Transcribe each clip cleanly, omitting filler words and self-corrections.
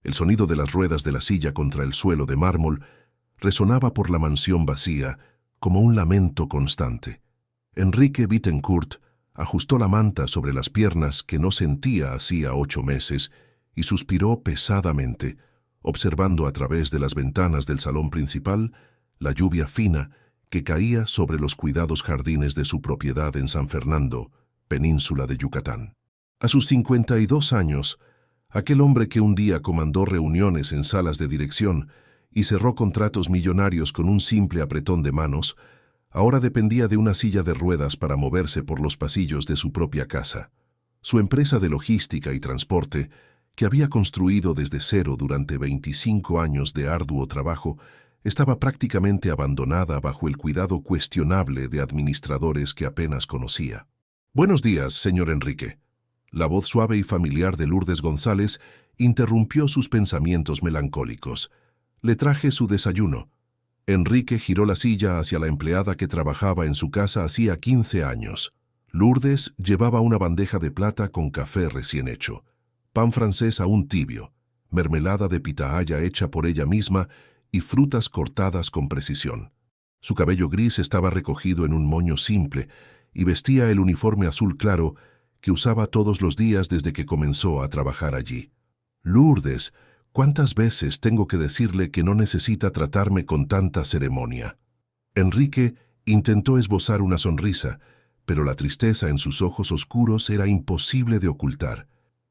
El sonido de las ruedas de la silla contra el suelo de mármol resonaba por la mansión vacía como un lamento constante. Enrique Bittencourt ajustó la manta sobre las piernas que no sentía hacía 8 meses y suspiró pesadamente, observando a través de las ventanas del salón principal la lluvia fina que caía sobre los cuidados jardines de su propiedad en San Fernando, península de Yucatán. A sus 52 años, aquel hombre que un día comandó reuniones en salas de dirección y cerró contratos millonarios con un simple apretón de manos, ahora dependía de una silla de ruedas para moverse por los pasillos de su propia casa. Su empresa de logística y transporte, que había construido desde cero durante 25 años de arduo trabajo, estaba prácticamente abandonada bajo el cuidado cuestionable de administradores que apenas conocía. «Buenos días, señor Enrique». La voz suave y familiar de Lourdes González interrumpió sus pensamientos melancólicos. «Le traje su desayuno». Enrique giró la silla hacia la empleada que trabajaba en su casa hacía 15 años. Lourdes llevaba una bandeja de plata con café recién hecho, pan francés aún tibio, mermelada de pitahaya hecha por ella misma y frutas cortadas con precisión. Su cabello gris estaba recogido en un moño simple y vestía el uniforme azul claro que usaba todos los días desde que comenzó a trabajar allí. «Lourdes, ¿cuántas veces tengo que decirle que no necesita tratarme con tanta ceremonia?» Enrique intentó esbozar una sonrisa, pero la tristeza en sus ojos oscuros era imposible de ocultar.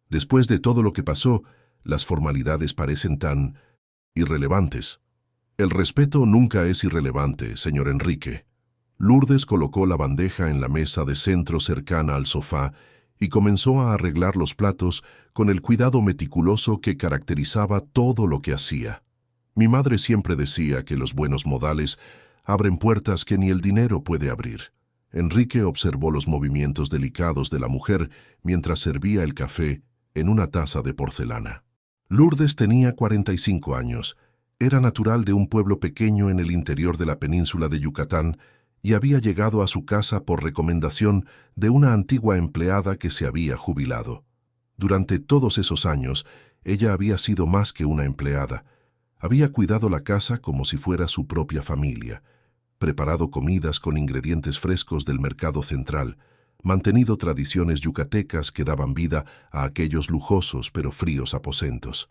Después de todo lo que pasó, las formalidades parecen tan irrelevantes. «El respeto nunca es irrelevante, señor Enrique». Lourdes colocó la bandeja en la mesa de centro cercana al sofá y comenzó a arreglar los platos con el cuidado meticuloso que caracterizaba todo lo que hacía. «Mi madre siempre decía que los buenos modales abren puertas que ni el dinero puede abrir». Enrique observó los movimientos delicados de la mujer mientras servía el café en una taza de porcelana. Lourdes tenía 45 años, era natural de un pueblo pequeño en el interior de la península de Yucatán y había llegado a su casa por recomendación de una antigua empleada que se había jubilado. Durante todos esos años, ella había sido más que una empleada. Había cuidado la casa como si fuera su propia familia, preparado comidas con ingredientes frescos del mercado central, mantenido tradiciones yucatecas que daban vida a aquellos lujosos pero fríos aposentos.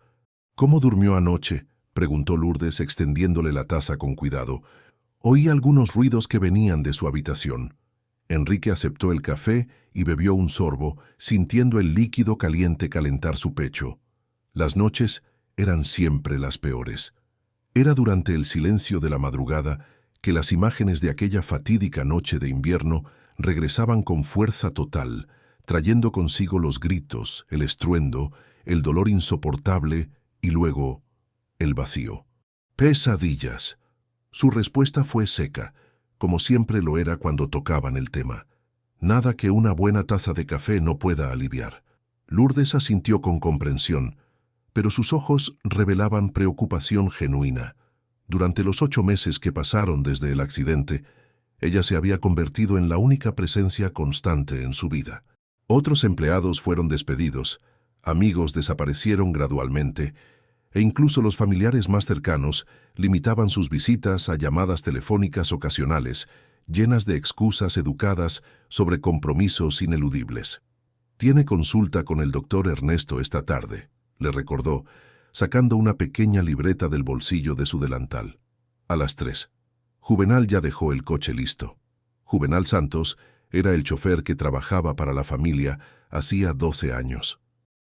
«¿Cómo durmió anoche?», preguntó Lourdes extendiéndole la taza con cuidado. Oí algunos ruidos que venían de su habitación. Enrique aceptó el café y bebió un sorbo, sintiendo el líquido caliente calentar su pecho. Las noches eran siempre las peores. Era durante el silencio de la madrugada que las imágenes de aquella fatídica noche de invierno regresaban con fuerza total, trayendo consigo los gritos, el estruendo, el dolor insoportable y luego el vacío. «Pesadillas». Su respuesta fue seca, como siempre lo era cuando tocaban el tema. Nada que una buena taza de café no pueda aliviar. Lourdes asintió con comprensión, pero sus ojos revelaban preocupación genuina. Durante los 8 meses que pasaron desde el accidente, ella se había convertido en la única presencia constante en su vida. Otros empleados fueron despedidos, amigos desaparecieron gradualmente, e incluso los familiares más cercanos limitaban sus visitas a llamadas telefónicas ocasionales, llenas de excusas educadas sobre compromisos ineludibles. «Tiene consulta con el doctor Ernesto esta tarde», le recordó, sacando una pequeña libreta del bolsillo de su delantal. «A las 3. Juvenal ya dejó el coche listo». Juvenal Santos era el chofer que trabajaba para la familia hacía 12 años.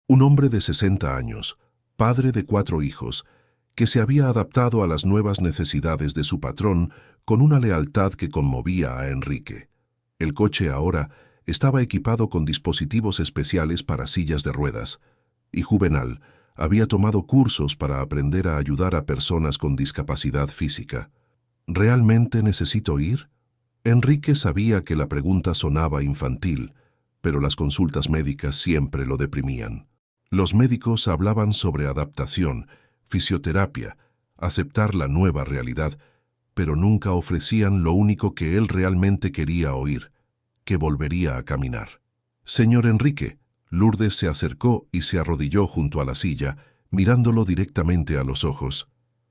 Un hombre de 60 años, padre de 4 hijos, que se había adaptado a las nuevas necesidades de su patrón con una lealtad que conmovía a Enrique. El coche ahora estaba equipado con dispositivos especiales para sillas de ruedas, y Juvenal había tomado cursos para aprender a ayudar a personas con discapacidad física. «¿Realmente necesito ir?». Enrique sabía que la pregunta sonaba infantil, pero las consultas médicas siempre lo deprimían. Los médicos hablaban sobre adaptación, fisioterapia, aceptar la nueva realidad, pero nunca ofrecían lo único que él realmente quería oír, que volvería a caminar. «Señor Enrique». Lourdes se acercó y se arrodilló junto a la silla, mirándolo directamente a los ojos.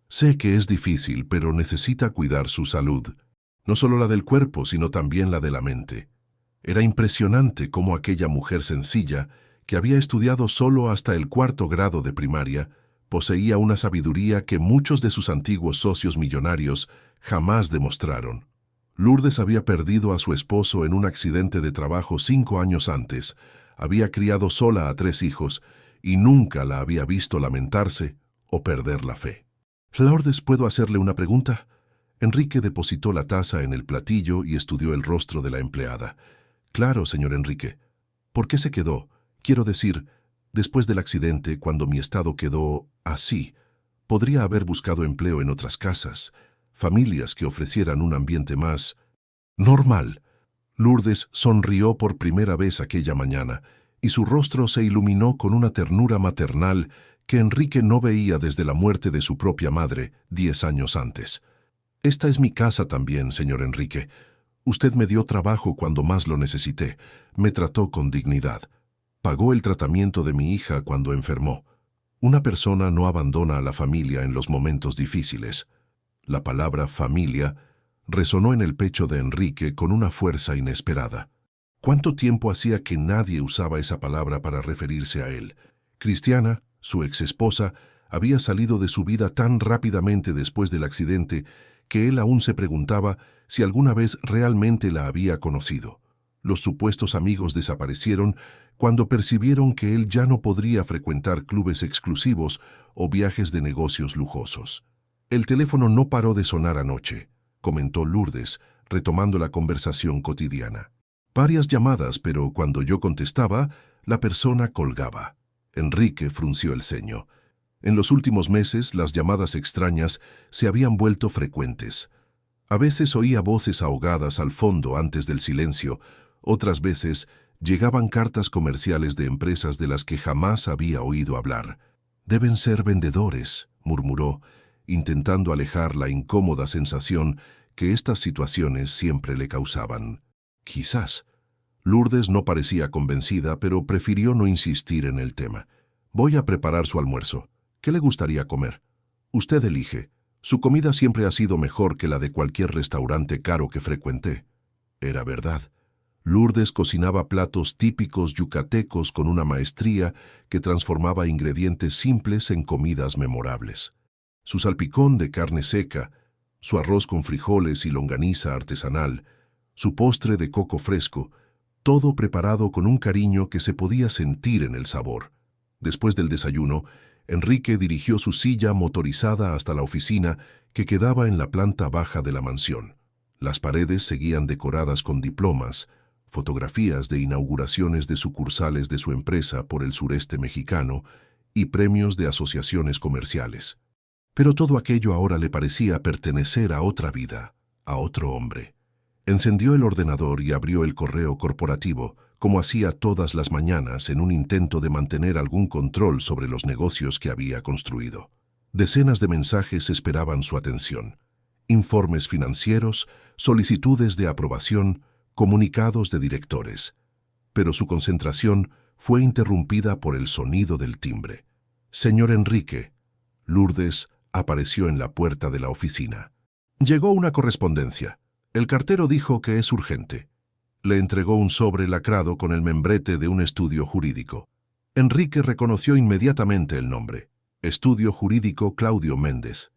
Sé que es difícil, pero necesita cuidar su salud. No solo la del cuerpo, sino también la de la mente. Era impresionante cómo aquella mujer sencilla, que había estudiado solo hasta el 4º grado de primaria, poseía una sabiduría que muchos de sus antiguos socios millonarios jamás demostraron. Lourdes había perdido a su esposo en un accidente de trabajo 5 años antes, había criado sola a 3 hijos y nunca la había visto lamentarse o perder la fe. «Lourdes, ¿puedo hacerle una pregunta?» Enrique depositó la taza en el platillo y estudió el rostro de la empleada. «Claro, señor Enrique. ¿Por qué se quedó? Quiero decir, después del accidente, cuando mi estado quedó así, podría haber buscado empleo en otras casas, familias que ofrecieran un ambiente más normal». Lourdes sonrió por primera vez aquella mañana, y su rostro se iluminó con una ternura maternal que Enrique no veía desde la muerte de su propia madre 10 años antes. «Esta es mi casa también, señor Enrique. Usted me dio trabajo cuando más lo necesité, me trató con dignidad. Pagó el tratamiento de mi hija cuando enfermó. Una persona no abandona a la familia en los momentos difíciles». La palabra familia resonó en el pecho de Enrique con una fuerza inesperada. ¿Cuánto tiempo hacía que nadie usaba esa palabra para referirse a él? Cristiana, su exesposa, había salido de su vida tan rápidamente después del accidente que él aún se preguntaba si alguna vez realmente la había conocido. Los supuestos amigos desaparecieron cuando percibieron que él ya no podría frecuentar clubes exclusivos o viajes de negocios lujosos. «El teléfono no paró de sonar anoche», comentó Lourdes, retomando la conversación cotidiana. «Varias llamadas, pero cuando yo contestaba, la persona colgaba». Enrique frunció el ceño. En los últimos meses, las llamadas extrañas se habían vuelto frecuentes. A veces oía voces ahogadas al fondo antes del silencio, otras veces llegaban cartas comerciales de empresas de las que jamás había oído hablar. «Deben ser vendedores», murmuró, intentando alejar la incómoda sensación que estas situaciones siempre le causaban. «Quizás». Lourdes no parecía convencida, pero prefirió no insistir en el tema. «Voy a preparar su almuerzo. ¿Qué le gustaría comer? Usted elige. Su comida siempre ha sido mejor que la de cualquier restaurante caro que frecuenté». Era verdad. Lourdes cocinaba platos típicos yucatecos con una maestría que transformaba ingredientes simples en comidas memorables. Su salpicón de carne seca, su arroz con frijoles y longaniza artesanal, su postre de coco fresco, todo preparado con un cariño que se podía sentir en el sabor. Después del desayuno, Enrique dirigió su silla motorizada hasta la oficina que quedaba en la planta baja de la mansión. Las paredes seguían decoradas con diplomas, fotografías de inauguraciones de sucursales de su empresa por el sureste mexicano y premios de asociaciones comerciales. Pero todo aquello ahora le parecía pertenecer a otra vida, a otro hombre. Encendió el ordenador y abrió el correo corporativo, como hacía todas las mañanas en un intento de mantener algún control sobre los negocios que había construido. Decenas de mensajes esperaban su atención. Informes financieros, solicitudes de aprobación, comunicados de directores. Pero su concentración fue interrumpida por el sonido del timbre. «Señor Enrique». Lourdes apareció en la puerta de la oficina. «Llegó una correspondencia. El cartero dijo que es urgente». Le entregó un sobre lacrado con el membrete de un estudio jurídico. Enrique reconoció inmediatamente el nombre. Estudio Jurídico Claudio Méndez.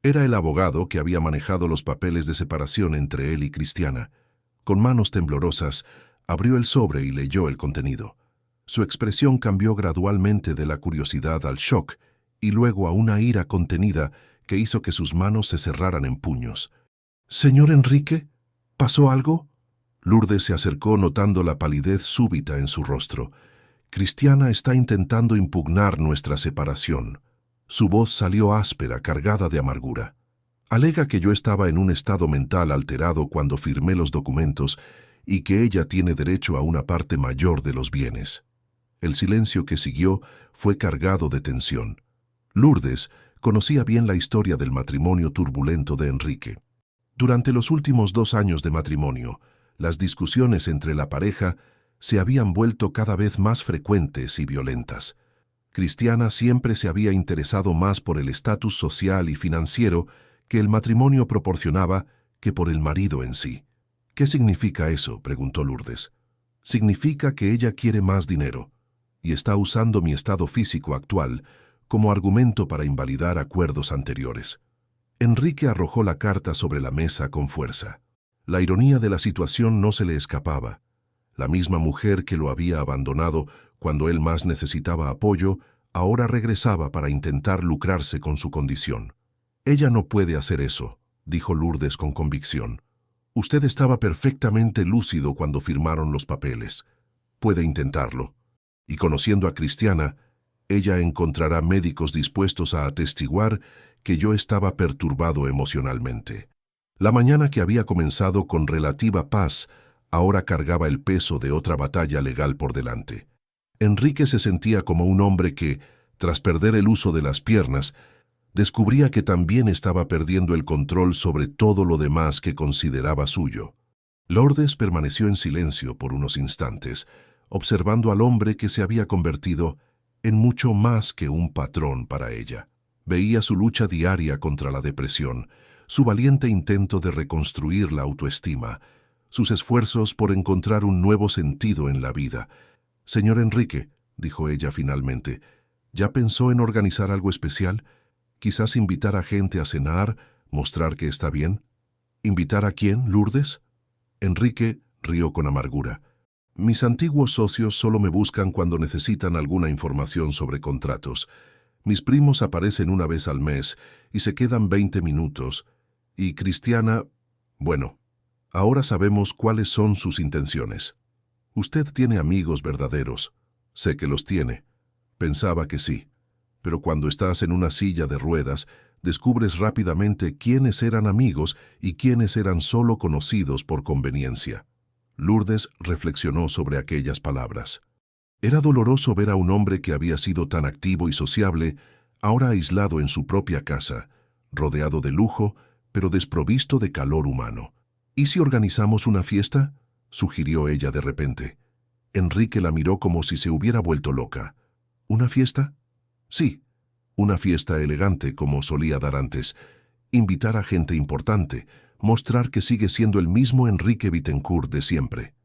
Era el abogado que había manejado los papeles de separación entre él y Cristiana. Con manos temblorosas, abrió el sobre y leyó el contenido. Su expresión cambió gradualmente de la curiosidad al shock y luego a una ira contenida que hizo que sus manos se cerraran en puños. «Señor Enrique, ¿pasó algo?» Lourdes se acercó notando la palidez súbita en su rostro. «Cristiana está intentando impugnar nuestra separación». Su voz salió áspera, cargada de amargura. «Alega que yo estaba en un estado mental alterado cuando firmé los documentos y que ella tiene derecho a una parte mayor de los bienes». El silencio que siguió fue cargado de tensión. Lourdes conocía bien la historia del matrimonio turbulento de Enrique. Durante los últimos 2 años de matrimonio, las discusiones entre la pareja se habían vuelto cada vez más frecuentes y violentas. Cristiana siempre se había interesado más por el estatus social y financiero que el matrimonio proporcionaba que por el marido en sí. ¿Qué significa eso?, preguntó Lourdes. Significa que ella quiere más dinero y está usando mi estado físico actual como argumento para invalidar acuerdos anteriores. Enrique arrojó la carta sobre la mesa con fuerza. La ironía de la situación no se le escapaba. La misma mujer que lo había abandonado cuando él más necesitaba apoyo, ahora regresaba para intentar lucrarse con su condición. Ella no puede hacer eso, dijo Lourdes con convicción. Usted estaba perfectamente lúcido cuando firmaron los papeles. Puede intentarlo. Y conociendo a Cristiana, ella encontrará médicos dispuestos a atestiguar que yo estaba perturbado emocionalmente. La mañana que había comenzado con relativa paz, ahora cargaba el peso de otra batalla legal por delante. Enrique se sentía como un hombre que, tras perder el uso de las piernas, descubría que también estaba perdiendo el control sobre todo lo demás que consideraba suyo. Lourdes permaneció en silencio por unos instantes, observando al hombre que se había convertido en mucho más que un patrón para ella. Veía su lucha diaria contra la depresión, su valiente intento de reconstruir la autoestima, sus esfuerzos por encontrar un nuevo sentido en la vida. «Señor Enrique», dijo ella finalmente, «¿ya pensó en organizar algo especial? Quizás invitar a gente a cenar, mostrar que está bien». «¿Invitar a quién, Lourdes?» Enrique rió con amargura. «Mis antiguos socios solo me buscan cuando necesitan alguna información sobre contratos. Mis primos aparecen una vez al mes y se quedan 20 minutos. Y Cristiana, bueno, ahora sabemos cuáles son sus intenciones. Usted tiene amigos verdaderos. Sé que los tiene. Pensaba que sí. Pero cuando estás en una silla de ruedas, descubres rápidamente quiénes eran amigos y quiénes eran solo conocidos por conveniencia». Lourdes reflexionó sobre aquellas palabras. Era doloroso ver a un hombre que había sido tan activo y sociable, ahora aislado en su propia casa, rodeado de lujo, pero desprovisto de calor humano. «¿Y si organizamos una fiesta?», sugirió ella de repente. Enrique la miró como si se hubiera vuelto loca. «¿Una fiesta?» «Sí, una fiesta elegante como solía dar antes. Invitar a gente importante, mostrar que sigue siendo el mismo Enrique Bittencourt de siempre.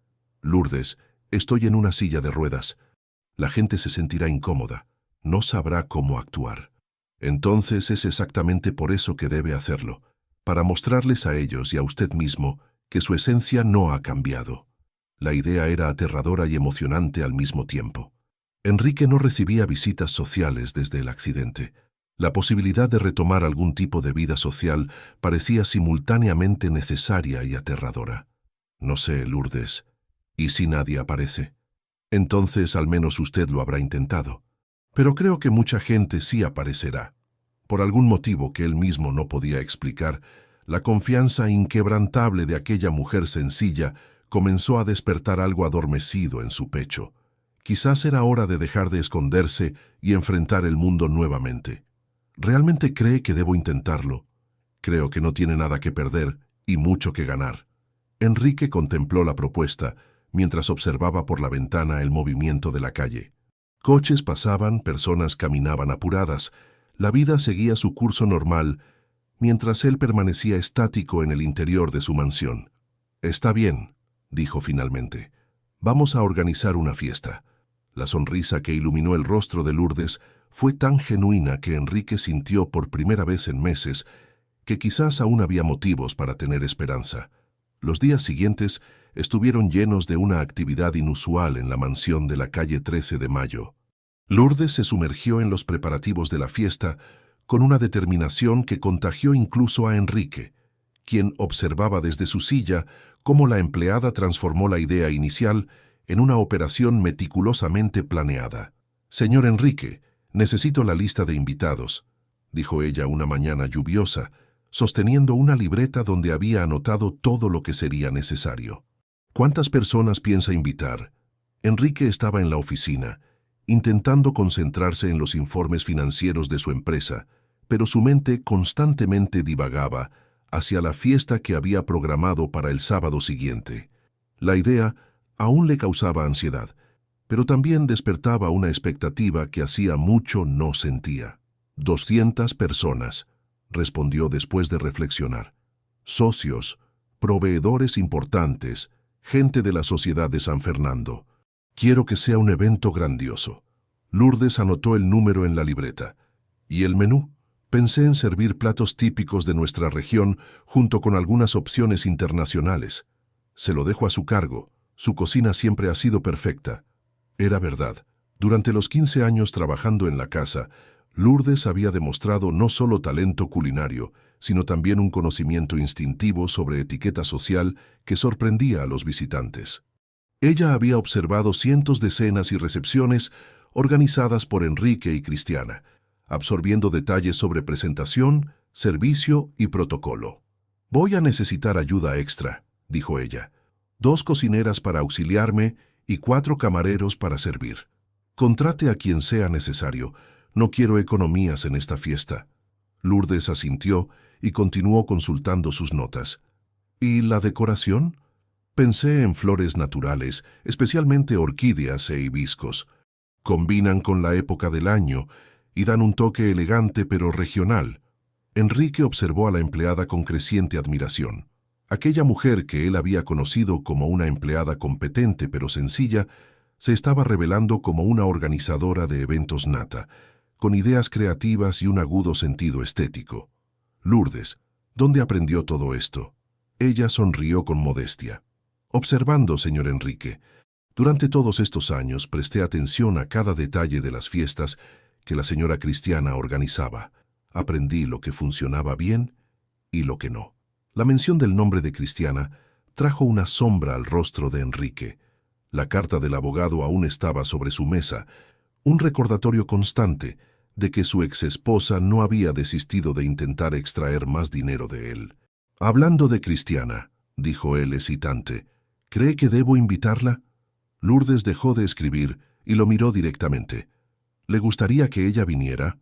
Lourdes, estoy en una silla de ruedas. La gente se sentirá incómoda, no sabrá cómo actuar. Entonces es exactamente por eso que debe hacerlo, para mostrarles a ellos y a usted mismo que su esencia no ha cambiado». La idea era aterradora y emocionante al mismo tiempo. Enrique no recibía visitas sociales desde el accidente. La posibilidad de retomar algún tipo de vida social parecía simultáneamente necesaria y aterradora. «No sé, Lourdes, ¿y si nadie aparece?» «Entonces al menos usted lo habrá intentado. Pero creo que mucha gente sí aparecerá. Por algún motivo que él mismo no podía explicar, la confianza inquebrantable de aquella mujer sencilla comenzó a despertar algo adormecido en su pecho. Quizás era hora de dejar de esconderse y enfrentar el mundo nuevamente. ¿Realmente cree que debo intentarlo? Creo que no tiene nada que perder y mucho que ganar». Enrique contempló la propuesta mientras observaba por la ventana el movimiento de la calle. Coches pasaban, personas caminaban apuradas. La vida seguía su curso normal, mientras él permanecía estático en el interior de su mansión. «Está bien», dijo finalmente. «Vamos a organizar una fiesta». La sonrisa que iluminó el rostro de Lourdes fue tan genuina que Enrique sintió por primera vez en meses que quizás aún había motivos para tener esperanza. Los días siguientes estuvieron llenos de una actividad inusual en la mansión de la calle 13 de Mayo. Lourdes se sumergió en los preparativos de la fiesta con una determinación que contagió incluso a Enrique, quien observaba desde su silla cómo la empleada transformó la idea inicial en una operación meticulosamente planeada. «Señor Enrique, necesito la lista de invitados», dijo ella una mañana lluviosa, sosteniendo una libreta donde había anotado todo lo que sería necesario. «¿Cuántas personas piensa invitar?» Enrique estaba en la oficina, intentando concentrarse en los informes financieros de su empresa, pero su mente constantemente divagaba hacia la fiesta que había programado para el sábado siguiente. La idea aún le causaba ansiedad, pero también despertaba una expectativa que hacía mucho no sentía. 200 personas, respondió después de reflexionar. Socios, proveedores importantes, gente de la sociedad de San Fernando. Quiero que sea un evento grandioso. Lourdes anotó el número en la libreta. ¿Y el menú? Pensé en servir platos típicos de nuestra región junto con algunas opciones internacionales. Se lo dejo a su cargo. Su cocina siempre ha sido perfecta. Era verdad. Durante los 15 años trabajando en la casa, Lourdes había demostrado no solo talento culinario, sino también un conocimiento instintivo sobre etiqueta social que sorprendía a los visitantes. Ella había observado cientos de cenas y recepciones organizadas por Enrique y Cristiana, absorbiendo detalles sobre presentación, servicio y protocolo. «Voy a necesitar ayuda extra», dijo ella. «2 cocineras para auxiliarme y 4 camareros para servir. Contrate a quien sea necesario. No quiero economías en esta fiesta». Lourdes asintió y continuó consultando sus notas. «¿Y la decoración?» Pensé en flores naturales, especialmente orquídeas e hibiscos. Combinan con la época del año y dan un toque elegante pero regional. Enrique observó a la empleada con creciente admiración. Aquella mujer que él había conocido como una empleada competente pero sencilla, se estaba revelando como una organizadora de eventos nata, con ideas creativas y un agudo sentido estético. «Lourdes, ¿dónde aprendió todo esto?» Ella sonrió con modestia. «Observando, señor Enrique. Durante todos estos años presté atención a cada detalle de las fiestas que la señora Cristiana organizaba. Aprendí lo que funcionaba bien y lo que no». La mención del nombre de Cristiana trajo una sombra al rostro de Enrique. La carta del abogado aún estaba sobre su mesa, un recordatorio constante de que su exesposa no había desistido de intentar extraer más dinero de él. «Hablando de Cristiana», dijo él hesitante, «¿cree que debo invitarla?» Lourdes dejó de escribir y lo miró directamente. «¿Le gustaría que ella viniera?»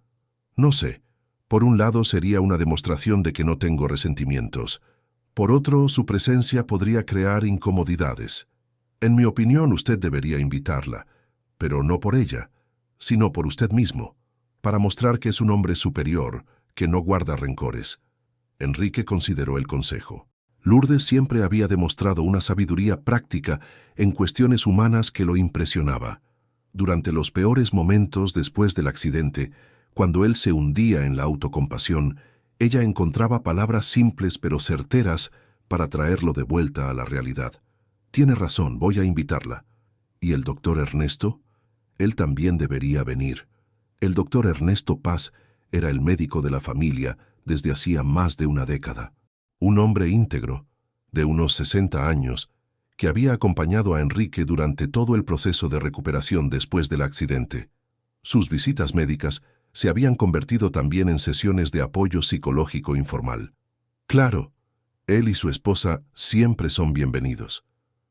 «No sé. Por un lado sería una demostración de que no tengo resentimientos. Por otro, su presencia podría crear incomodidades. En mi opinión, usted debería invitarla, pero no por ella, sino por usted mismo, para mostrar que es un hombre superior, que no guarda rencores». Enrique consideró el consejo. Lourdes siempre había demostrado una sabiduría práctica en cuestiones humanas que lo impresionaba. Durante los peores momentos después del accidente, cuando él se hundía en la autocompasión, ella encontraba palabras simples pero certeras para traerlo de vuelta a la realidad. «Tiene razón, voy a invitarla». «¿Y el doctor Ernesto?» «Él también debería venir». El doctor Ernesto Paz era el médico de la familia desde hacía más de una década. Un hombre íntegro, de unos 60 años, que había acompañado a Enrique durante todo el proceso de recuperación después del accidente. Sus visitas médicas se habían convertido también en sesiones de apoyo psicológico informal. Claro, él y su esposa siempre son bienvenidos.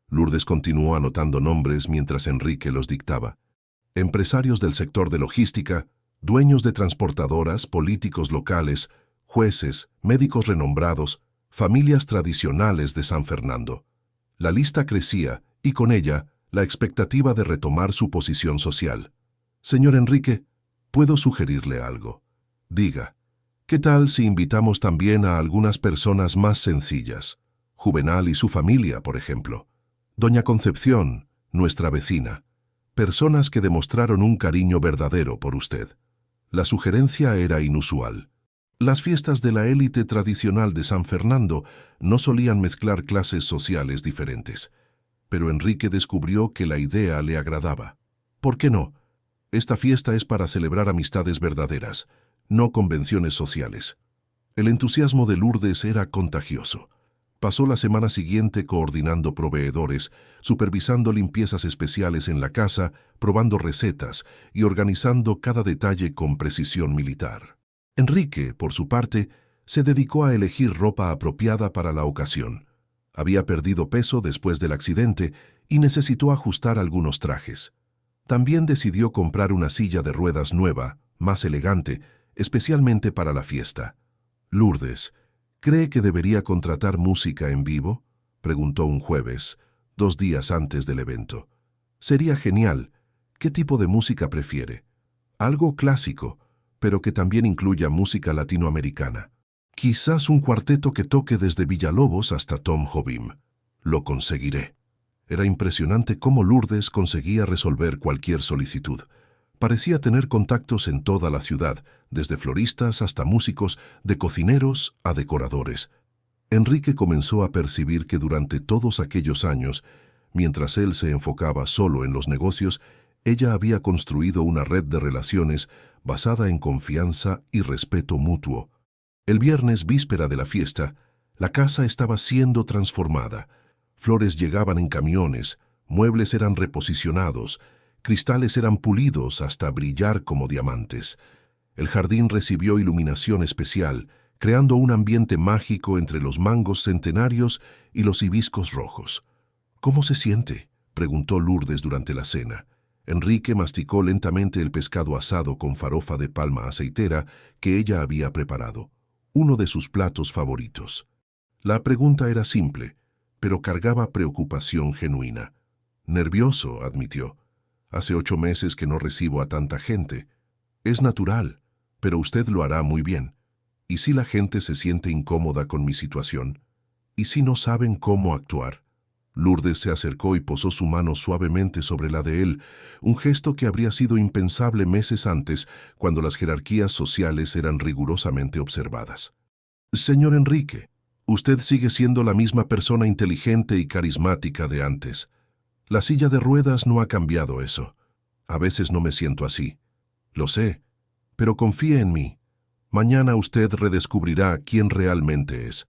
Lourdes continuó anotando nombres mientras Enrique los dictaba. Empresarios del sector de logística, dueños de transportadoras, políticos locales, jueces, médicos renombrados, familias tradicionales de San Fernando. La lista crecía y con ella la expectativa de retomar su posición social. «Señor Enrique, ¿puedo sugerirle algo?» «Diga, ¿qué tal si invitamos también a algunas personas más sencillas? Juvenal y su familia, por ejemplo. Doña Concepción, nuestra vecina. Personas que demostraron un cariño verdadero por usted». La sugerencia era inusual. Las fiestas de la élite tradicional de San Fernando no solían mezclar clases sociales diferentes, pero Enrique descubrió que la idea le agradaba. «¿Por qué no? Esta fiesta es para celebrar amistades verdaderas, no convenciones sociales». El entusiasmo de Lourdes era contagioso. Pasó la semana siguiente coordinando proveedores, supervisando limpiezas especiales en la casa, probando recetas y organizando cada detalle con precisión militar. Enrique, por su parte, se dedicó a elegir ropa apropiada para la ocasión. Había perdido peso después del accidente y necesitó ajustar algunos trajes. También decidió comprar una silla de ruedas nueva, más elegante, especialmente para la fiesta. «Lourdes, ¿cree que debería contratar música en vivo?», preguntó un jueves, 2 días antes del evento. «Sería genial, ¿Qué tipo de música prefiere? Algo clásico, pero que también incluya música latinoamericana. Quizás un cuarteto que toque desde Villalobos hasta Tom Jobim. Lo conseguiré. Era impresionante cómo Lourdes conseguía resolver cualquier solicitud. Parecía tener contactos en toda la ciudad, desde floristas hasta músicos, de cocineros a decoradores. Enrique comenzó a percibir que durante todos aquellos años, mientras él se enfocaba solo en los negocios, ella había construido una red de relaciones basada en confianza y respeto mutuo. El viernes, víspera de la fiesta, la casa estaba siendo transformada. Flores llegaban en camiones, muebles eran reposicionados, cristales eran pulidos hasta brillar como diamantes. El jardín recibió iluminación especial, creando un ambiente mágico entre los mangos centenarios y los hibiscos rojos. «¿Cómo se siente?», preguntó Lourdes durante la cena. Enrique masticó lentamente el pescado asado con farofa de palma aceitera que ella había preparado, uno de sus platos favoritos. La pregunta era simple, pero cargaba preocupación genuina. «Nervioso», admitió. «Hace 8 meses que no recibo a tanta gente. Es natural, pero usted lo hará muy bien. ¿Y si la gente se siente incómoda con mi situación? ¿Y si no saben cómo actuar?». Lourdes se acercó y posó su mano suavemente sobre la de él, un gesto que habría sido impensable meses antes, cuando las jerarquías sociales eran rigurosamente observadas. «Señor Enrique, usted sigue siendo la misma persona inteligente y carismática de antes. La silla de ruedas no ha cambiado eso. A veces no me siento así. Lo sé, pero confíe en mí. Mañana usted redescubrirá quién realmente es».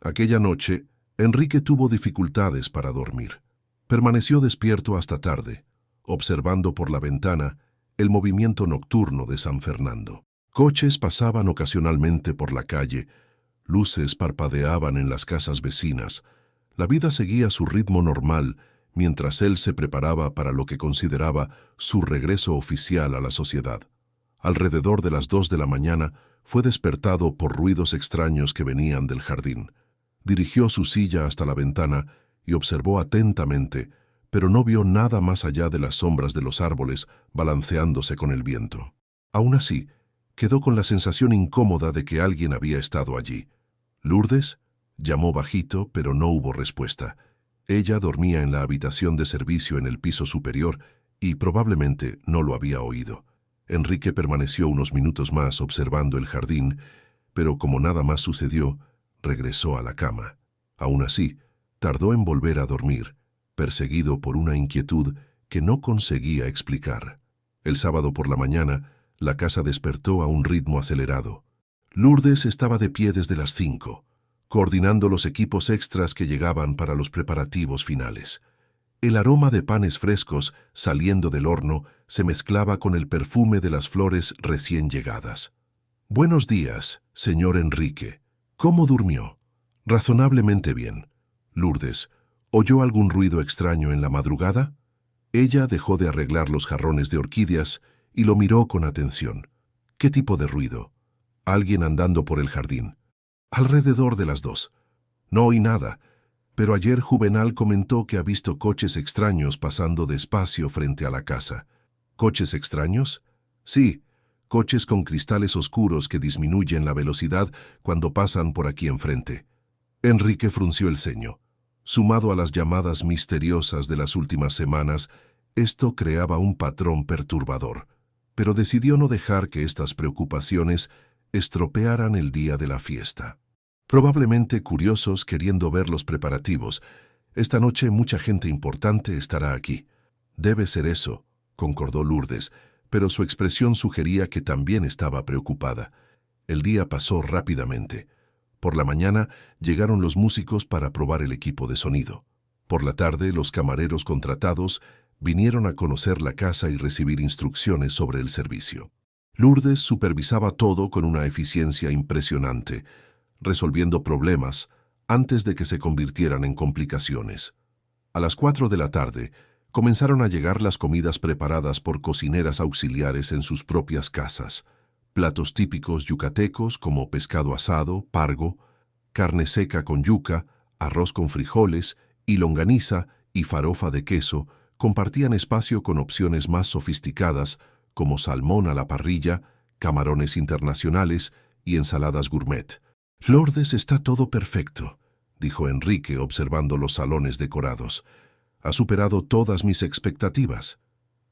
Aquella noche, Enrique tuvo dificultades para dormir. Permaneció despierto hasta tarde, observando por la ventana el movimiento nocturno de San Fernando. Coches pasaban ocasionalmente por la calle, luces parpadeaban en las casas vecinas. La vida seguía su ritmo normal, mientras él se preparaba para lo que consideraba su regreso oficial a la sociedad. Alrededor de las 2 de la mañana fue despertado por ruidos extraños que venían del jardín. Dirigió su silla hasta la ventana y observó atentamente, pero no vio nada más allá de las sombras de los árboles balanceándose con el viento. Aún así, quedó con la sensación incómoda de que alguien había estado allí. «¿Lourdes?», llamó bajito, pero no hubo respuesta. Ella dormía en la habitación de servicio en el piso superior y probablemente no lo había oído. Enrique permaneció unos minutos más observando el jardín, pero como nada más sucedió, regresó a la cama. Aún así, tardó en volver a dormir, perseguido por una inquietud que no conseguía explicar. El sábado por la mañana, la casa despertó a un ritmo acelerado. Lourdes estaba de pie desde las 5, coordinando los equipos extras que llegaban para los preparativos finales. El aroma de panes frescos saliendo del horno se mezclaba con el perfume de las flores recién llegadas. «Buenos días, señor Enrique. ¿Cómo durmió?». «Razonablemente bien». «Lourdes, ¿oyó algún ruido extraño en la madrugada?». Ella dejó de arreglar los jarrones de orquídeas y lo miró con atención. «¿Qué tipo de ruido?». «Alguien andando por el jardín». «Alrededor de las 2. No oí nada, pero ayer Juvenal comentó que ha visto coches extraños pasando despacio frente a la casa». «¿Coches extraños?». «Sí, coches con cristales oscuros que disminuyen la velocidad cuando pasan por aquí enfrente». Enrique frunció el ceño. Sumado a las llamadas misteriosas de las últimas semanas, esto creaba un patrón perturbador, pero decidió no dejar que estas preocupaciones estropearan el día de la fiesta. Probablemente curiosos queriendo ver los preparativos, esta noche mucha gente importante estará aquí. «Debe ser eso», concordó Lourdes, pero su expresión sugería que también estaba preocupada. El día pasó rápidamente. Por la mañana llegaron los músicos para probar el equipo de sonido. Por la tarde, los camareros contratados vinieron a conocer la casa y recibir instrucciones sobre el servicio. Lourdes supervisaba todo con una eficiencia impresionante, resolviendo problemas antes de que se convirtieran en complicaciones. A las 4 de la tarde, comenzaron a llegar las comidas preparadas por cocineras auxiliares en sus propias casas. Platos típicos yucatecos como pescado asado, pargo, carne seca con yuca, arroz con frijoles y longaniza y farofa de queso, compartían espacio con opciones más sofisticadas como salmón a la parrilla, camarones internacionales y ensaladas gourmet. «Lourdes, está todo perfecto», dijo Enrique observando los salones decorados. «Ha superado todas mis expectativas».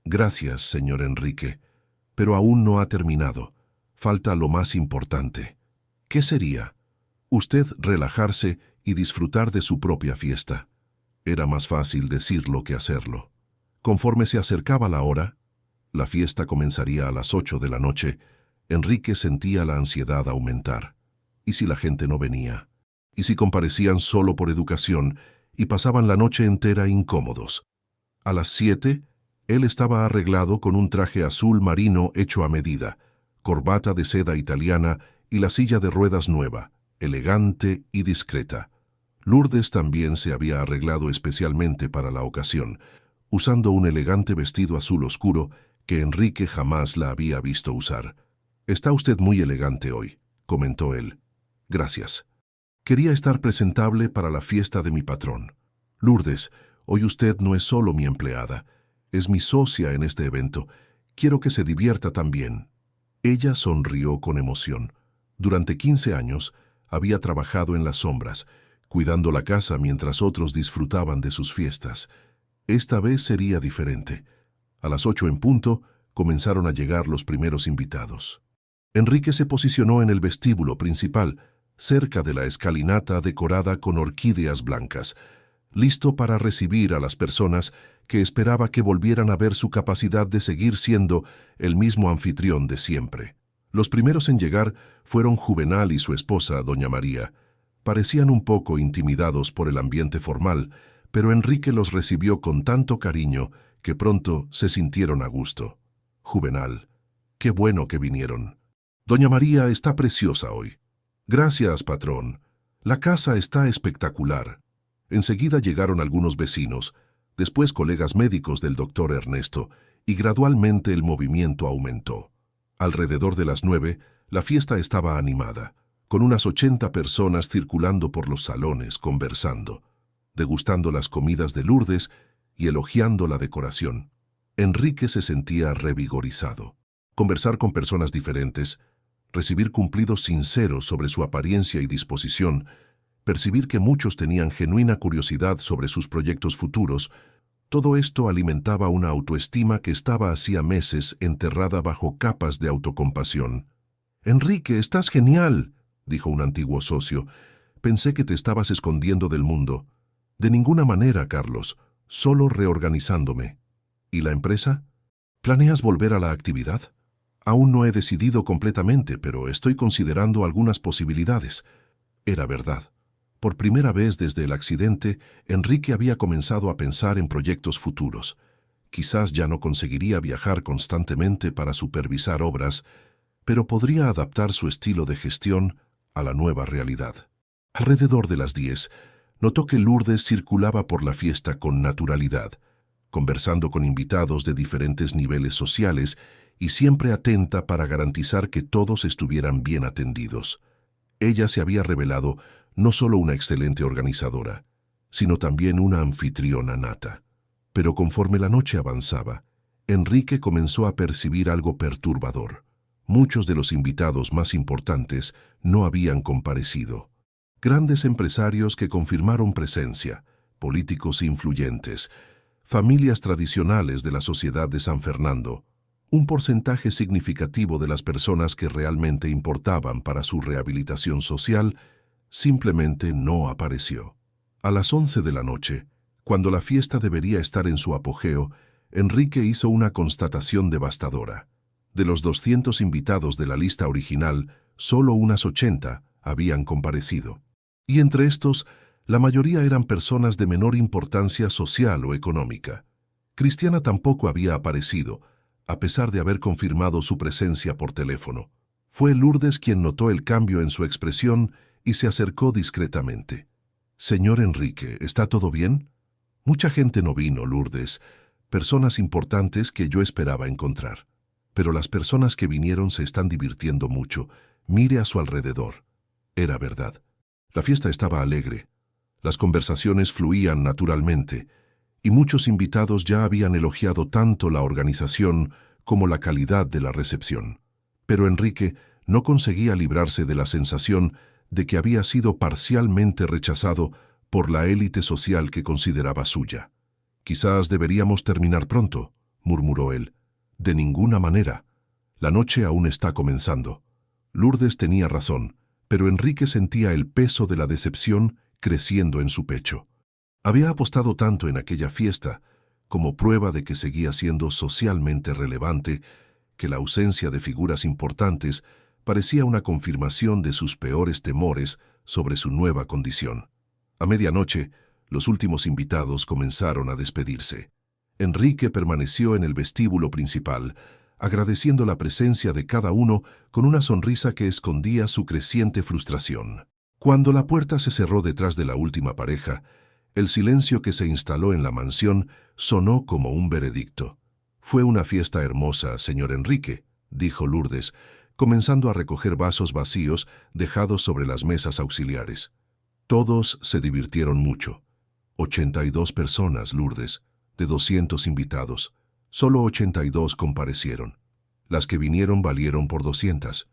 «Gracias, señor Enrique, pero aún no ha terminado. Falta lo más importante». «¿Qué sería?» «Usted relajarse y disfrutar de su propia fiesta». Era más fácil decirlo que hacerlo. Conforme se acercaba la hora, la fiesta comenzaría a las 8 de la noche, Enrique sentía la ansiedad aumentar. ¿Y si la gente no venía? ¿Y si comparecían solo por educación y pasaban la noche entera incómodos? A las 7, él estaba arreglado con un traje azul marino hecho a medida, corbata de seda italiana y la silla de ruedas nueva, elegante y discreta. Lourdes también se había arreglado especialmente para la ocasión, usando un elegante vestido azul oscuro que Enrique jamás la había visto usar. «Está usted muy elegante hoy», comentó él. «Gracias. Quería estar presentable para la fiesta de mi patrón. Lourdes, hoy usted no es solo mi empleada, es mi socia en este evento. Quiero que se divierta también». Ella sonrió con emoción. Durante 15 años había trabajado en las sombras, cuidando la casa mientras otros disfrutaban de sus fiestas. Esta vez sería diferente. A las 8 en punto comenzaron a llegar los primeros invitados. Enrique se posicionó en el vestíbulo principal, cerca de la escalinata decorada con orquídeas blancas, listo para recibir a las personas que esperaba que volvieran a ver su capacidad de seguir siendo el mismo anfitrión de siempre. Los primeros en llegar fueron Juvenal y su esposa, doña María. Parecían un poco intimidados por el ambiente formal, pero Enrique los recibió con tanto cariño que pronto se sintieron a gusto. Juvenal: «Qué bueno que vinieron. Doña María está preciosa hoy». «Gracias, patrón. La casa está espectacular». Enseguida llegaron algunos vecinos, después colegas médicos del doctor Ernesto, y gradualmente el movimiento aumentó. Alrededor de las 9, la fiesta estaba animada, con unas 80 personas circulando por los salones, conversando, degustando las comidas de Lourdes y elogiando la decoración. Enrique se sentía revigorizado. Conversar con personas diferentes, recibir cumplidos sinceros sobre su apariencia y disposición, percibir que muchos tenían genuina curiosidad sobre sus proyectos futuros, todo esto alimentaba una autoestima que estaba hacía meses enterrada bajo capas de autocompasión. «Enrique, estás genial», dijo un antiguo socio. «Pensé que te estabas escondiendo del mundo». «De ninguna manera, Carlos, solo reorganizándome». «¿Y la empresa? ¿Planeas volver a la actividad?» «Aún no he decidido completamente, pero estoy considerando algunas posibilidades». Era verdad. Por primera vez desde el accidente, Enrique había comenzado a pensar en proyectos futuros. Quizás ya no conseguiría viajar constantemente para supervisar obras, pero podría adaptar su estilo de gestión a la nueva realidad. Alrededor de las 10, notó que Lourdes circulaba por la fiesta con naturalidad, conversando con invitados de diferentes niveles sociales y siempre atenta para garantizar que todos estuvieran bien atendidos. Ella se había revelado no solo una excelente organizadora, sino también una anfitriona nata. Pero conforme la noche avanzaba, Enrique comenzó a percibir algo perturbador. Muchos de los invitados más importantes no habían comparecido. Grandes empresarios que confirmaron presencia, políticos influyentes, familias tradicionales de la sociedad de San Fernando, un porcentaje significativo de las personas que realmente importaban para su rehabilitación social simplemente no apareció. A las 11 de la noche, cuando la fiesta debería estar en su apogeo, Enrique hizo una constatación devastadora. De los 200 invitados de la lista original, solo unas 80 habían comparecido. Y entre estos, la mayoría eran personas de menor importancia social o económica. Cristiana tampoco había aparecido, a pesar de haber confirmado su presencia por teléfono. Fue Lourdes quien notó el cambio en su expresión y se acercó discretamente. «Señor Enrique, ¿está todo bien?» «Mucha gente no vino, Lourdes, personas importantes que yo esperaba encontrar. Pero las personas que vinieron se están divirtiendo mucho. Mire a su alrededor». Era verdad. La fiesta estaba alegre. Las conversaciones fluían naturalmente, y muchos invitados ya habían elogiado tanto la organización como la calidad de la recepción. Pero Enrique no conseguía librarse de la sensación de que había sido parcialmente rechazado por la élite social que consideraba suya. «Quizás deberíamos terminar pronto», murmuró él. «De ninguna manera. La noche aún está comenzando». Lourdes tenía razón, pero Enrique sentía el peso de la decepción creciendo en su pecho. Había apostado tanto en aquella fiesta, como prueba de que seguía siendo socialmente relevante, que la ausencia de figuras importantes parecía una confirmación de sus peores temores sobre su nueva condición. A medianoche, los últimos invitados comenzaron a despedirse. Enrique permaneció en el vestíbulo principal, agradeciendo la presencia de cada uno con una sonrisa que escondía su creciente frustración. Cuando la puerta se cerró detrás de la última pareja, el silencio que se instaló en la mansión sonó como un veredicto. «Fue una fiesta hermosa, señor Enrique», dijo Lourdes, comenzando a recoger vasos vacíos dejados sobre las mesas auxiliares. Todos se divirtieron mucho. 82 personas, Lourdes, de 200 invitados. Solo 82 comparecieron. Las que vinieron valieron por 200.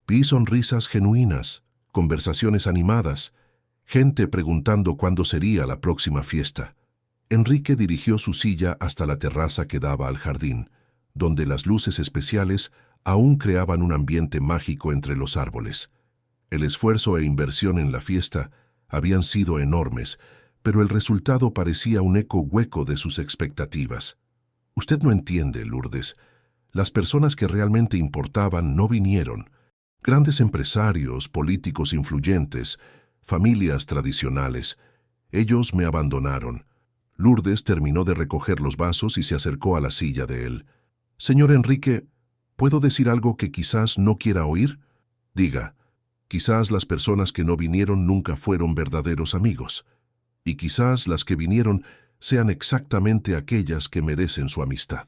Vi sonrisas genuinas, conversaciones animadas, gente preguntando cuándo sería la próxima fiesta. Enrique dirigió su silla hasta la terraza que daba al jardín, donde las luces especiales aún creaban un ambiente mágico entre los árboles. El esfuerzo e inversión en la fiesta habían sido enormes, pero el resultado parecía un eco hueco de sus expectativas. «Usted no entiende, Lourdes. Las personas que realmente importaban no vinieron. Grandes empresarios, políticos influyentes, familias tradicionales. Ellos me abandonaron». Lourdes terminó de recoger los vasos y se acercó a la silla de él. «Señor Enrique, ¿puedo decir algo que quizás no quiera oír?» «Diga. Quizás las personas que no vinieron nunca fueron verdaderos amigos. Y quizás las que vinieron sean exactamente aquellas que merecen su amistad».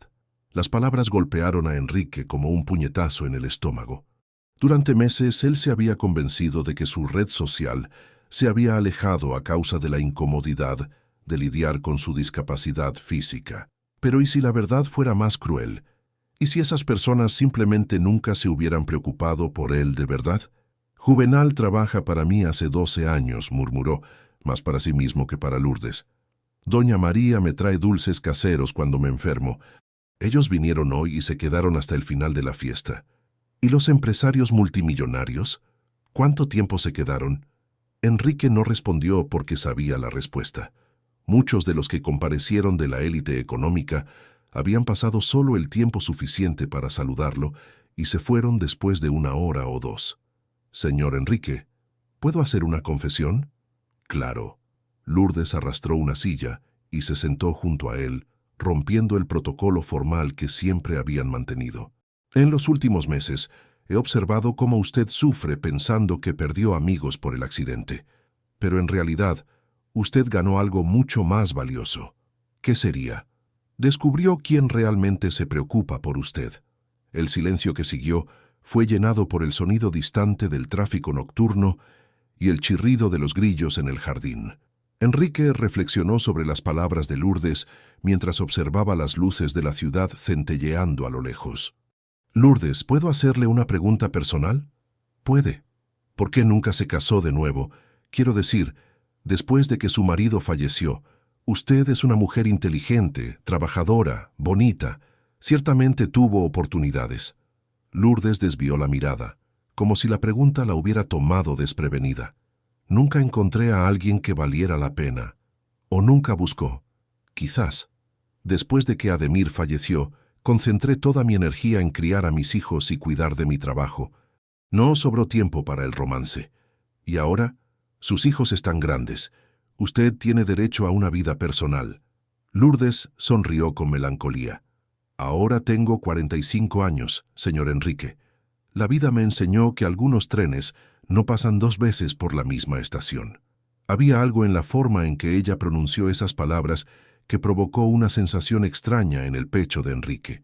Las palabras golpearon a Enrique como un puñetazo en el estómago. Durante meses él se había convencido de que su red social se había alejado a causa de la incomodidad de lidiar con su discapacidad física. Pero ¿y si la verdad fuera más cruel? ¿Y si esas personas simplemente nunca se hubieran preocupado por él de verdad? «Juvenal trabaja para mí hace 12 años», murmuró, más para sí mismo que para Lourdes. «Doña María me trae dulces caseros cuando me enfermo. Ellos vinieron hoy y se quedaron hasta el final de la fiesta. ¿Y los empresarios multimillonarios? ¿Cuánto tiempo se quedaron?» Enrique no respondió porque sabía la respuesta. Muchos de los que comparecieron de la élite económica habían pasado solo el tiempo suficiente para saludarlo y se fueron después de 1 hora o 2. «Señor Enrique, ¿puedo hacer una confesión?» «Claro». Lourdes arrastró una silla y se sentó junto a él, rompiendo el protocolo formal que siempre habían mantenido. «En los últimos meses he observado cómo usted sufre pensando que perdió amigos por el accidente. Pero en realidad, usted ganó algo mucho más valioso. ¿Qué sería? Descubrió quién realmente se preocupa por usted». El silencio que siguió fue llenado por el sonido distante del tráfico nocturno y el chirrido de los grillos en el jardín. Enrique reflexionó sobre las palabras de Lourdes mientras observaba las luces de la ciudad centelleando a lo lejos. «Lourdes, ¿puedo hacerle una pregunta personal?» «Puede. ¿Por qué nunca se casó de nuevo? Quiero decir, después de que su marido falleció, usted es una mujer inteligente, trabajadora, bonita. Ciertamente tuvo oportunidades». Lourdes desvió la mirada, como si la pregunta la hubiera tomado desprevenida. «Nunca encontré a alguien que valiera la pena. O nunca buscó. Quizás. Después de que Ademir falleció, concentré toda mi energía en criar a mis hijos y cuidar de mi trabajo. No sobró tiempo para el romance. Y ahora, sus hijos están grandes. Usted tiene derecho a una vida personal». Lourdes sonrió con melancolía. «Ahora tengo 45 años, señor Enrique. La vida me enseñó que algunos trenes no pasan 2 veces por la misma estación». Había algo en la forma en que ella pronunció esas palabras que provocó una sensación extraña en el pecho de Enrique.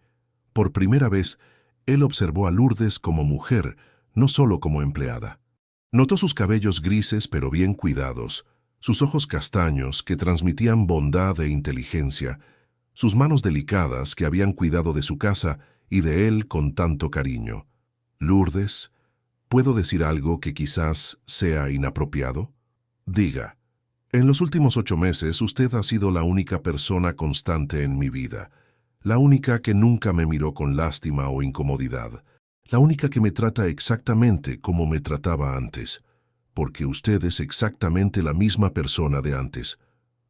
Por primera vez, él observó a Lourdes como mujer, no solo como empleada. Notó sus cabellos grises pero bien cuidados, Sus ojos castaños, que transmitían bondad e inteligencia, sus manos delicadas, que habían cuidado de su casa y de él con tanto cariño. Lourdes, ¿puedo decir algo que quizás sea inapropiado? Diga. En los últimos 8 meses usted ha sido la única persona constante en mi vida, la única que nunca me miró con lástima o incomodidad, la única que me trata exactamente como me trataba antes, porque usted es exactamente la misma persona de antes.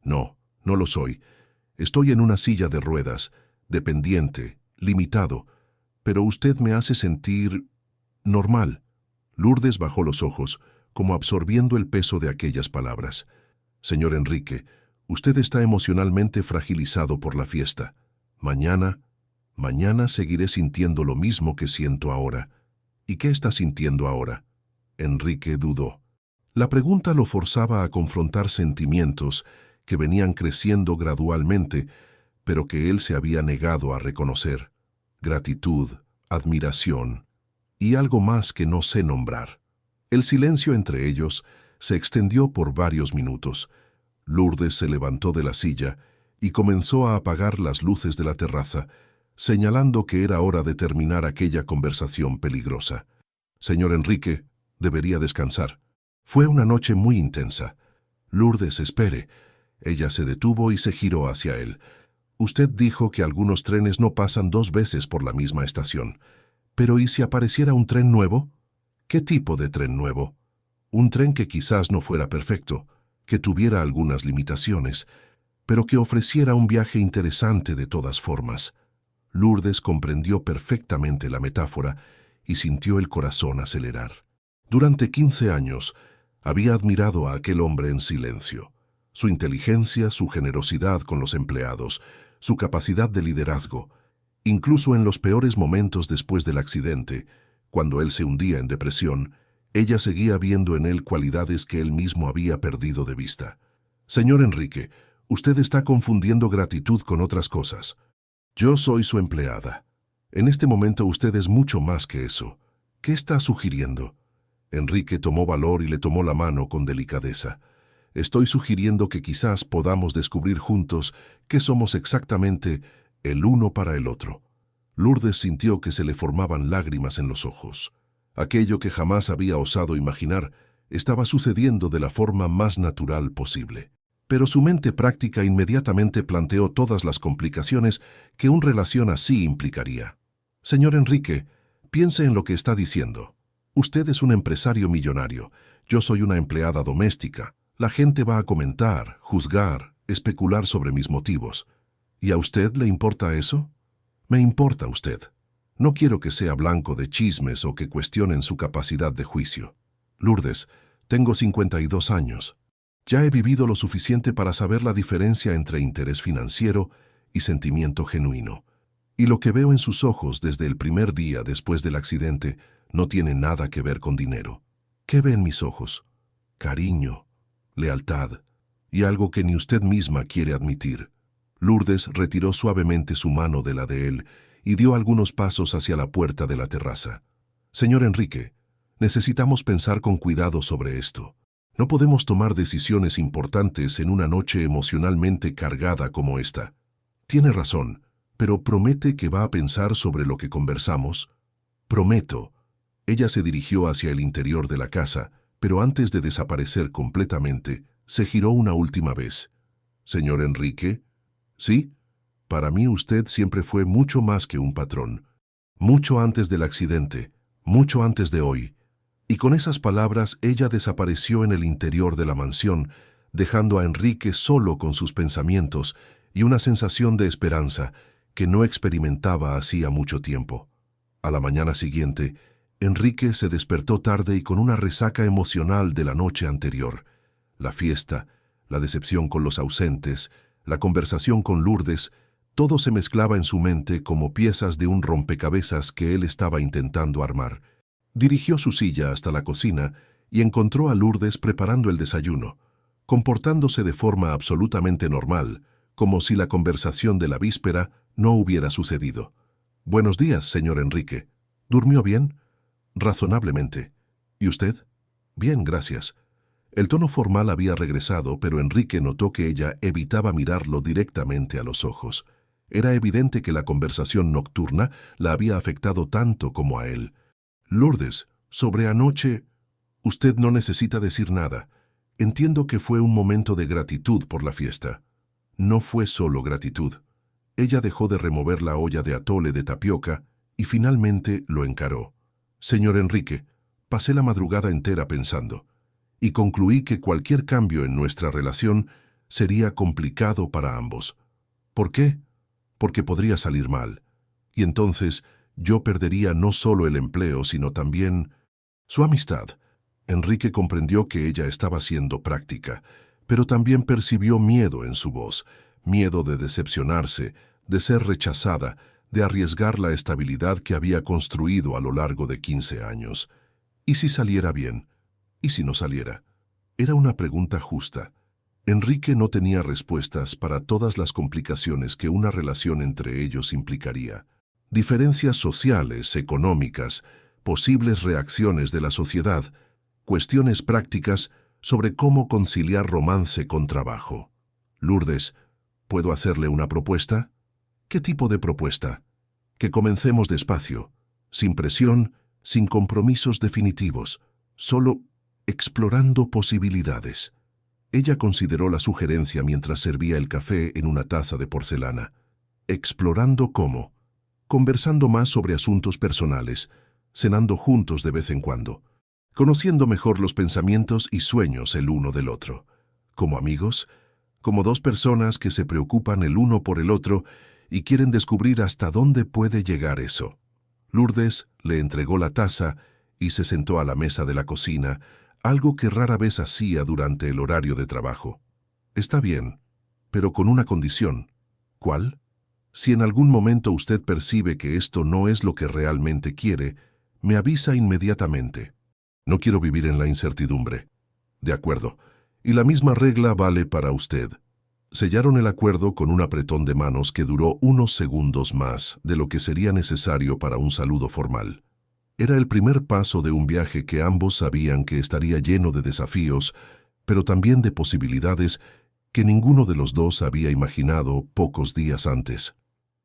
No, no lo soy. Estoy en una silla de ruedas, dependiente, limitado, pero usted me hace sentir normal. Lourdes bajó los ojos, como absorbiendo el peso de aquellas palabras. Señor Enrique, usted está emocionalmente fragilizado por la fiesta. Mañana seguiré sintiendo lo mismo que siento ahora. ¿Y qué está sintiendo ahora? Enrique dudó. La pregunta lo forzaba a confrontar sentimientos que venían creciendo gradualmente, pero que él se había negado a reconocer. Gratitud, admiración y algo más que no sé nombrar. El silencio entre ellos se extendió por varios minutos. Lourdes se levantó de la silla y comenzó a apagar las luces de la terraza, señalando que era hora de terminar aquella conversación peligrosa. Señor Enrique, debería descansar. Fue una noche muy intensa. Lourdes, espere. Ella se detuvo y se giró hacia él. Usted dijo que algunos trenes no pasan 2 veces por la misma estación. ¿Pero y si apareciera un tren nuevo? ¿Qué tipo de tren nuevo? Un tren que quizás no fuera perfecto, que tuviera algunas limitaciones, pero que ofreciera un viaje interesante de todas formas. Lourdes comprendió perfectamente la metáfora y sintió el corazón acelerar. Durante 15 años había admirado a aquel hombre en silencio. Su inteligencia, su generosidad con los empleados, su capacidad de liderazgo. Incluso en los peores momentos después del accidente, cuando él se hundía en depresión, ella seguía viendo en él cualidades que él mismo había perdido de vista. Señor Enrique, usted está confundiendo gratitud con otras cosas. Yo soy su empleada. En este momento usted es mucho más que eso. ¿Qué está sugiriendo? Enrique tomó valor y le tomó la mano con delicadeza. Estoy sugiriendo que quizás podamos descubrir juntos qué somos exactamente el uno para el otro. Lourdes sintió que se le formaban lágrimas en los ojos. Aquello que jamás había osado imaginar estaba sucediendo de la forma más natural posible. Pero su mente práctica inmediatamente planteó todas las complicaciones que una relación así implicaría. Señor Enrique, piense en lo que está diciendo. Usted es un empresario millonario, yo soy una empleada doméstica. La gente va a comentar, juzgar, especular sobre mis motivos. ¿Y a usted le importa eso? Me importa usted. No quiero que sea blanco de chismes o que cuestionen su capacidad de juicio. Lourdes, tengo 52 años. Ya he vivido lo suficiente para saber la diferencia entre interés financiero y sentimiento genuino. Y lo que veo en sus ojos desde el primer día después del accidente no tiene nada que ver con dinero. ¿Qué ve en mis ojos? Cariño, lealtad y algo que ni usted misma quiere admitir. Lourdes retiró suavemente su mano de la de él y dio algunos pasos hacia la puerta de la terraza. Señor Enrique, necesitamos pensar con cuidado sobre esto. No podemos tomar decisiones importantes en una noche emocionalmente cargada como esta. Tiene razón, pero ¿promete que va a pensar sobre lo que conversamos? Prometo. Ella se dirigió hacia el interior de la casa, pero antes de desaparecer completamente, se giró una última vez. Señor Enrique, ¿sí? Para mí usted siempre fue mucho más que un patrón. Mucho antes del accidente, mucho antes de hoy. Y con esas palabras ella desapareció en el interior de la mansión, dejando a Enrique solo con sus pensamientos y una sensación de esperanza que no experimentaba hacía mucho tiempo. A la mañana siguiente, Enrique se despertó tarde y con una resaca emocional de la noche anterior. La fiesta, la decepción con los ausentes, la conversación con Lourdes, todo se mezclaba en su mente como piezas de un rompecabezas que él estaba intentando armar. Dirigió su silla hasta la cocina y encontró a Lourdes preparando el desayuno, comportándose de forma absolutamente normal, como si la conversación de la víspera no hubiera sucedido. «Buenos días, señor Enrique. ¿Durmió bien?» «Razonablemente. ¿Y usted?» «Bien, gracias». El tono formal había regresado, pero Enrique notó que ella evitaba mirarlo directamente a los ojos. Era evidente que la conversación nocturna la había afectado tanto como a él. Lourdes, sobre anoche, usted no necesita decir nada. Entiendo que fue un momento de gratitud por la fiesta. No fue solo gratitud. Ella dejó de remover la olla de atole de tapioca y finalmente lo encaró. Señor Enrique, pasé la madrugada entera pensando, y concluí que cualquier cambio en nuestra relación sería complicado para ambos. ¿Por qué? Porque podría salir mal. Y entonces yo perdería no solo el empleo, sino también su amistad. Enrique comprendió que ella estaba siendo práctica, pero también percibió miedo en su voz, miedo de decepcionarse, de ser rechazada, de arriesgar la estabilidad que había construido a lo largo de 15 años. ¿Y si saliera bien? ¿Y si no saliera? Era una pregunta justa. Enrique no tenía respuestas para todas las complicaciones que una relación entre ellos implicaría. Diferencias sociales, económicas, posibles reacciones de la sociedad, cuestiones prácticas sobre cómo conciliar romance con trabajo. Lourdes, ¿puedo hacerle una propuesta? ¿Qué tipo de propuesta? Que comencemos despacio, sin presión, sin compromisos definitivos, solo explorando posibilidades. Ella consideró la sugerencia mientras servía el café en una taza de porcelana. ¿Explorando cómo? Conversando más sobre asuntos personales, cenando juntos de vez en cuando, conociendo mejor los pensamientos y sueños el uno del otro. Como amigos, como dos personas que se preocupan el uno por el otro y quieren descubrir hasta dónde puede llegar eso. Lourdes le entregó la taza y se sentó a la mesa de la cocina, algo que rara vez hacía durante el horario de trabajo. Está bien, pero con una condición. ¿Cuál? Si en algún momento usted percibe que esto no es lo que realmente quiere, me avisa inmediatamente. No quiero vivir en la incertidumbre. De acuerdo. Y la misma regla vale para usted. Sellaron el acuerdo con un apretón de manos que duró unos segundos más de lo que sería necesario para un saludo formal. Era el primer paso de un viaje que ambos sabían que estaría lleno de desafíos, pero también de posibilidades que ninguno de los dos había imaginado pocos días antes.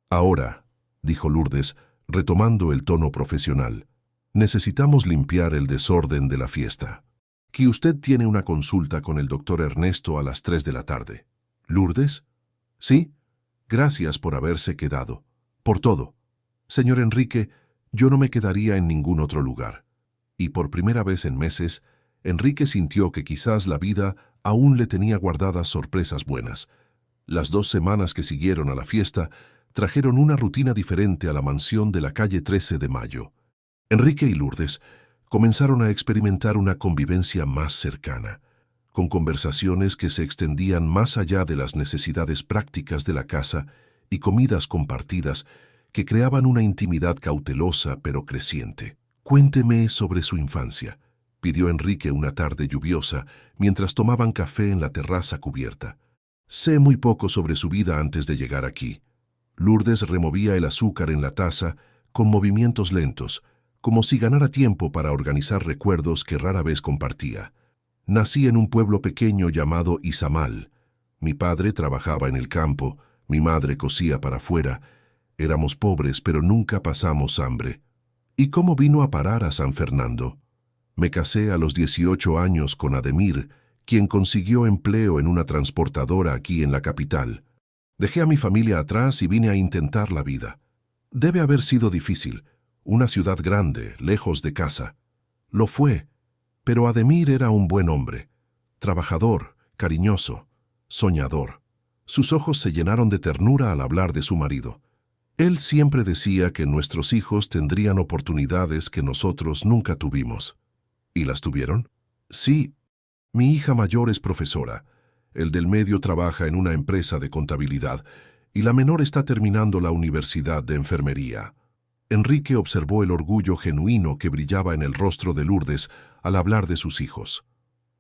Ahora, dijo Lourdes, retomando el tono profesional, necesitamos limpiar el desorden de la fiesta. Que usted tiene una consulta con el doctor Ernesto a las 3 de la tarde. ¿Lourdes? Sí. Gracias por haberse quedado. Por todo. Señor Enrique, yo no me quedaría en ningún otro lugar. Y por primera vez en meses, Enrique sintió que quizás la vida aún le tenía guardadas sorpresas buenas. Las 2 semanas que siguieron a la fiesta trajeron una rutina diferente a la mansión de la calle 13 de Mayo. Enrique y Lourdes comenzaron a experimentar una convivencia más cercana, con conversaciones que se extendían más allá de las necesidades prácticas de la casa y comidas compartidas que creaban una intimidad cautelosa pero creciente. Cuénteme sobre su infancia, pidió Enrique una tarde lluviosa mientras tomaban café en la terraza cubierta. Sé muy poco sobre su vida antes de llegar aquí. Lourdes removía el azúcar en la taza con movimientos lentos, como si ganara tiempo para organizar recuerdos que rara vez compartía. Nací en un pueblo pequeño llamado Izamal. Mi padre trabajaba en el campo, mi madre cosía para afuera. Éramos pobres, pero nunca pasamos hambre. ¿Y cómo vino a parar a San Fernando? Me casé a los 18 años con Ademir, quien consiguió empleo en una transportadora aquí en la capital. Dejé a mi familia atrás y vine a intentar la vida. Debe haber sido difícil. Una ciudad grande, lejos de casa. Lo fue, pero Ademir era un buen hombre. Trabajador, cariñoso, soñador. Sus ojos se llenaron de ternura al hablar de su marido. Él siempre decía que nuestros hijos tendrían oportunidades que nosotros nunca tuvimos. ¿Y las tuvieron? Sí. Mi hija mayor es profesora. El del medio trabaja en una empresa de contabilidad y la menor está terminando la universidad de enfermería. Enrique observó el orgullo genuino que brillaba en el rostro de Lourdes al hablar de sus hijos.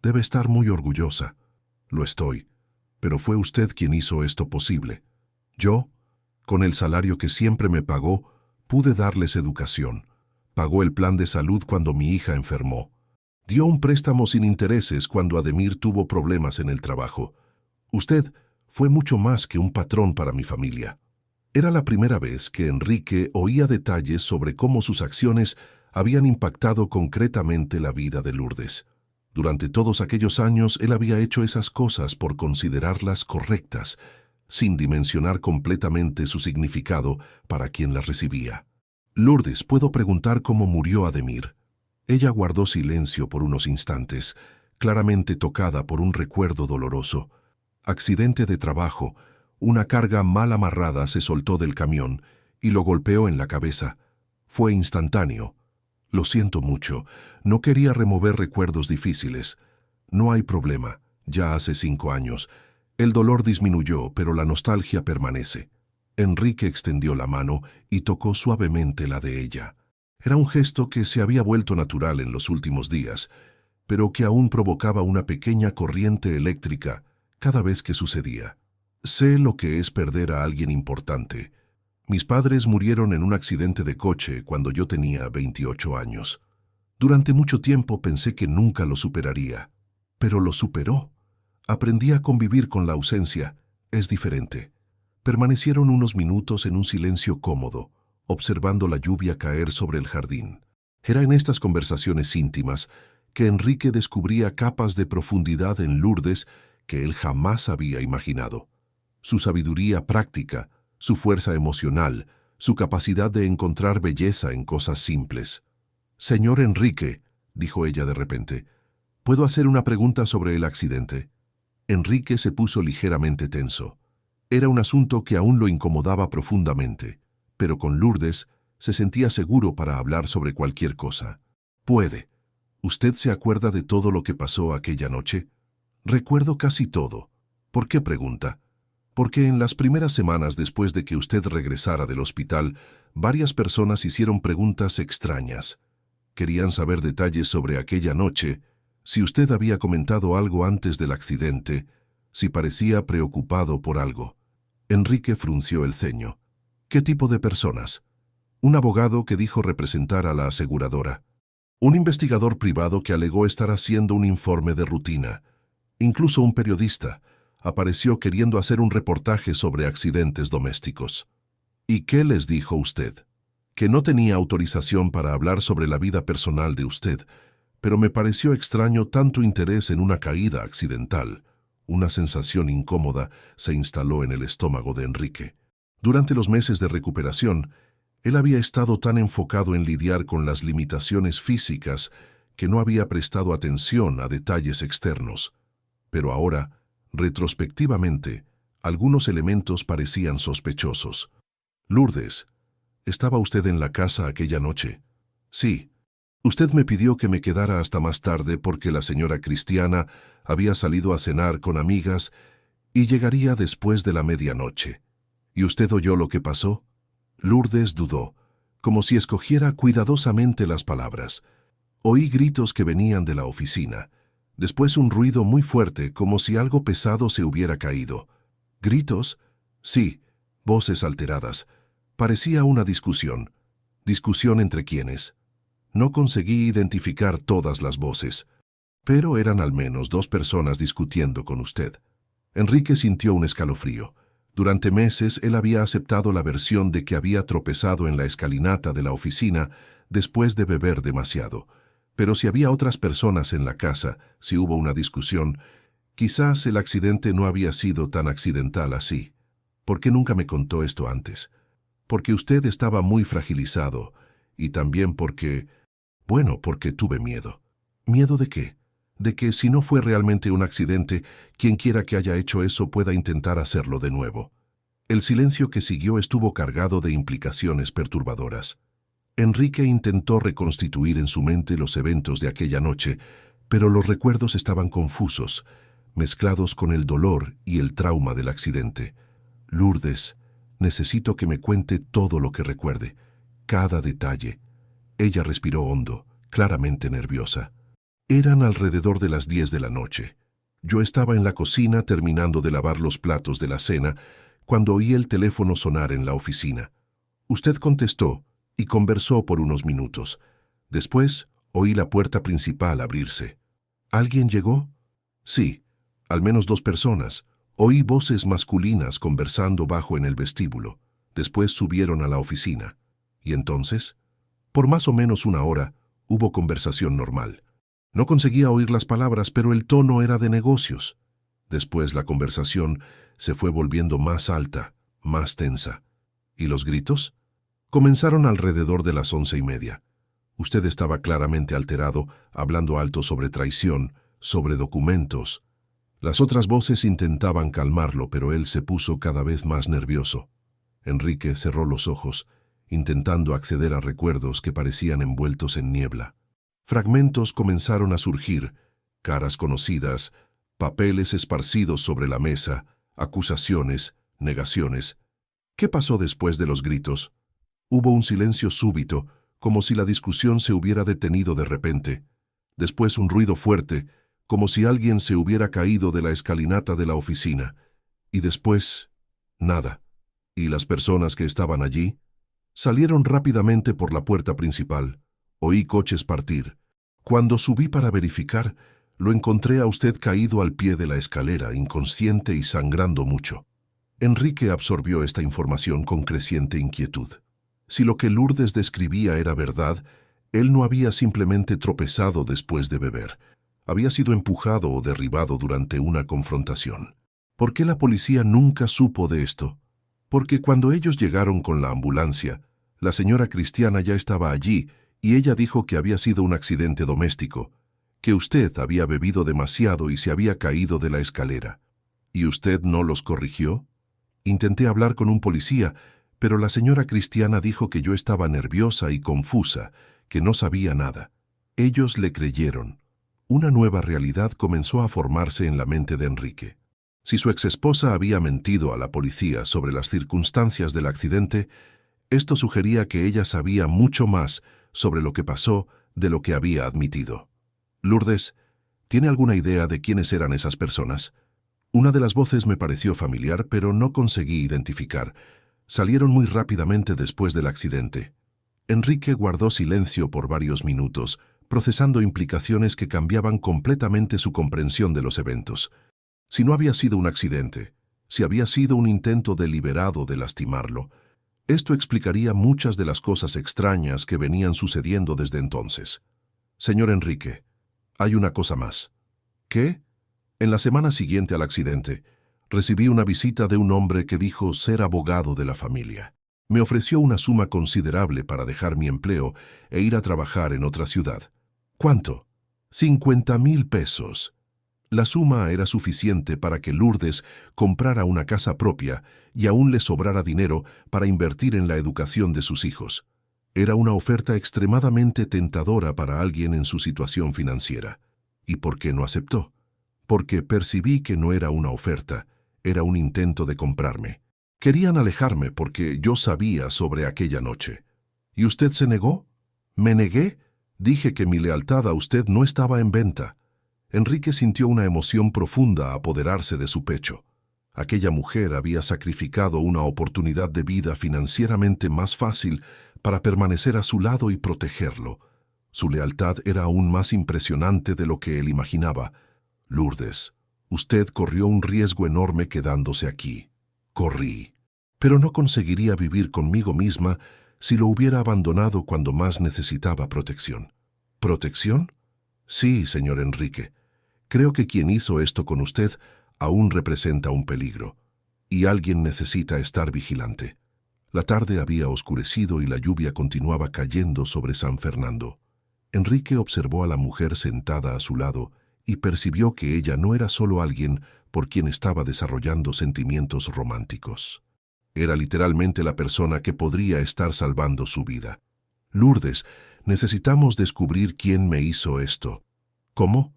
Debe estar muy orgullosa. Lo estoy. Pero fue usted quien hizo esto posible. Yo, con el salario que siempre me pagó, pude darles educación. Pagó el plan de salud cuando mi hija enfermó. Dio un préstamo sin intereses cuando Ademir tuvo problemas en el trabajo. Usted fue mucho más que un patrón para mi familia. Era la primera vez que Enrique oía detalles sobre cómo sus acciones habían impactado concretamente la vida de Lourdes. Durante todos aquellos años él había hecho esas cosas por considerarlas correctas, sin dimensionar completamente su significado para quien las recibía. Lourdes, ¿puedo preguntar cómo murió Ademir? Ella guardó silencio por unos instantes, claramente tocada por un recuerdo doloroso. Accidente de trabajo. Una carga mal amarrada se soltó del camión y lo golpeó en la cabeza. Fue instantáneo. Lo siento mucho. No quería remover recuerdos difíciles. No hay problema. Ya hace 5 años. El dolor disminuyó, pero la nostalgia permanece. Enrique extendió la mano y tocó suavemente la de ella. Era un gesto que se había vuelto natural en los últimos días, pero que aún provocaba una pequeña corriente eléctrica cada vez que sucedía. Sé lo que es perder a alguien importante. Mis padres murieron en un accidente de coche cuando yo tenía 28 años. Durante mucho tiempo pensé que nunca lo superaría, pero lo superó. Aprendí a convivir con la ausencia. Es diferente. Permanecieron unos minutos en un silencio cómodo, observando la lluvia caer sobre el jardín. Era en estas conversaciones íntimas que Enrique descubría capas de profundidad en Lourdes que él jamás había imaginado. Su sabiduría práctica, su fuerza emocional, su capacidad de encontrar belleza en cosas simples. «Señor Enrique», dijo ella de repente, «¿puedo hacer una pregunta sobre el accidente?» Enrique se puso ligeramente tenso. Era un asunto que aún lo incomodaba profundamente, pero con Lourdes se sentía seguro para hablar sobre cualquier cosa. «Puede. ¿Usted se acuerda de todo lo que pasó aquella noche?» «Recuerdo casi todo». «¿Por qué pregunta?» «Porque en las primeras semanas después de que usted regresara del hospital, varias personas hicieron preguntas extrañas. Querían saber detalles sobre aquella noche, si usted había comentado algo antes del accidente, si parecía preocupado por algo». Enrique frunció el ceño. «¿Qué tipo de personas?» «Un abogado que dijo representar a la aseguradora. Un investigador privado que alegó estar haciendo un informe de rutina. Incluso un periodista apareció queriendo hacer un reportaje sobre accidentes domésticos». «¿Y qué les dijo usted?» «Que no tenía autorización para hablar sobre la vida personal de usted, pero me pareció extraño tanto interés en una caída accidental». Una sensación incómoda se instaló en el estómago de Enrique. Durante los meses de recuperación, él había estado tan enfocado en lidiar con las limitaciones físicas que no había prestado atención a detalles externos. Pero ahora, retrospectivamente, algunos elementos parecían sospechosos. «Lourdes, ¿estaba usted en la casa aquella noche?» «Sí. Usted me pidió que me quedara hasta más tarde porque la señora Cristiana había salido a cenar con amigas y llegaría después de la medianoche. ¿Y usted oyó lo que pasó?» Lourdes dudó, como si escogiera cuidadosamente las palabras. «Oí gritos que venían de la oficina. Después un ruido muy fuerte, como si algo pesado se hubiera caído». «¿Gritos?» «Sí, voces alteradas. Parecía una discusión». «¿Discusión entre quiénes?» «No conseguí identificar todas las voces, pero eran al menos 2 personas discutiendo con usted». Enrique sintió un escalofrío. Durante meses él había aceptado la versión de que había tropezado en la escalinata de la oficina después de beber demasiado. Pero si había otras personas en la casa, si hubo una discusión, quizás el accidente no había sido tan accidental así. ¿Por qué nunca me contó esto antes? Porque usted estaba muy fragilizado, y también porque tuve miedo. ¿Miedo de qué? De que si no fue realmente un accidente, quien quiera que haya hecho eso pueda intentar hacerlo de nuevo. El silencio que siguió estuvo cargado de implicaciones perturbadoras. Enrique intentó reconstituir en su mente los eventos de aquella noche, pero los recuerdos estaban confusos, mezclados con el dolor y el trauma del accidente. «Lourdes, necesito que me cuente todo lo que recuerde, cada detalle». Ella respiró hondo, claramente nerviosa. Eran alrededor de las 10 de la noche. Yo estaba en la cocina terminando de lavar los platos de la cena cuando oí el teléfono sonar en la oficina. Usted contestó y conversó por unos minutos. Después Oí la puerta principal abrirse. ¿Alguien llegó? Sí, al menos 2 personas. Oí voces masculinas conversando bajo en el vestíbulo. Después subieron a la oficina. ¿Y entonces? Por más o menos 1 hora, hubo conversación normal. No conseguía oír las palabras, pero el tono era de negocios. Después la conversación se fue volviendo más alta, más tensa. ¿Y los gritos? Comenzaron alrededor de las 11:30. Usted estaba claramente alterado, hablando alto sobre traición, sobre documentos. Las otras voces intentaban calmarlo, pero él se puso cada vez más nervioso. Enrique cerró los ojos, intentando acceder a recuerdos que parecían envueltos en niebla. Fragmentos comenzaron a surgir, caras conocidas, papeles esparcidos sobre la mesa, acusaciones, negaciones. ¿Qué pasó después de los gritos? Hubo un silencio súbito, como si la discusión se hubiera detenido de repente. Después un ruido fuerte, como si alguien se hubiera caído de la escalinata de la oficina. Y después, nada. ¿Y las personas que estaban allí? Salieron rápidamente por la puerta principal. Oí coches partir. Cuando subí para verificar, lo encontré a usted caído al pie de la escalera, inconsciente y sangrando mucho. Enrique absorbió esta información con creciente inquietud. Si lo que Lourdes describía era verdad, él no había simplemente tropezado después de beber. Había sido empujado o derribado durante una confrontación. ¿Por qué la policía nunca supo de esto? Porque cuando ellos llegaron con la ambulancia, la señora Cristiana ya estaba allí y ella dijo que había sido un accidente doméstico, que usted había bebido demasiado y se había caído de la escalera. ¿Y usted no los corrigió? Intenté hablar con un policía, pero la señora Cristiana dijo que yo estaba nerviosa y confusa, que no sabía nada. Ellos le creyeron. Una nueva realidad comenzó a formarse en la mente de Enrique. Si su exesposa había mentido a la policía sobre las circunstancias del accidente, esto sugería que ella sabía mucho más sobre lo que pasó de lo que había admitido. Lourdes, ¿tiene alguna idea de quiénes eran esas personas? Una de las voces me pareció familiar, pero no conseguí identificar. Salieron muy rápidamente después del accidente. Enrique guardó silencio por varios minutos, procesando implicaciones que cambiaban completamente su comprensión de los eventos. Si no había sido un accidente, si había sido un intento deliberado de lastimarlo, esto explicaría muchas de las cosas extrañas que venían sucediendo desde entonces. Señor Enrique, hay una cosa más. ¿Qué? En la semana siguiente al accidente, recibí una visita de un hombre que dijo ser abogado de la familia. Me ofreció una suma considerable para dejar mi empleo e ir a trabajar en otra ciudad. ¿Cuánto? 50,000 pesos. La suma era suficiente para que Lourdes comprara una casa propia y aún le sobrara dinero para invertir en la educación de sus hijos. Era una oferta extremadamente tentadora para alguien en su situación financiera. ¿Y por qué no aceptó? Porque percibí que no era una oferta, era un intento de comprarme. Querían alejarme porque yo sabía sobre aquella noche. ¿Y usted se negó? ¿Me negué? Dije que mi lealtad a usted no estaba en venta. Enrique sintió una emoción profunda apoderarse de su pecho. Aquella mujer había sacrificado una oportunidad de vida financieramente más fácil para permanecer a su lado y protegerlo. Su lealtad era aún más impresionante de lo que él imaginaba. Lourdes, usted corrió un riesgo enorme quedándose aquí. Corrí. Pero no conseguiría vivir conmigo misma si lo hubiera abandonado cuando más necesitaba protección. ¿Protección? Sí, señor Enrique. Creo que quien hizo esto con usted aún representa un peligro, y alguien necesita estar vigilante. La tarde había oscurecido y la lluvia continuaba cayendo sobre San Fernando. Enrique observó a la mujer sentada a su lado y percibió que ella no era solo alguien por quien estaba desarrollando sentimientos románticos. Era literalmente la persona que podría estar salvando su vida. Lourdes, necesitamos descubrir quién me hizo esto. ¿Cómo?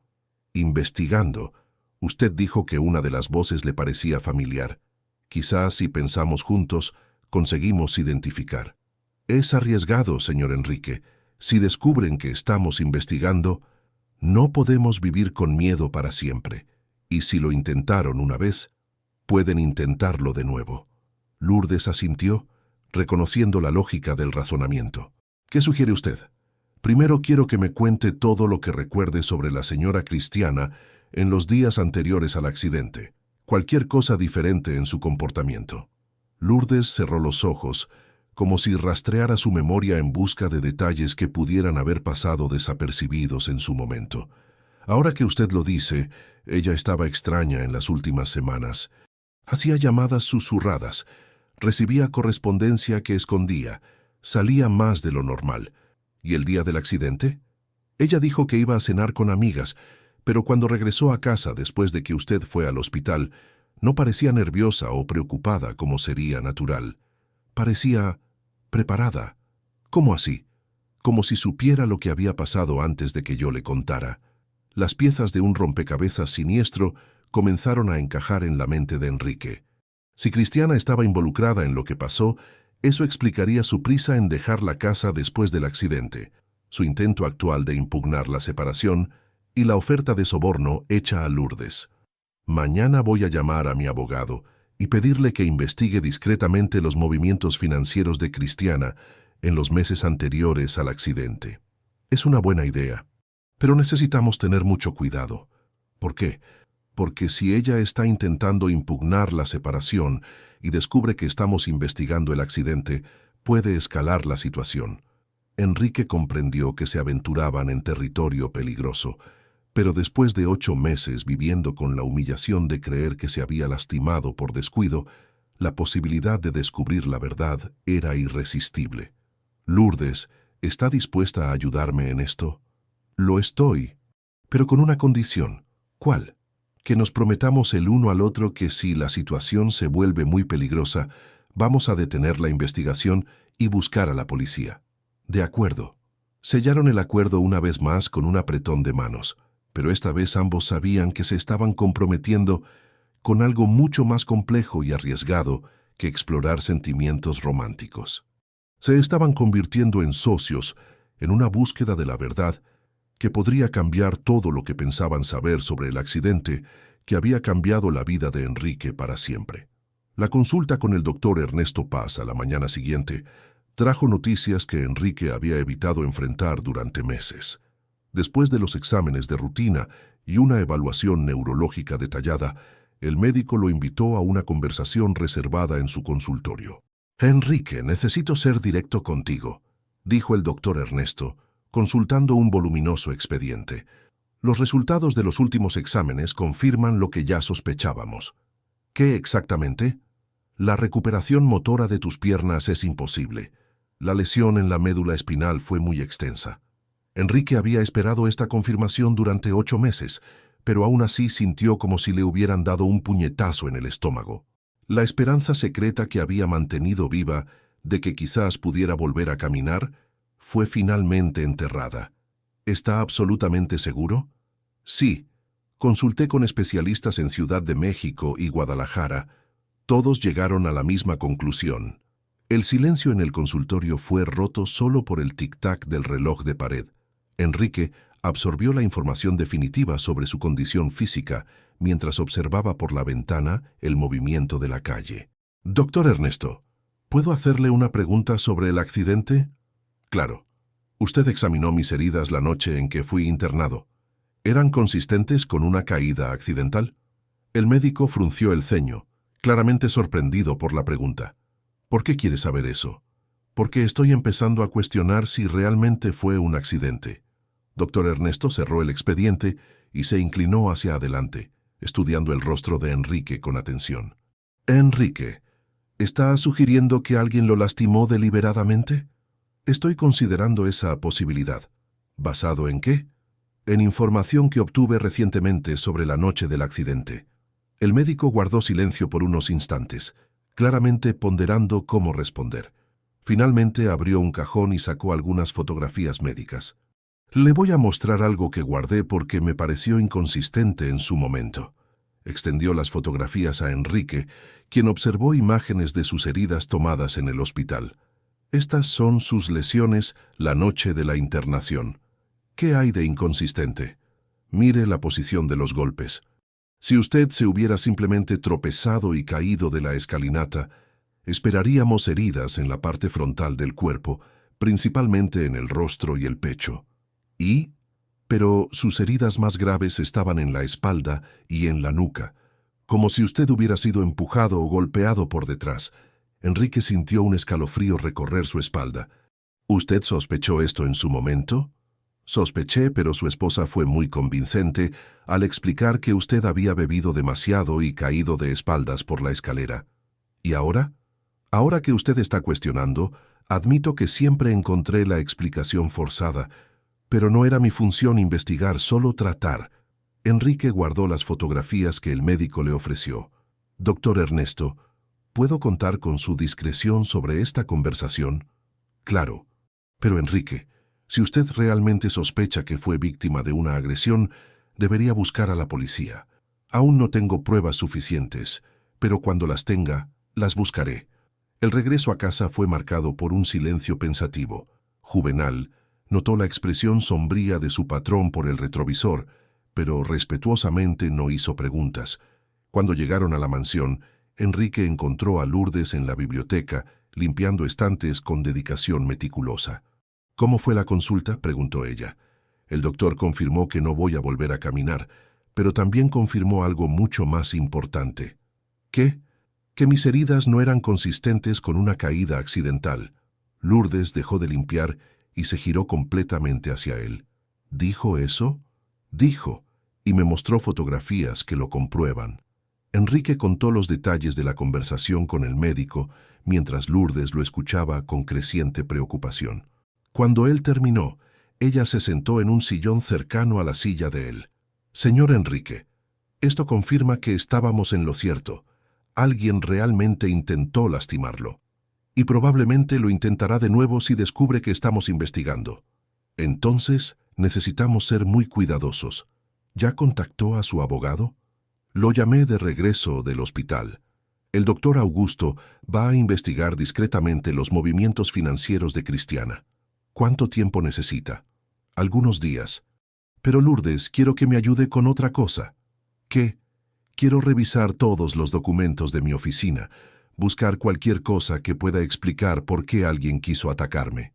Investigando. Usted dijo que una de las voces le parecía familiar. Quizás si pensamos juntos, conseguimos identificar. Es arriesgado, señor Enrique. Si descubren que estamos investigando, no podemos vivir con miedo para siempre. Y si lo intentaron una vez, pueden intentarlo de nuevo. Lourdes asintió, reconociendo la lógica del razonamiento. ¿Qué sugiere usted? Primero quiero que me cuente todo lo que recuerde sobre la señora Cristiana en los días anteriores al accidente. Cualquier cosa diferente en su comportamiento. Lourdes cerró los ojos, como si rastreara su memoria en busca de detalles que pudieran haber pasado desapercibidos en su momento. Ahora que usted lo dice, ella estaba extraña en las últimas semanas. Hacía llamadas susurradas, recibía correspondencia que escondía, salía más de lo normal. ¿Y el día del accidente? Ella dijo que iba a cenar con amigas, pero cuando regresó a casa después de que usted fue al hospital, no parecía nerviosa o preocupada como sería natural. Parecía preparada. ¿Cómo así? Como si supiera lo que había pasado antes de que yo le contara. Las piezas de un rompecabezas siniestro comenzaron a encajar en la mente de Enrique. Si Cristiana estaba involucrada en lo que pasó, eso explicaría su prisa en dejar la casa después del accidente, su intento actual de impugnar la separación y la oferta de soborno hecha a Lourdes. Mañana voy a llamar a mi abogado y pedirle que investigue discretamente los movimientos financieros de Cristiana en los meses anteriores al accidente. Es una buena idea, pero necesitamos tener mucho cuidado. ¿Por qué? Porque si ella está intentando impugnar la separación y descubre que estamos investigando el accidente, puede escalar la situación. Enrique comprendió que se aventuraban en territorio peligroso, pero después de 8 meses viviendo con la humillación de creer que se había lastimado por descuido, la posibilidad de descubrir la verdad era irresistible. Lourdes, ¿está dispuesta a ayudarme en esto? Lo estoy, pero con una condición. ¿Cuál? Que nos prometamos el uno al otro que si la situación se vuelve muy peligrosa, vamos a detener la investigación y buscar a la policía. De acuerdo. Sellaron el acuerdo una vez más con un apretón de manos, pero esta vez ambos sabían que se estaban comprometiendo con algo mucho más complejo y arriesgado que explorar sentimientos románticos. Se estaban convirtiendo en socios en una búsqueda de la verdad que podría cambiar todo lo que pensaban saber sobre el accidente que había cambiado la vida de Enrique para siempre. La consulta con el doctor Ernesto Paz a la mañana siguiente trajo noticias que Enrique había evitado enfrentar durante meses. Después de los exámenes de rutina y una evaluación neurológica detallada, el médico lo invitó a una conversación reservada en su consultorio. «Enrique, necesito ser directo contigo», dijo el doctor Ernesto, consultando un voluminoso expediente. «Los resultados de los últimos exámenes confirman lo que ya sospechábamos». «¿Qué exactamente?» «La recuperación motora de tus piernas es imposible. La lesión en la médula espinal fue muy extensa». Enrique había esperado esta confirmación durante 8 meses, pero aún así sintió como si le hubieran dado un puñetazo en el estómago. La esperanza secreta que había mantenido viva de que quizás pudiera volver a caminar fue finalmente enterrada. ¿Está absolutamente seguro? Sí. Consulté con especialistas en Ciudad de México y Guadalajara. Todos llegaron a la misma conclusión. El silencio en el consultorio fue roto solo por el tic-tac del reloj de pared. Enrique absorbió la información definitiva sobre su condición física mientras observaba por la ventana el movimiento de la calle. «Doctor Ernesto, ¿puedo hacerle una pregunta sobre el accidente?» «Claro. Usted examinó mis heridas la noche en que fui internado. ¿Eran consistentes con una caída accidental?» El médico frunció el ceño, claramente sorprendido por la pregunta. «¿Por qué quiere saber eso?» «Porque estoy empezando a cuestionar si realmente fue un accidente». Doctor Ernesto cerró el expediente y se inclinó hacia adelante, estudiando el rostro de Enrique con atención. «Enrique, ¿está sugiriendo que alguien lo lastimó deliberadamente?» «Estoy considerando esa posibilidad». ¿Basado en qué?» «En información que obtuve recientemente sobre la noche del accidente». El médico guardó silencio por unos instantes, claramente ponderando cómo responder. Finalmente abrió un cajón y sacó algunas fotografías médicas. «Le voy a mostrar algo que guardé porque me pareció inconsistente en su momento». Extendió las fotografías a Enrique, quien observó imágenes de sus heridas tomadas en el hospital. Estas son sus lesiones la noche de la internación. ¿Qué hay de inconsistente? Mire la posición de los golpes. Si usted se hubiera simplemente tropezado y caído de la escalinata, esperaríamos heridas en la parte frontal del cuerpo, principalmente en el rostro y el pecho. Pero sus heridas más graves estaban en la espalda y en la nuca, como si usted hubiera sido empujado o golpeado por detrás. Enrique sintió un escalofrío recorrer su espalda. ¿Usted sospechó esto en su momento? Sospeché, pero su esposa fue muy convincente al explicar que usted había bebido demasiado y caído de espaldas por la escalera. ¿Y ahora? Ahora que usted está cuestionando, admito que siempre encontré la explicación forzada, pero no era mi función investigar, solo tratar. Enrique guardó las fotografías que el médico le ofreció. Doctor Ernesto, ¿puedo contar con su discreción sobre esta conversación? Claro. Pero Enrique, si usted realmente sospecha que fue víctima de una agresión, debería buscar a la policía. Aún no tengo pruebas suficientes, pero cuando las tenga, las buscaré. El regreso a casa fue marcado por un silencio pensativo. Juvenal notó la expresión sombría de su patrón por el retrovisor, pero respetuosamente no hizo preguntas. Cuando llegaron a la mansión, Enrique encontró a Lourdes en la biblioteca, limpiando estantes con dedicación meticulosa. ¿Cómo fue la consulta?, preguntó ella. El doctor confirmó que no voy a volver a caminar, pero también confirmó algo mucho más importante. ¿Qué? Que mis heridas no eran consistentes con una caída accidental. Lourdes dejó de limpiar y se giró completamente hacia él. ¿Dijo eso? Dijo, y me mostró fotografías que lo comprueban. Enrique contó los detalles de la conversación con el médico, mientras Lourdes lo escuchaba con creciente preocupación. Cuando él terminó, ella se sentó en un sillón cercano a la silla de él. Señor Enrique, esto confirma que estábamos en lo cierto. Alguien realmente intentó lastimarlo. Y probablemente lo intentará de nuevo si descubre que estamos investigando. Entonces, necesitamos ser muy cuidadosos. ¿Ya contactó a su abogado? Lo llamé de regreso del hospital. El doctor Augusto va a investigar discretamente los movimientos financieros de Cristiana. ¿Cuánto tiempo necesita? Algunos días. Pero Lourdes, quiero que me ayude con otra cosa. ¿Qué? Quiero revisar todos los documentos de mi oficina, buscar cualquier cosa que pueda explicar por qué alguien quiso atacarme.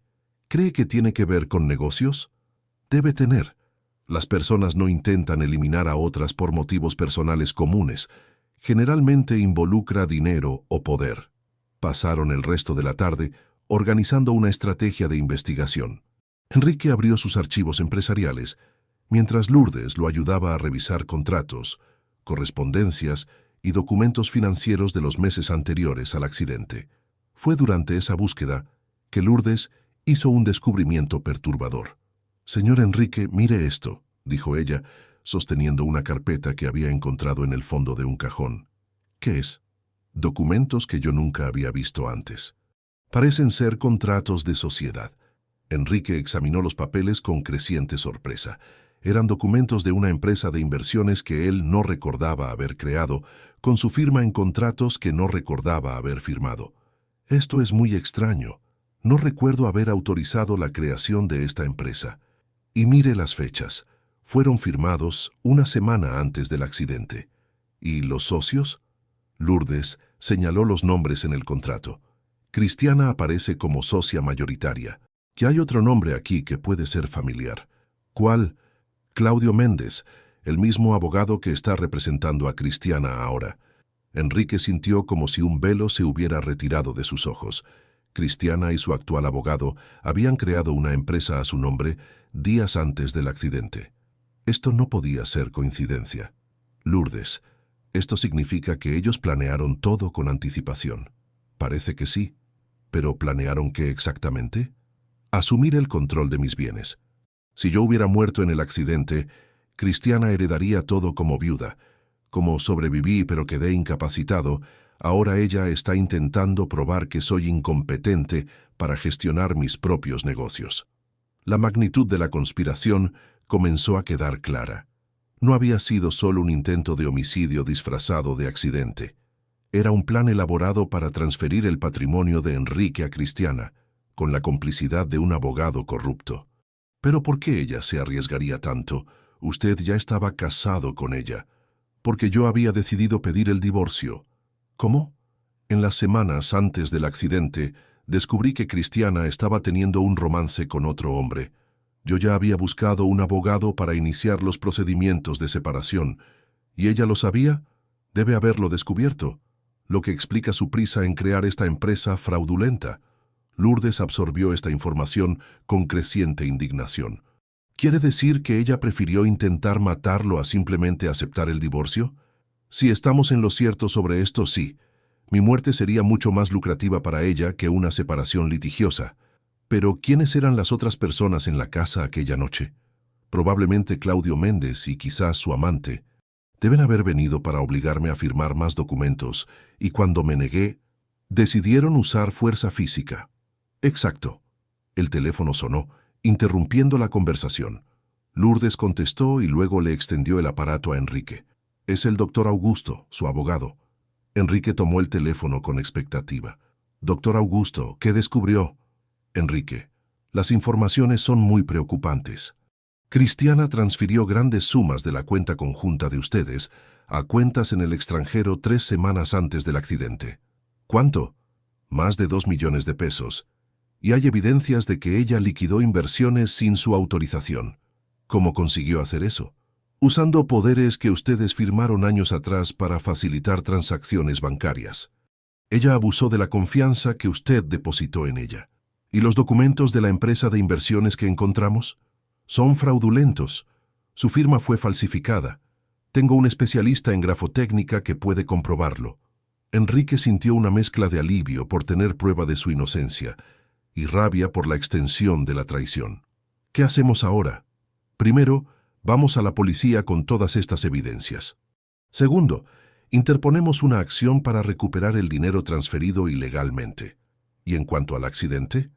¿Cree que tiene que ver con negocios? Debe tener. Las personas no intentan eliminar a otras por motivos personales comunes. Generalmente involucra dinero o poder. Pasaron el resto de la tarde organizando una estrategia de investigación. Enrique abrió sus archivos empresariales, mientras Lourdes lo ayudaba a revisar contratos, correspondencias y documentos financieros de los meses anteriores al accidente. Fue durante esa búsqueda que Lourdes hizo un descubrimiento perturbador. «Señor Enrique, mire esto», dijo ella, sosteniendo una carpeta que había encontrado en el fondo de un cajón. «¿Qué es?» «Documentos que yo nunca había visto antes. Parecen ser contratos de sociedad». Enrique examinó los papeles con creciente sorpresa. Eran documentos de una empresa de inversiones que él no recordaba haber creado, con su firma en contratos que no recordaba haber firmado. «Esto es muy extraño. No recuerdo haber autorizado la creación de esta empresa. Y mire las fechas. Fueron firmados una semana antes del accidente. ¿Y los socios?» Lourdes señaló los nombres en el contrato. Cristiana aparece como socia mayoritaria. Que hay otro nombre aquí que puede ser familiar. ¿Cuál? Claudio Méndez, el mismo abogado que está representando a Cristiana ahora. Enrique sintió como si un velo se hubiera retirado de sus ojos. Cristiana y su actual abogado habían creado una empresa a su nombre días antes del accidente. Esto no podía ser coincidencia. Lourdes, esto significa que ellos planearon todo con anticipación. Parece que sí. ¿Pero planearon qué exactamente? Asumir el control de mis bienes. Si yo hubiera muerto en el accidente, Cristiana heredaría todo como viuda. Como sobreviví pero quedé incapacitado, ahora ella está intentando probar que soy incompetente para gestionar mis propios negocios. La magnitud de la conspiración comenzó a quedar clara. No había sido solo un intento de homicidio disfrazado de accidente. Era un plan elaborado para transferir el patrimonio de Enrique a Cristiana, con la complicidad de un abogado corrupto. ¿Pero por qué ella se arriesgaría tanto? Usted ya estaba casado con ella. Porque yo había decidido pedir el divorcio. ¿Cómo? En las semanas antes del accidente, Descubrí que Cristiana estaba teniendo un romance con otro hombre. Yo ya había buscado un abogado para iniciar los procedimientos de separación. ¿Y ella lo sabía? Debe haberlo descubierto, lo que explica su prisa en crear esta empresa fraudulenta. Lourdes absorbió esta información con creciente indignación. ¿Quiere decir que ella prefirió intentar matarlo a simplemente aceptar el divorcio? Si estamos en lo cierto sobre esto, sí. Mi muerte sería mucho más lucrativa para ella que una separación litigiosa. Pero, ¿quiénes eran las otras personas en la casa aquella noche? Probablemente Claudio Méndez y quizás su amante. Deben haber venido para obligarme a firmar más documentos, y cuando me negué, decidieron usar fuerza física. Exacto. El teléfono sonó, interrumpiendo la conversación. Lourdes contestó y luego le extendió el aparato a Enrique. Es el doctor Augusto, su abogado. Enrique tomó el teléfono con expectativa. Doctor Augusto, ¿qué descubrió? Enrique, las informaciones son muy preocupantes. Cristiana transfirió grandes sumas de la cuenta conjunta de ustedes a cuentas en el extranjero 3 semanas antes del accidente. ¿Cuánto? Más de 2 millones de pesos. Y hay evidencias de que ella liquidó inversiones sin su autorización. ¿Cómo consiguió hacer eso? Usando poderes que ustedes firmaron años atrás para facilitar transacciones bancarias. Ella abusó de la confianza que usted depositó en ella. ¿Y los documentos de la empresa de inversiones que encontramos? Son fraudulentos. Su firma fue falsificada. Tengo un especialista en grafotécnica que puede comprobarlo. Enrique sintió una mezcla de alivio por tener prueba de su inocencia y rabia por la extensión de la traición. ¿Qué hacemos ahora? Primero, vamos a la policía con todas estas evidencias. Segundo, interponemos una acción para recuperar el dinero transferido ilegalmente. ¿Y en cuanto al accidente?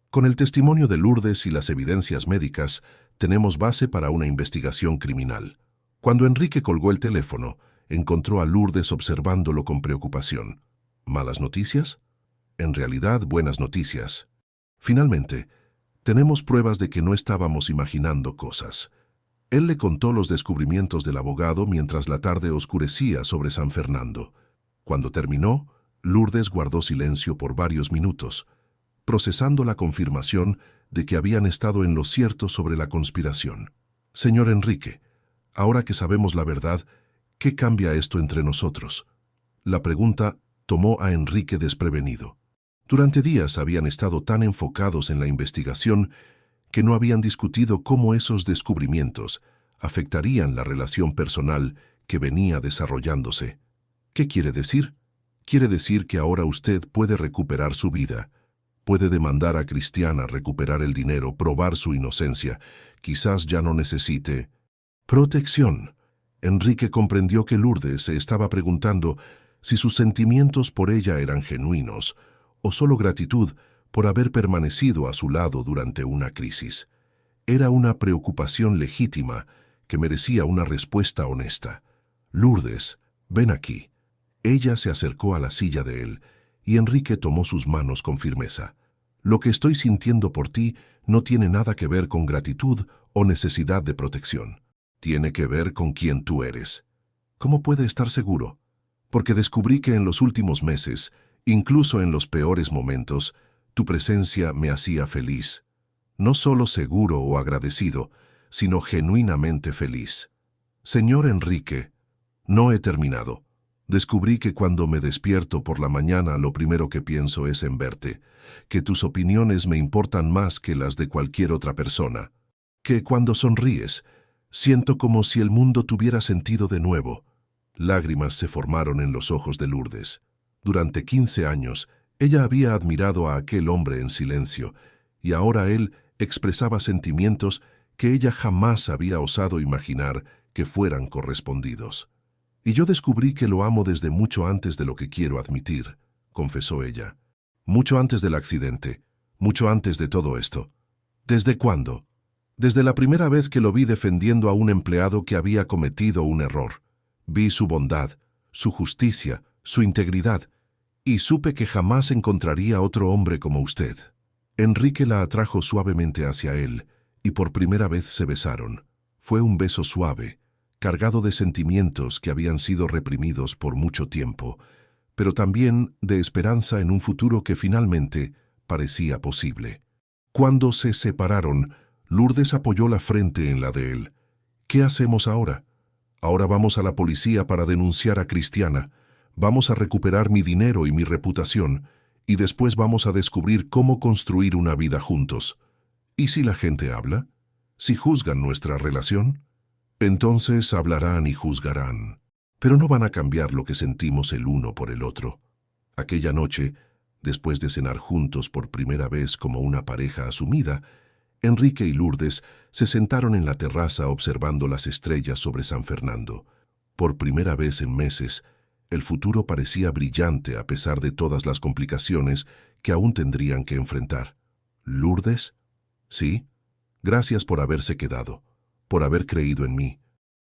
Con el testimonio de Lourdes y las evidencias médicas, tenemos base para una investigación criminal. Cuando Enrique colgó el teléfono, encontró a Lourdes observándolo con preocupación. ¿Malas noticias? En realidad, buenas noticias. Finalmente, tenemos pruebas de que no estábamos imaginando cosas. Él le contó los descubrimientos del abogado mientras la tarde oscurecía sobre San Fernando. Cuando terminó, Lourdes guardó silencio por varios minutos, procesando la confirmación de que habían estado en lo cierto sobre la conspiración. Señor Enrique, ahora que sabemos la verdad, ¿qué cambia esto entre nosotros? La pregunta tomó a Enrique desprevenido. Durante días habían estado tan enfocados en la investigación que no habían discutido cómo esos descubrimientos afectarían la relación personal que venía desarrollándose. ¿Qué quiere decir? Quiere decir que ahora usted puede recuperar su vida. Puede demandar a Cristiana, recuperar el dinero, probar su inocencia. Quizás ya no necesite protección. Enrique comprendió que Lourdes se estaba preguntando si sus sentimientos por ella eran genuinos o solo gratitud por haber permanecido a su lado durante una crisis. Era una preocupación legítima que merecía una respuesta honesta. Lourdes, ven aquí. Ella se acercó a la silla de él y Enrique tomó sus manos con firmeza. Lo que estoy sintiendo por ti no tiene nada que ver con gratitud o necesidad de protección. Tiene que ver con quién tú eres. ¿Cómo puede estar seguro? Porque descubrí que en los últimos meses, incluso en los peores momentos, tu presencia me hacía feliz. No solo seguro o agradecido, sino genuinamente feliz. Señor Enrique, no he terminado. Descubrí que cuando me despierto por la mañana lo primero que pienso es en verte, que tus opiniones me importan más que las de cualquier otra persona, que cuando sonríes, siento como si el mundo tuviera sentido de nuevo. Lágrimas se formaron en los ojos de Lourdes. Durante 15 años, ella había admirado a aquel hombre en silencio, y ahora él expresaba sentimientos que ella jamás había osado imaginar que fueran correspondidos. Y yo descubrí que lo amo desde mucho antes de lo que quiero admitir, confesó ella. Mucho antes del accidente, mucho antes de todo esto. ¿Desde cuándo? Desde la primera vez que lo vi defendiendo a un empleado que había cometido un error. Vi su bondad, su justicia, su integridad, y supe que jamás encontraría otro hombre como usted. Enrique la atrajo suavemente hacia él, y por primera vez se besaron. Fue un beso suave, cargado de sentimientos que habían sido reprimidos por mucho tiempo, pero también de esperanza en un futuro que finalmente parecía posible. Cuando se separaron, Lourdes apoyó la frente en la de él. ¿Qué hacemos ahora? Ahora vamos a la policía para denunciar a Cristiana. Vamos a recuperar mi dinero y mi reputación, y después vamos a descubrir cómo construir una vida juntos. ¿Y si la gente habla? ¿Si juzgan nuestra relación? Entonces hablarán y juzgarán. Pero no van a cambiar lo que sentimos el uno por el otro. Aquella noche, después de cenar juntos por primera vez como una pareja asumida, Enrique y Lourdes se sentaron en la terraza observando las estrellas sobre San Fernando. Por primera vez en meses, el futuro parecía brillante a pesar de todas las complicaciones que aún tendrían que enfrentar. ¿Lourdes? Sí. Gracias por haberse quedado, por haber creído en mí,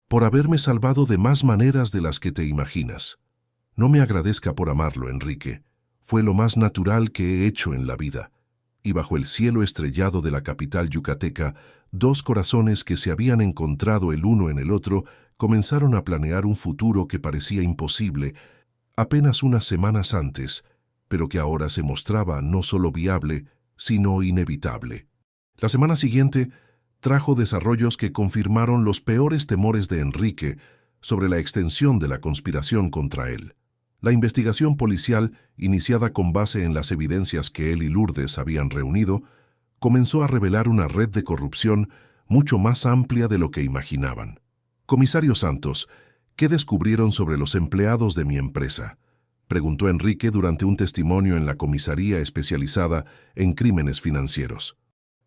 por haberme salvado de más maneras de las que te imaginas. No me agradezca por amarlo, Enrique. Fue lo más natural que he hecho en la vida. Y bajo el cielo estrellado de la capital yucateca, dos corazones que se habían encontrado el uno en el otro comenzaron a planear un futuro que parecía imposible apenas unas semanas antes, pero que ahora se mostraba no solo viable, sino inevitable. La semana siguiente trajo desarrollos que confirmaron los peores temores de Enrique sobre la extensión de la conspiración contra él. La investigación policial, iniciada con base en las evidencias que él y Lourdes habían reunido, comenzó a revelar una red de corrupción mucho más amplia de lo que imaginaban. «Comisario Santos, ¿qué descubrieron sobre los empleados de mi empresa?», preguntó Enrique durante un testimonio en la comisaría especializada en crímenes financieros.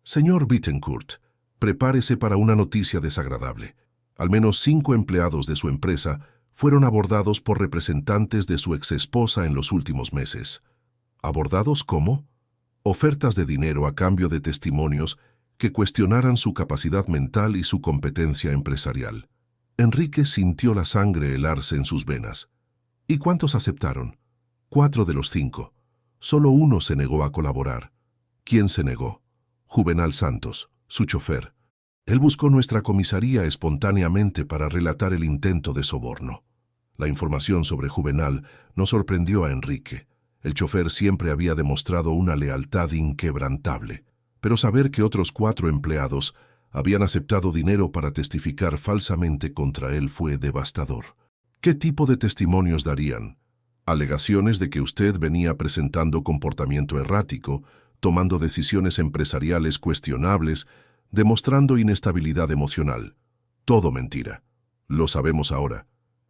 «Señor Bittencourt, prepárese para una noticia desagradable. Al menos 5 empleados de su empresa fueron abordados por representantes de su exesposa en los últimos meses». ¿Abordados cómo? Ofertas de dinero a cambio de testimonios que cuestionaran su capacidad mental y su competencia empresarial. Enrique sintió la sangre helarse en sus venas. ¿Y cuántos aceptaron? 4 de los 5. Solo uno se negó a colaborar. ¿Quién se negó? Juvenal Santos, su chofer. Él buscó nuestra comisaría espontáneamente para relatar el intento de soborno. La información sobre Juvenal no sorprendió a Enrique. El chofer siempre había demostrado una lealtad inquebrantable, pero saber que otros 4 empleados habían aceptado dinero para testificar falsamente contra él fue devastador. ¿Qué tipo de testimonios darían? Alegaciones de que usted venía presentando comportamiento errático, tomando decisiones empresariales cuestionables, demostrando inestabilidad emocional. Todo mentira. Lo sabemos ahora.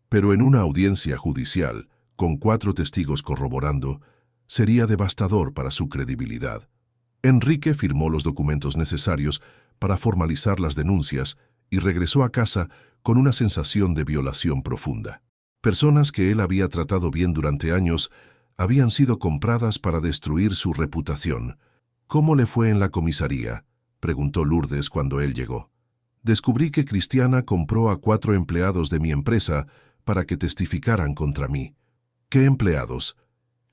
Pero en una audiencia judicial, con 4 testigos corroborando, sería devastador para su credibilidad. Enrique firmó los documentos necesarios para formalizar las denuncias y regresó a casa con una sensación de violación profunda. Personas que él había tratado bien durante años habían sido compradas para destruir su reputación. «¿Cómo le fue en la comisaría?», preguntó Lourdes cuando él llegó. «Descubrí que Cristiana compró a 4 empleados de mi empresa para que testificaran contra mí». «¿Qué empleados?».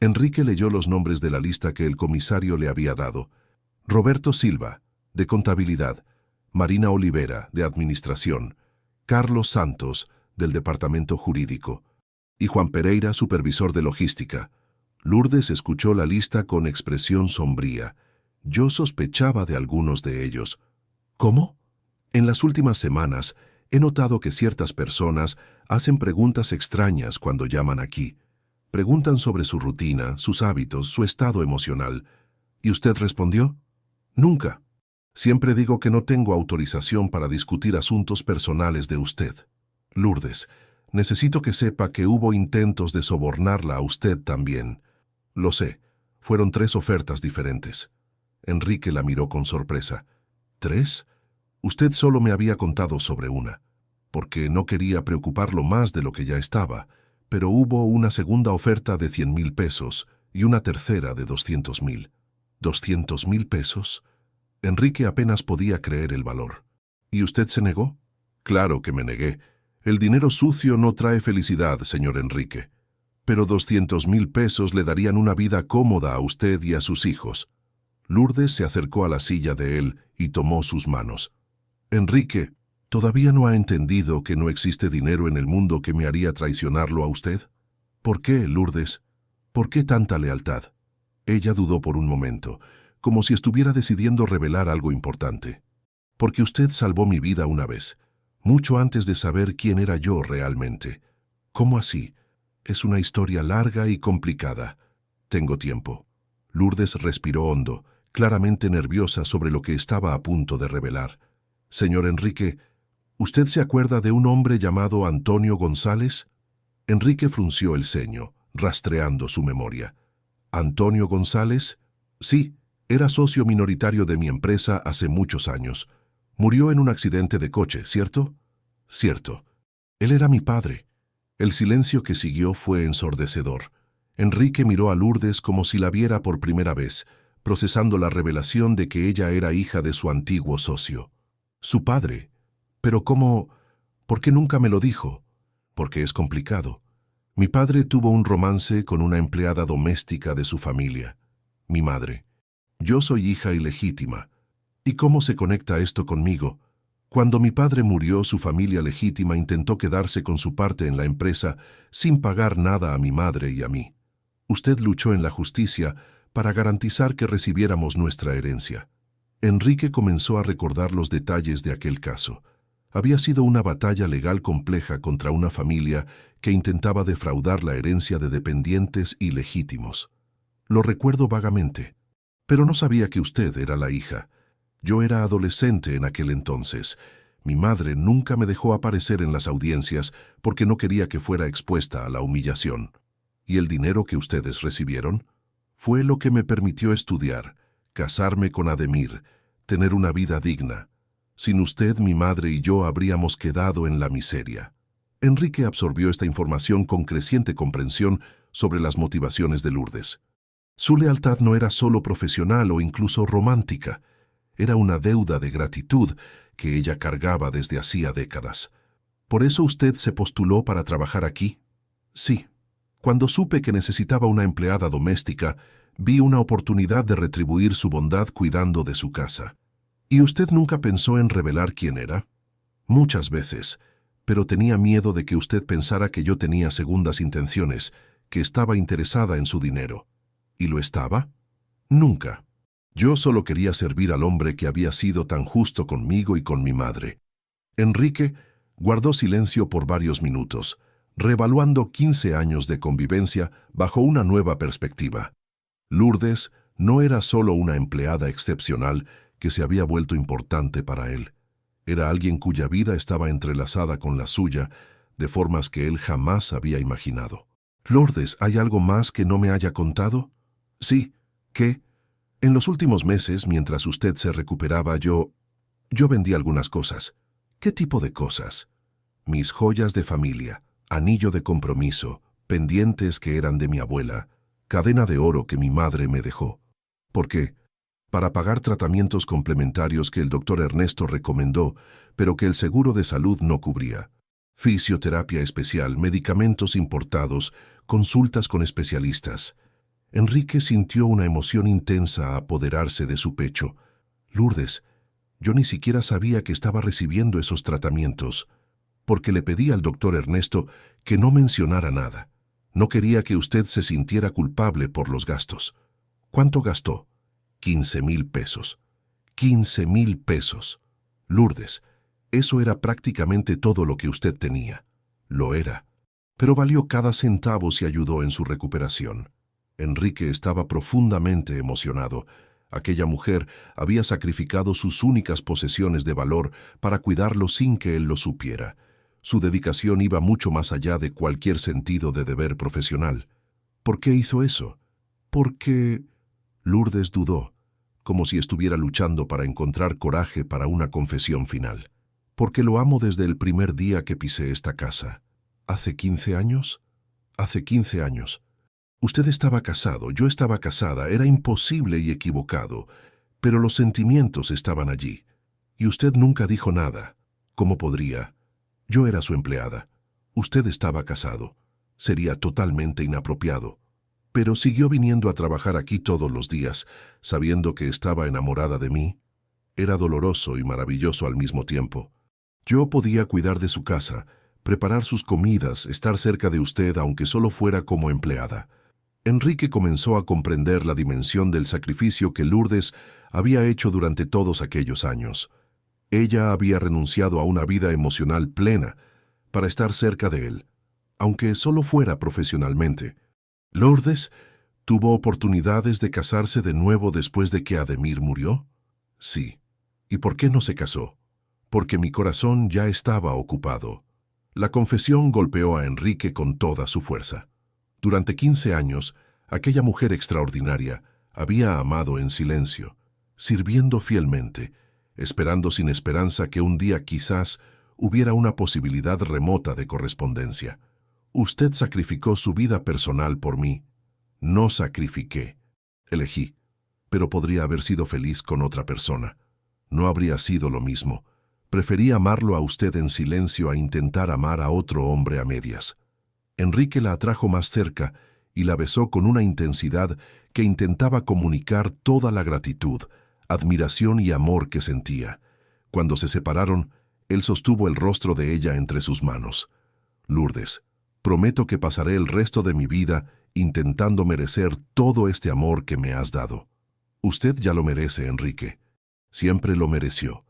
Enrique leyó los nombres de la lista que el comisario le había dado. Roberto Silva, de Contabilidad; Marina Olivera, de Administración; Carlos Santos, del Departamento Jurídico; y Juan Pereira, supervisor de Logística. Lourdes escuchó la lista con expresión sombría. Yo sospechaba de algunos de ellos. ¿Cómo? En las últimas semanas he notado que ciertas personas hacen preguntas extrañas cuando llaman aquí. Preguntan sobre su rutina, sus hábitos, su estado emocional. ¿Y usted respondió? Nunca. Siempre digo que no tengo autorización para discutir asuntos personales de usted. Lourdes, necesito que sepa que hubo intentos de sobornarla a usted también. Lo sé. Fueron 3 ofertas diferentes. Enrique la miró con sorpresa. ¿3? Usted solo me había contado sobre una, porque no quería preocuparlo más de lo que ya estaba, pero hubo una segunda oferta de 100,000 pesos y una tercera de 200,000. ¿200,000 pesos? Enrique apenas podía creer el valor. ¿Y usted se negó? Claro que me negué. El dinero sucio no trae felicidad, señor Enrique. Pero 200,000 pesos le darían una vida cómoda a usted y a sus hijos. Lourdes se acercó a la silla de él y tomó sus manos. Enrique, ¿todavía no ha entendido que no existe dinero en el mundo que me haría traicionarlo a usted? ¿Por qué, Lourdes? ¿Por qué tanta lealtad? Ella dudó por un momento. como si estuviera decidiendo revelar algo importante. Porque usted salvó mi vida una vez, mucho antes de saber quién era yo realmente. ¿Cómo así? Es una historia larga y complicada. Tengo tiempo. Lourdes respiró hondo, claramente nerviosa sobre lo que estaba a punto de revelar. Señor Enrique, ¿usted se acuerda de un hombre llamado Antonio González? Enrique frunció el ceño, rastreando su memoria. ¿Antonio González? Sí, era socio minoritario de mi empresa hace muchos años. Murió en un accidente de coche, ¿cierto? Cierto. Él era mi padre. El silencio que siguió fue ensordecedor. Enrique miró a Lourdes como si la viera por primera vez, procesando la revelación de que ella era hija de su antiguo socio. Su padre. Pero ¿cómo? ¿Por qué nunca me lo dijo? Porque es complicado. Mi padre tuvo un romance con una empleada doméstica de su familia, mi madre. Yo soy hija ilegítima. ¿Y cómo se conecta esto conmigo? Cuando mi padre murió, su familia legítima intentó quedarse con su parte en la empresa sin pagar nada a mi madre y a mí. Usted luchó en la justicia para garantizar que recibiéramos nuestra herencia. Enrique comenzó a recordar los detalles de aquel caso. Había sido una batalla legal compleja contra una familia que intentaba defraudar la herencia de dependientes ilegítimos. Lo recuerdo vagamente, pero no sabía que usted era la hija. Yo era adolescente en aquel entonces. Mi madre nunca me dejó aparecer en las audiencias porque no quería que fuera expuesta a la humillación. ¿Y el dinero que ustedes recibieron? Fue lo que me permitió estudiar, casarme con Ademir, tener una vida digna. Sin usted, mi madre y yo habríamos quedado en la miseria. Enrique absorbió esta información con creciente comprensión sobre las motivaciones de Lourdes. Su lealtad no era solo profesional o incluso romántica. Era una deuda de gratitud que ella cargaba desde hacía décadas. ¿Por eso usted se postuló para trabajar aquí? Sí. Cuando supe que necesitaba una empleada doméstica, vi una oportunidad de retribuir su bondad cuidando de su casa. ¿Y usted nunca pensó en revelar quién era? Muchas veces, pero tenía miedo de que usted pensara que yo tenía segundas intenciones, que estaba interesada en su dinero. ¿Y lo estaba? Nunca. Yo solo quería servir al hombre que había sido tan justo conmigo y con mi madre. Enrique guardó silencio por varios minutos, reevaluando 15 años de convivencia bajo una nueva perspectiva. Lourdes no era solo una empleada excepcional que se había vuelto importante para él. Era alguien cuya vida estaba entrelazada con la suya, de formas que él jamás había imaginado. «Lourdes, ¿hay algo más que no me haya contado?» «Sí. ¿Qué?» «En los últimos meses, mientras usted se recuperaba, yo vendí algunas cosas». «¿Qué tipo de cosas?» «Mis joyas de familia, anillo de compromiso, pendientes que eran de mi abuela, cadena de oro que mi madre me dejó». «¿Por qué?» «Para pagar tratamientos complementarios que el doctor Ernesto recomendó, pero que el seguro de salud no cubría. Fisioterapia especial, medicamentos importados, consultas con especialistas». Enrique sintió una emoción intensa apoderarse de su pecho. «Lourdes, yo ni siquiera sabía que estaba recibiendo esos tratamientos, porque le pedí al doctor Ernesto que no mencionara nada. No quería que usted se sintiera culpable por los gastos». «¿Cuánto gastó?» 15,000 pesos. 15,000 pesos. Lourdes, eso era prácticamente todo lo que usted tenía. Lo era. Pero valió cada centavo si ayudó en su recuperación. Enrique estaba profundamente emocionado. Aquella mujer había sacrificado sus únicas posesiones de valor para cuidarlo sin que él lo supiera. Su dedicación iba mucho más allá de cualquier sentido de deber profesional. ¿Por qué hizo eso? Porque... Lourdes dudó, como si estuviera luchando para encontrar coraje para una confesión final. «Porque lo amo desde el primer día que pisé esta casa». ¿Hace 15 años? Hace 15 años. Usted estaba casado, yo estaba casada, era imposible y equivocado, pero los sentimientos estaban allí. Y usted nunca dijo nada. ¿Cómo podría? Yo era su empleada. Usted estaba casado. Sería totalmente inapropiado. Pero siguió viniendo a trabajar aquí todos los días, sabiendo que estaba enamorada de mí. Era doloroso y maravilloso al mismo tiempo. Yo podía cuidar de su casa, preparar sus comidas, estar cerca de usted aunque solo fuera como empleada. Enrique comenzó a comprender la dimensión del sacrificio que Lourdes había hecho durante todos aquellos años. Ella había renunciado a una vida emocional plena para estar cerca de él, aunque solo fuera profesionalmente. ¿Lourdes tuvo oportunidades de casarse de nuevo después de que Ademir murió? Sí. ¿Y por qué no se casó? Porque mi corazón ya estaba ocupado. La confesión golpeó a Enrique con toda su fuerza. Durante 15 años, aquella mujer extraordinaria había amado en silencio, sirviendo fielmente, esperando sin esperanza que un día quizás hubiera una posibilidad remota de correspondencia. Usted sacrificó su vida personal por mí. No sacrifiqué. Elegí, pero podría haber sido feliz con otra persona. No habría sido lo mismo. Preferí amarlo a usted en silencio a intentar amar a otro hombre a medias. Enrique la atrajo más cerca y la besó con una intensidad que intentaba comunicar toda la gratitud, admiración y amor que sentía. Cuando se separaron, él sostuvo el rostro de ella entre sus manos. Lourdes, prometo que pasaré el resto de mi vida intentando merecer todo este amor que me has dado. Usted ya lo merece, Enrique. Siempre lo mereció.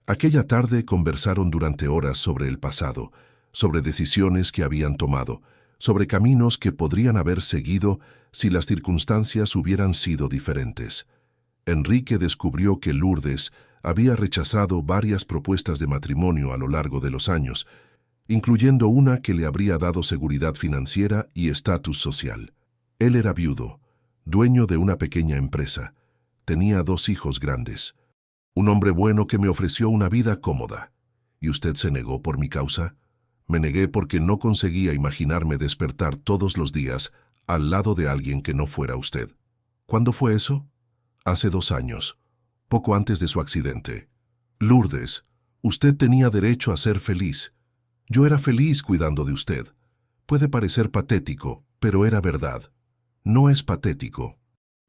Aquella tarde conversaron durante horas sobre el pasado, sobre decisiones que habían tomado, sobre caminos que podrían haber seguido si las circunstancias hubieran sido diferentes. Enrique descubrió que Lourdes había rechazado varias propuestas de matrimonio a lo largo de los años, incluyendo una que le habría dado seguridad financiera y estatus social. Él era viudo, dueño de una pequeña empresa. Tenía 2 hijos grandes. Un hombre bueno que me ofreció una vida cómoda. ¿Y usted se negó por mi causa? Me negué porque no conseguía imaginarme despertar todos los días al lado de alguien que no fuera usted. ¿Cuándo fue eso? Hace 2 años, poco antes de su accidente. Lourdes, usted tenía derecho a ser feliz. Yo era feliz cuidando de usted. Puede parecer patético, pero era verdad. No es patético.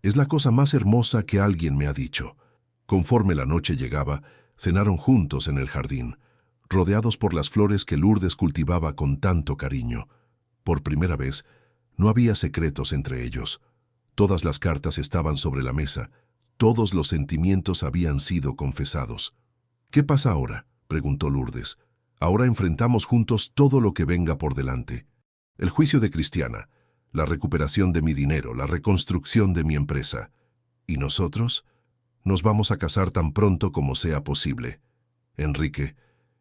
Es la cosa más hermosa que alguien me ha dicho. Conforme la noche llegaba, cenaron juntos en el jardín, rodeados por las flores que Lourdes cultivaba con tanto cariño. Por primera vez, no había secretos entre ellos. Todas las cartas estaban sobre la mesa, todos los sentimientos habían sido confesados. ¿Qué pasa ahora?, preguntó Lourdes. Ahora enfrentamos juntos todo lo que venga por delante. El juicio de Cristiana, la recuperación de mi dinero, la reconstrucción de mi empresa. ¿Y nosotros? Nos vamos a casar tan pronto como sea posible. Enrique,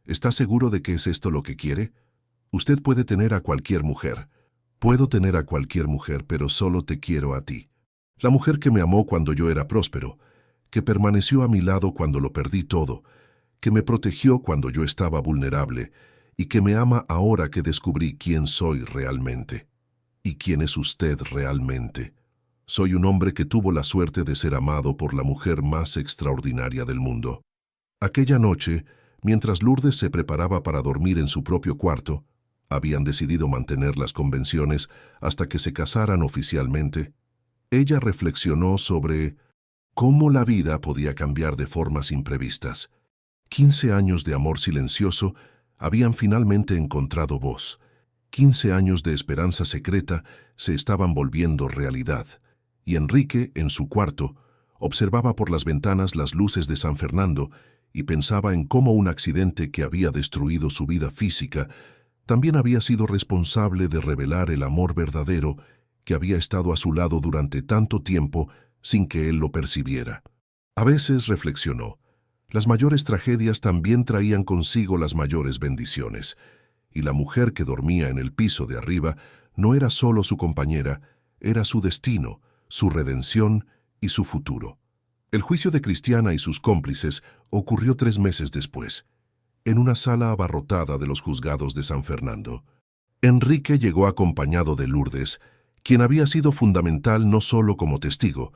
¿está seguro de que es esto lo que quiere? Usted puede tener a cualquier mujer. Puedo tener a cualquier mujer, pero solo te quiero a ti. La mujer que me amó cuando yo era próspero, que permaneció a mi lado cuando lo perdí todo, que me protegió cuando yo estaba vulnerable y que me ama ahora que descubrí quién soy realmente. ¿Y quién es usted realmente? Soy un hombre que tuvo la suerte de ser amado por la mujer más extraordinaria del mundo. Aquella noche, mientras Lourdes se preparaba para dormir en su propio cuarto, habían decidido mantener las convenciones hasta que se casaran oficialmente. Ella reflexionó sobre cómo la vida podía cambiar de formas imprevistas. 15 años de amor silencioso habían finalmente encontrado voz. 15 años de esperanza secreta se estaban volviendo realidad. Y Enrique, en su cuarto, observaba por las ventanas las luces de San Fernando y pensaba en cómo un accidente que había destruido su vida física también había sido responsable de revelar el amor verdadero que había estado a su lado durante tanto tiempo sin que él lo percibiera. A veces reflexionó, las mayores tragedias también traían consigo las mayores bendiciones, y la mujer que dormía en el piso de arriba no era solo su compañera, era su destino, su redención y su futuro. El juicio de Cristiana y sus cómplices ocurrió 3 meses después, en una sala abarrotada de los juzgados de San Fernando. Enrique llegó acompañado de Lourdes, quien había sido fundamental no solo como testigo,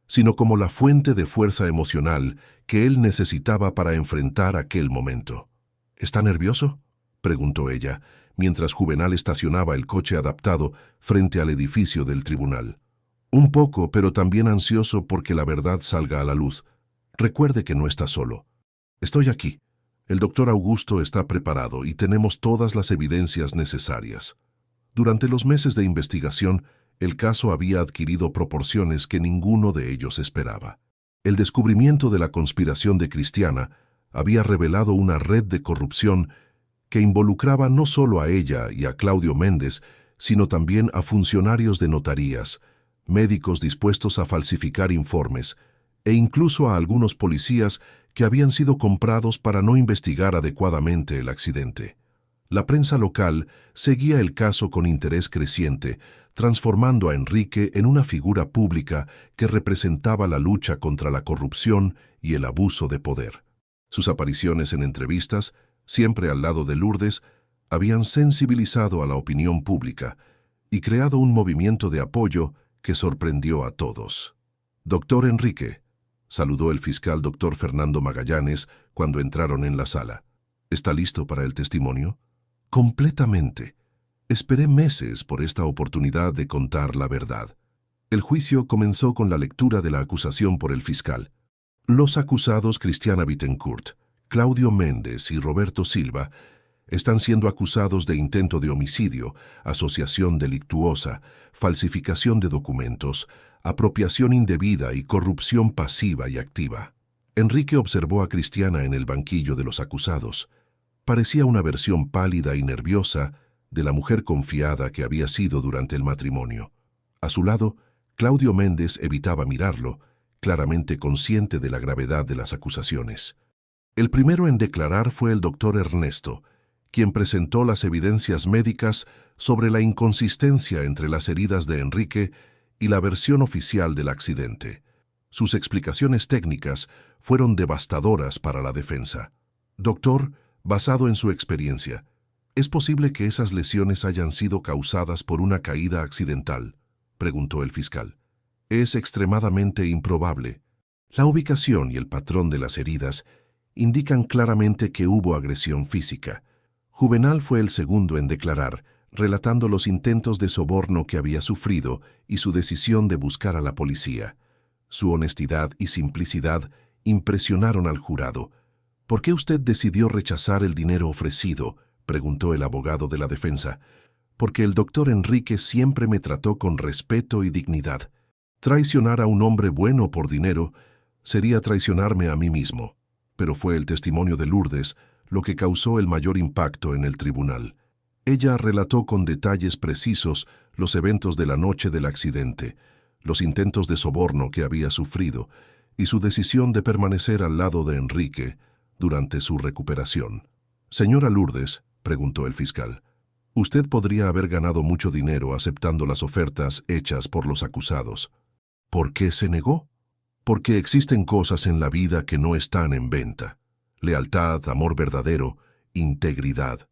sino como la fuente de fuerza emocional que él necesitaba para enfrentar aquel momento. ¿Está nervioso?, preguntó ella, mientras Juvenal estacionaba el coche adaptado frente al edificio del tribunal. Un poco, pero también ansioso porque la verdad salga a la luz. Recuerde que no está solo. Estoy aquí. El doctor Augusto está preparado y tenemos todas las evidencias necesarias. Durante los meses de investigación, el caso había adquirido proporciones que ninguno de ellos esperaba. El descubrimiento de la conspiración de Cristiana había revelado una red de corrupción que involucraba no solo a ella y a Claudio Méndez, sino también a funcionarios de notarías, médicos dispuestos a falsificar informes, e incluso a algunos policías que habían sido comprados para no investigar adecuadamente el accidente. La prensa local seguía el caso con interés creciente, transformando a Enrique en una figura pública que representaba la lucha contra la corrupción y el abuso de poder. Sus apariciones en entrevistas, siempre al lado de Lourdes, habían sensibilizado a la opinión pública y creado un movimiento de apoyo que sorprendió a todos. «Doctor Enrique», saludó el fiscal doctor Fernando Magallanes cuando entraron en la sala. «¿Está listo para el testimonio?» «Completamente. Esperé meses por esta oportunidad de contar la verdad». El juicio comenzó con la lectura de la acusación por el fiscal. Los acusados Cristiana Bittencourt, Claudio Méndez y Roberto Silva están siendo acusados de intento de homicidio, asociación delictuosa, falsificación de documentos, apropiación indebida y corrupción pasiva y activa. Enrique observó a Cristiana en el banquillo de los acusados. Parecía una versión pálida y nerviosa de la mujer confiada que había sido durante el matrimonio. A su lado, Claudio Méndez evitaba mirarlo, claramente consciente de la gravedad de las acusaciones. El primero en declarar fue el doctor Ernesto, quien presentó las evidencias médicas sobre la inconsistencia entre las heridas de Enrique y la versión oficial del accidente. Sus explicaciones técnicas fueron devastadoras para la defensa. «Doctor, basado en su experiencia, ¿es posible que esas lesiones hayan sido causadas por una caída accidental?», preguntó el fiscal. «Es extremadamente improbable. La ubicación y el patrón de las heridas indican claramente que hubo agresión física». Juvenal fue el segundo en declarar, relatando los intentos de soborno que había sufrido y su decisión de buscar a la policía. Su honestidad y simplicidad impresionaron al jurado. «¿Por qué usted decidió rechazar el dinero ofrecido?», preguntó el abogado de la defensa. «Porque el doctor Enrique siempre me trató con respeto y dignidad. Traicionar a un hombre bueno por dinero sería traicionarme a mí mismo». Pero fue el testimonio de Lourdes lo que causó el mayor impacto en el tribunal. Ella relató con detalles precisos los eventos de la noche del accidente, los intentos de soborno que había sufrido y su decisión de permanecer al lado de Enrique durante su recuperación. «Señora Lourdes», preguntó el fiscal, «usted podría haber ganado mucho dinero aceptando las ofertas hechas por los acusados. ¿Por qué se negó?». «Porque existen cosas en la vida que no están en venta. Lealtad, amor verdadero, integridad.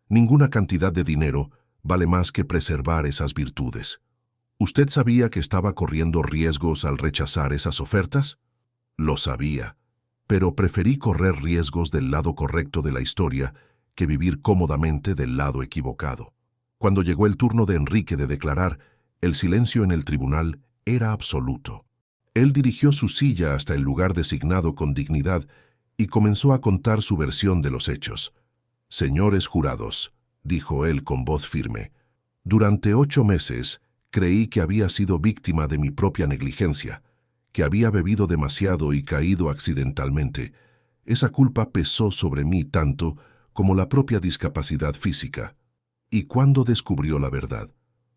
Ninguna cantidad de dinero vale más que preservar esas virtudes». «¿Usted sabía que estaba corriendo riesgos al rechazar esas ofertas?». «Lo sabía, pero preferí correr riesgos del lado correcto de la historia que vivir cómodamente del lado equivocado». Cuando llegó el turno de Enrique de declarar, el silencio en el tribunal era absoluto. Él dirigió su silla hasta el lugar designado con dignidad y comenzó a contar su versión de los hechos. «Señores jurados», dijo él con voz firme, «durante 8 meses creí que había sido víctima de mi propia negligencia, que había bebido demasiado y caído accidentalmente. Esa culpa pesó sobre mí tanto como la propia discapacidad física. ¿Y cuándo descubrió la verdad?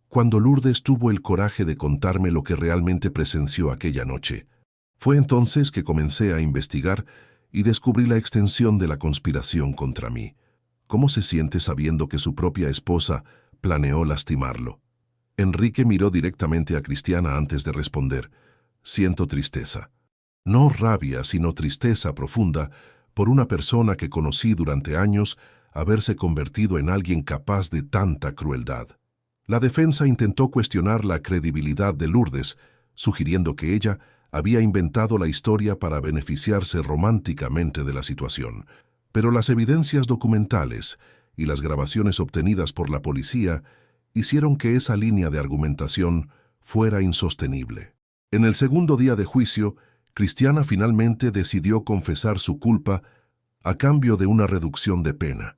Cuando Lourdes tuvo el coraje de contarme lo que realmente presenció aquella noche. Fue entonces que comencé a investigar y descubrí la extensión de la conspiración contra mí. ¿Cómo se siente sabiendo que su propia esposa planeó lastimarlo?». Enrique miró directamente a Cristiana antes de responder. «Siento tristeza. No rabia, sino tristeza profunda por una persona que conocí durante años haberse convertido en alguien capaz de tanta crueldad». La defensa intentó cuestionar la credibilidad de Lourdes, sugiriendo que ella había inventado la historia para beneficiarse románticamente de la situación. Pero las evidencias documentales y las grabaciones obtenidas por la policía hicieron que esa línea de argumentación fuera insostenible. En el segundo día de juicio, Cristiana finalmente decidió confesar su culpa a cambio de una reducción de pena.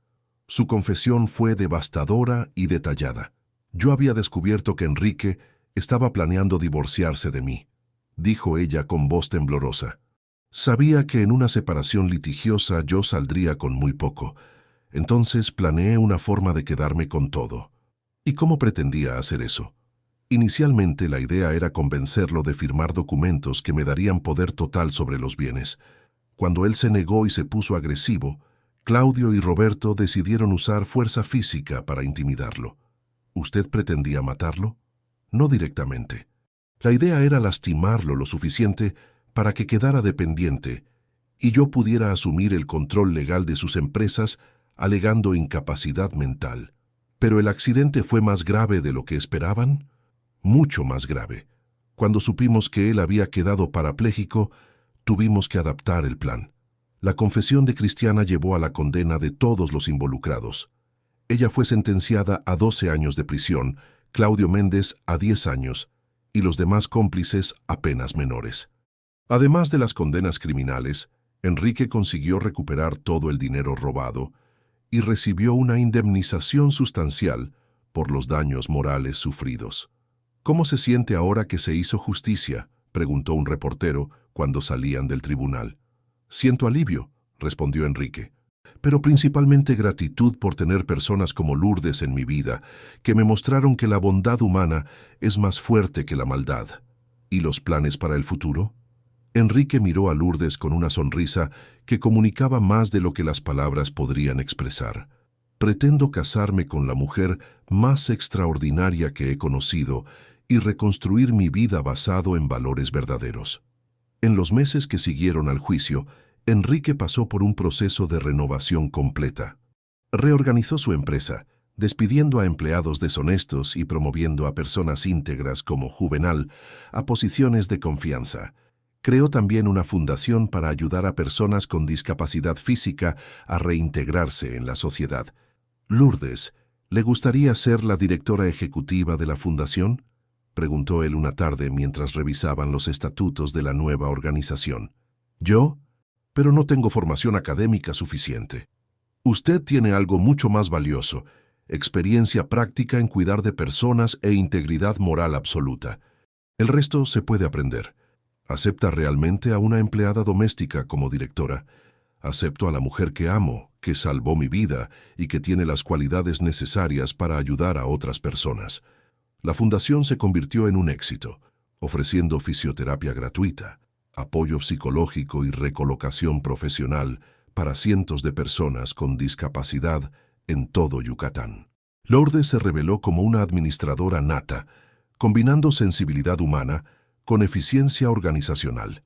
Su confesión fue devastadora y detallada. «Yo había descubierto que Enrique Estaba planeando divorciarse de mí, dijo ella con voz temblorosa. Sabía que en una separación litigiosa yo saldría con muy poco, entonces planeé una forma de quedarme con todo. ¿Y cómo pretendía hacer eso? Inicialmente la idea era convencerlo de firmar documentos que me darían poder total sobre los bienes. Cuando él se negó y se puso agresivo, Claudio y Roberto decidieron usar fuerza física para intimidarlo. ¿Usted pretendía matarlo? No directamente. La idea era lastimarlo lo suficiente para que quedara dependiente y yo pudiera asumir el control legal de sus empresas alegando incapacidad mental. Pero el accidente fue más grave de lo que esperaban, mucho más grave. Cuando supimos que él había quedado parapléjico, tuvimos que adaptar el plan. La confesión de Cristiana llevó a la condena de todos los involucrados. Ella fue sentenciada a 12 años de prisión, Claudio Méndez a 10 años, y los demás cómplices apenas menores. Además de las condenas criminales, Enrique consiguió recuperar todo el dinero robado y recibió una indemnización sustancial por los daños morales sufridos. ¿Cómo se siente ahora que se hizo justicia?, preguntó un reportero cuando salían del tribunal. Siento alivio, respondió Enrique, pero principalmente gratitud por tener personas como Lourdes en mi vida, que me mostraron que la bondad humana es más fuerte que la maldad. ¿Y los planes para el futuro? Enrique miró a Lourdes con una sonrisa que comunicaba más de lo que las palabras podrían expresar. Pretendo casarme con la mujer más extraordinaria que he conocido y reconstruir mi vida basado en valores verdaderos. En los meses que siguieron al juicio, Enrique pasó por un proceso de renovación completa. Reorganizó su empresa, despidiendo a empleados deshonestos y promoviendo a personas íntegras como Juvenal a posiciones de confianza. Creó también una fundación para ayudar a personas con discapacidad física a reintegrarse en la sociedad. Lourdes, ¿le gustaría ser la directora ejecutiva de la fundación?, preguntó él una tarde mientras revisaban los estatutos de la nueva organización. ¿Yo? Pero no tengo formación académica suficiente. Usted tiene algo mucho más valioso, experiencia práctica en cuidar de personas e integridad moral absoluta. El resto se puede aprender. ¿Acepta realmente a una empleada doméstica como directora? Acepto a la mujer que amo, que salvó mi vida y que tiene las cualidades necesarias para ayudar a otras personas. La fundación se convirtió en un éxito, ofreciendo fisioterapia gratuita, apoyo psicológico y recolocación profesional para cientos de personas con discapacidad en todo Yucatán. Lourdes se reveló como una administradora nata, combinando sensibilidad humana con eficiencia organizacional.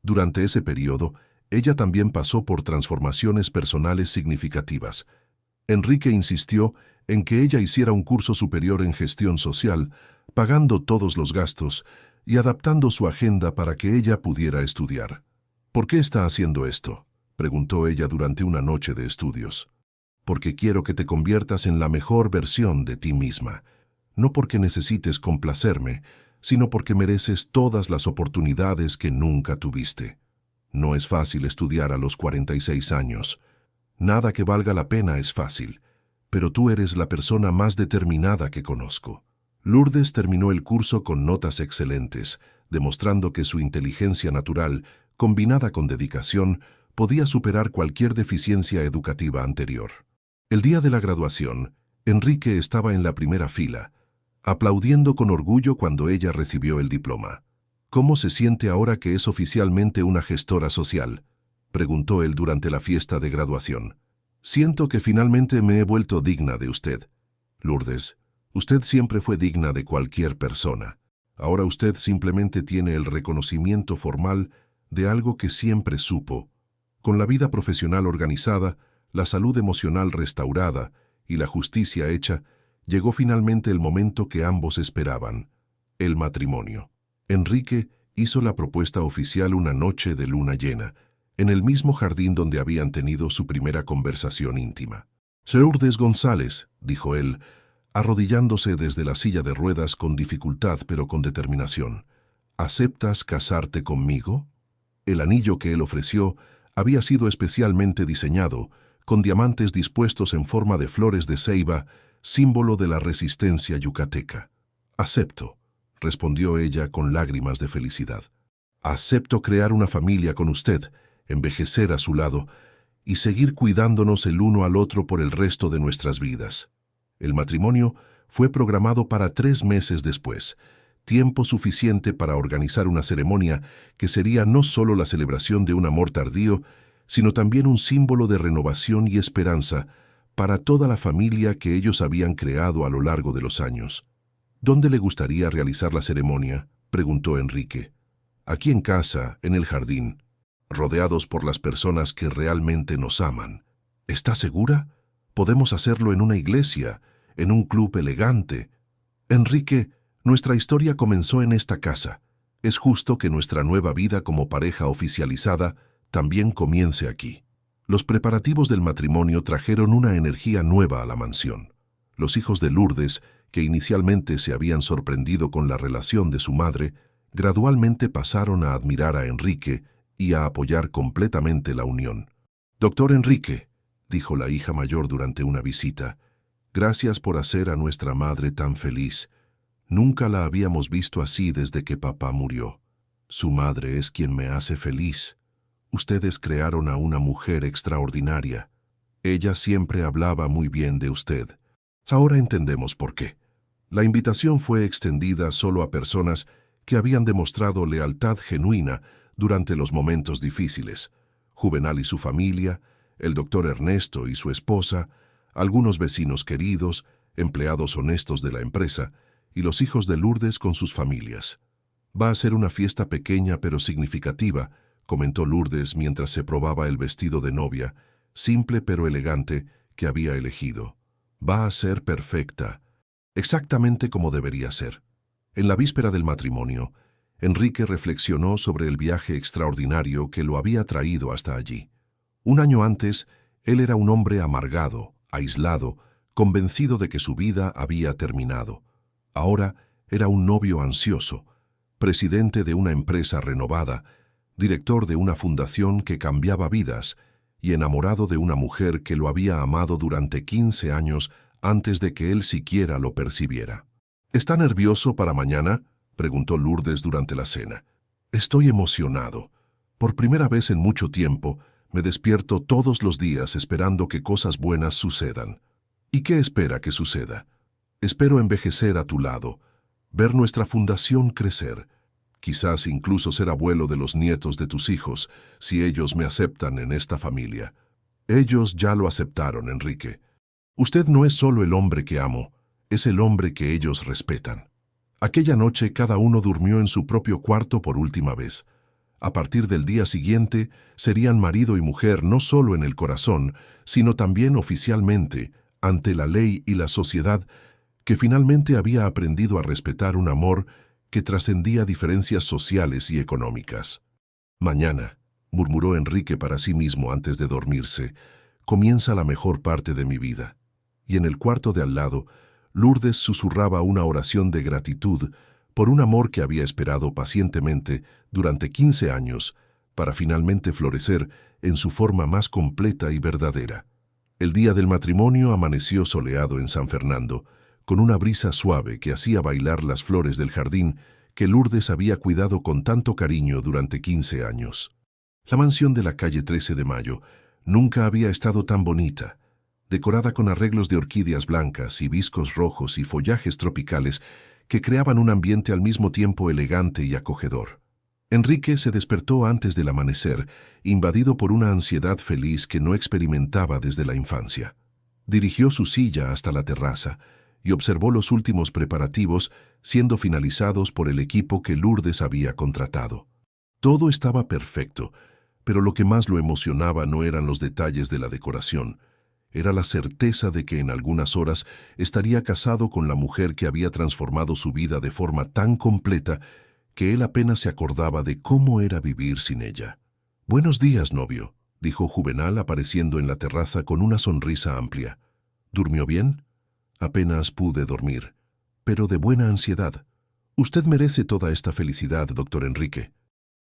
Durante ese periodo, ella también pasó por transformaciones personales significativas. Enrique insistió en que ella hiciera un curso superior en gestión social, pagando todos los gastos y adaptando su agenda para que ella pudiera estudiar. ¿Por qué está haciendo esto?, preguntó ella durante una noche de estudios. Porque quiero que te conviertas en la mejor versión de ti misma, no porque necesites complacerme, sino porque mereces todas las oportunidades que nunca tuviste. No es fácil estudiar a los 46 años. Nada que valga la pena es fácil, pero tú eres la persona más determinada que conozco. Lourdes terminó el curso con notas excelentes, demostrando que su inteligencia natural, combinada con dedicación, podía superar cualquier deficiencia educativa anterior. El día de la graduación, Enrique estaba en la primera fila, aplaudiendo con orgullo cuando ella recibió el diploma. ¿Cómo se siente ahora que es oficialmente una gestora social?, preguntó él durante la fiesta de graduación. Siento que finalmente me he vuelto digna de usted. Lourdes, usted siempre fue digna de cualquier persona. Ahora usted simplemente tiene el reconocimiento formal de algo que siempre supo. Con la vida profesional organizada, la salud emocional restaurada y la justicia hecha, llegó finalmente el momento que ambos esperaban, el matrimonio. Enrique hizo la propuesta oficial una noche de luna llena, en el mismo jardín donde habían tenido su primera conversación íntima. Lourdes González, dijo él, arrodillándose desde la silla de ruedas con dificultad pero con determinación, ¿aceptas casarte conmigo? El anillo que él ofreció había sido especialmente diseñado, con diamantes dispuestos en forma de flores de ceiba, símbolo de la resistencia yucateca. Acepto, respondió ella con lágrimas de felicidad. Acepto crear una familia con usted, envejecer a su lado y seguir cuidándonos el uno al otro por el resto de nuestras vidas. El matrimonio fue programado para 3 meses después, tiempo suficiente para organizar una ceremonia que sería no solo la celebración de un amor tardío, sino también un símbolo de renovación y esperanza para toda la familia que ellos habían creado a lo largo de los años. ¿Dónde le gustaría realizar la ceremonia?, preguntó Enrique. Aquí en casa, en el jardín, rodeados por las personas que realmente nos aman. ¿Está segura? Podemos hacerlo en una iglesia, en un club elegante. Enrique, nuestra historia comenzó en esta casa. Es justo que nuestra nueva vida como pareja oficializada también comience aquí. Los preparativos del matrimonio trajeron una energía nueva a la mansión. Los hijos de Lourdes, que inicialmente se habían sorprendido con la relación de su madre, gradualmente pasaron a admirar a Enrique y a apoyar completamente la unión. «Doctor Enrique», dijo la hija mayor durante una visita, «gracias por hacer a nuestra madre tan feliz. Nunca la habíamos visto así desde que papá murió. Su madre es quien me hace feliz. Ustedes crearon a una mujer extraordinaria. Ella siempre hablaba muy bien de usted. Ahora entendemos por qué». La invitación fue extendida solo a personas que habían demostrado lealtad genuina durante los momentos difíciles. Juvenal y su familia, el doctor Ernesto y su esposa, algunos vecinos queridos, empleados honestos de la empresa, y los hijos de Lourdes con sus familias. «Va a ser una fiesta pequeña pero significativa», comentó Lourdes mientras se probaba el vestido de novia, simple pero elegante, que había elegido. «Va a ser perfecta, exactamente como debería ser». En la víspera del matrimonio, Enrique reflexionó sobre el viaje extraordinario que lo había traído hasta allí. Un año antes, él era un hombre amargado, aislado, convencido de que su vida había terminado. Ahora era un novio ansioso, presidente de una empresa renovada, director de una fundación que cambiaba vidas y enamorado de una mujer que lo había amado durante 15 años antes de que él siquiera lo percibiera. «¿Está nervioso para mañana?», preguntó Lourdes durante la cena. «Estoy emocionado. Por primera vez en mucho tiempo, me despierto todos los días esperando que cosas buenas sucedan». «¿Y qué espera que suceda?». «Espero envejecer a tu lado, ver nuestra fundación crecer, quizás incluso ser abuelo de los nietos de tus hijos, si ellos me aceptan en esta familia». «Ellos ya lo aceptaron, Enrique. Usted no es solo el hombre que amo, es el hombre que ellos respetan». Aquella noche cada uno durmió en su propio cuarto por última vez. A partir del día siguiente serían marido y mujer no solo en el corazón, sino también oficialmente, ante la ley y la sociedad, que finalmente había aprendido a respetar un amor que trascendía diferencias sociales y económicas. «Mañana», murmuró Enrique para sí mismo antes de dormirse, «comienza la mejor parte de mi vida». Y en el cuarto de al lado, Lourdes susurraba una oración de gratitud por un amor que había esperado pacientemente durante 15 años para finalmente florecer en su forma más completa y verdadera. El día del matrimonio amaneció soleado en San Fernando, con una brisa suave que hacía bailar las flores del jardín que Lourdes había cuidado con tanto cariño durante 15 años. La mansión de la calle 13 de Mayo nunca había estado tan bonita, decorada con arreglos de orquídeas blancas, hibiscos rojos y follajes tropicales que creaban un ambiente al mismo tiempo elegante y acogedor. Enrique se despertó antes del amanecer, invadido por una ansiedad feliz que no experimentaba desde la infancia. Dirigió su silla hasta la terraza y observó los últimos preparativos siendo finalizados por el equipo que Lourdes había contratado. Todo estaba perfecto, pero lo que más lo emocionaba no eran los detalles de la decoración. Era la certeza de que en algunas horas estaría casado con la mujer que había transformado su vida de forma tan completa que él apenas se acordaba de cómo era vivir sin ella. «Buenos días, novio», dijo Juvenal apareciendo en la terraza con una sonrisa amplia. «¿Durmió bien?». «Apenas pude dormir, pero de buena ansiedad. Usted merece toda esta felicidad, doctor Enrique.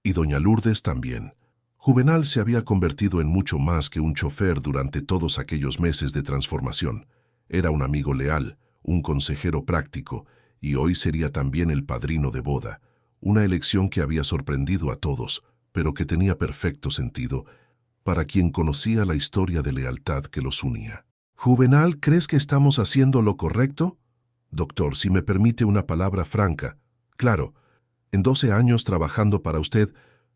Y doña Lourdes también». Juvenal se había convertido en mucho más que un chofer durante todos aquellos meses de transformación. Era un amigo leal, un consejero práctico y hoy sería también el padrino de boda, una elección que había sorprendido a todos, pero que tenía perfecto sentido para quien conocía la historia de lealtad que los unía. «Juvenal, ¿crees que estamos haciendo lo correcto?» «Doctor, si me permite una palabra franca. Claro, en 12 años trabajando para usted,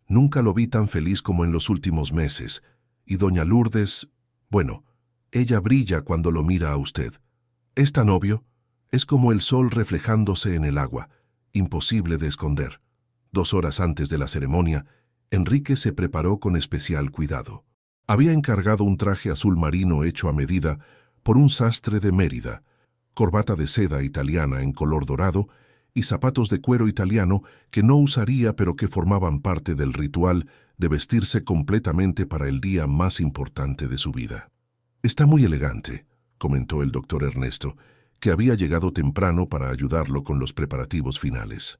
nunca lo vi tan feliz como en los últimos meses. Y doña Lourdes, bueno, ella brilla cuando lo mira a usted. Es tan obvio, es como el sol reflejándose en el agua, imposible de esconder». 2 horas antes de la ceremonia, Enrique se preparó con especial cuidado. Había encargado un traje azul marino hecho a medida por un sastre de Mérida, corbata de seda italiana en color dorado y zapatos de cuero italiano que no usaría pero que formaban parte del ritual de vestirse completamente para el día más importante de su vida. «Está muy elegante», comentó el doctor Ernesto, que había llegado temprano para ayudarlo con los preparativos finales.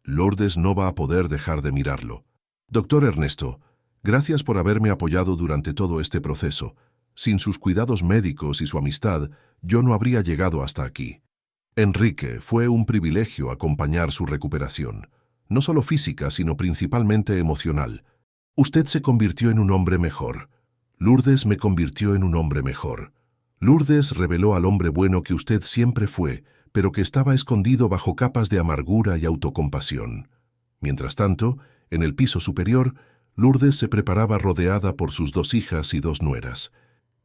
«Lourdes no va a poder dejar de mirarlo. Doctor Ernesto, gracias por haberme apoyado durante todo este proceso. Sin sus cuidados médicos y su amistad, yo no habría llegado hasta aquí. Enrique, fue un privilegio acompañar su recuperación, no solo física, sino principalmente emocional. Usted se convirtió en un hombre mejor. Lourdes me convirtió en un hombre mejor. Lourdes reveló al hombre bueno que usted siempre fue, pero que estaba escondido bajo capas de amargura y autocompasión. Mientras tanto, en el piso superior, Lourdes se preparaba rodeada por sus 2 hijas y 2 nueras,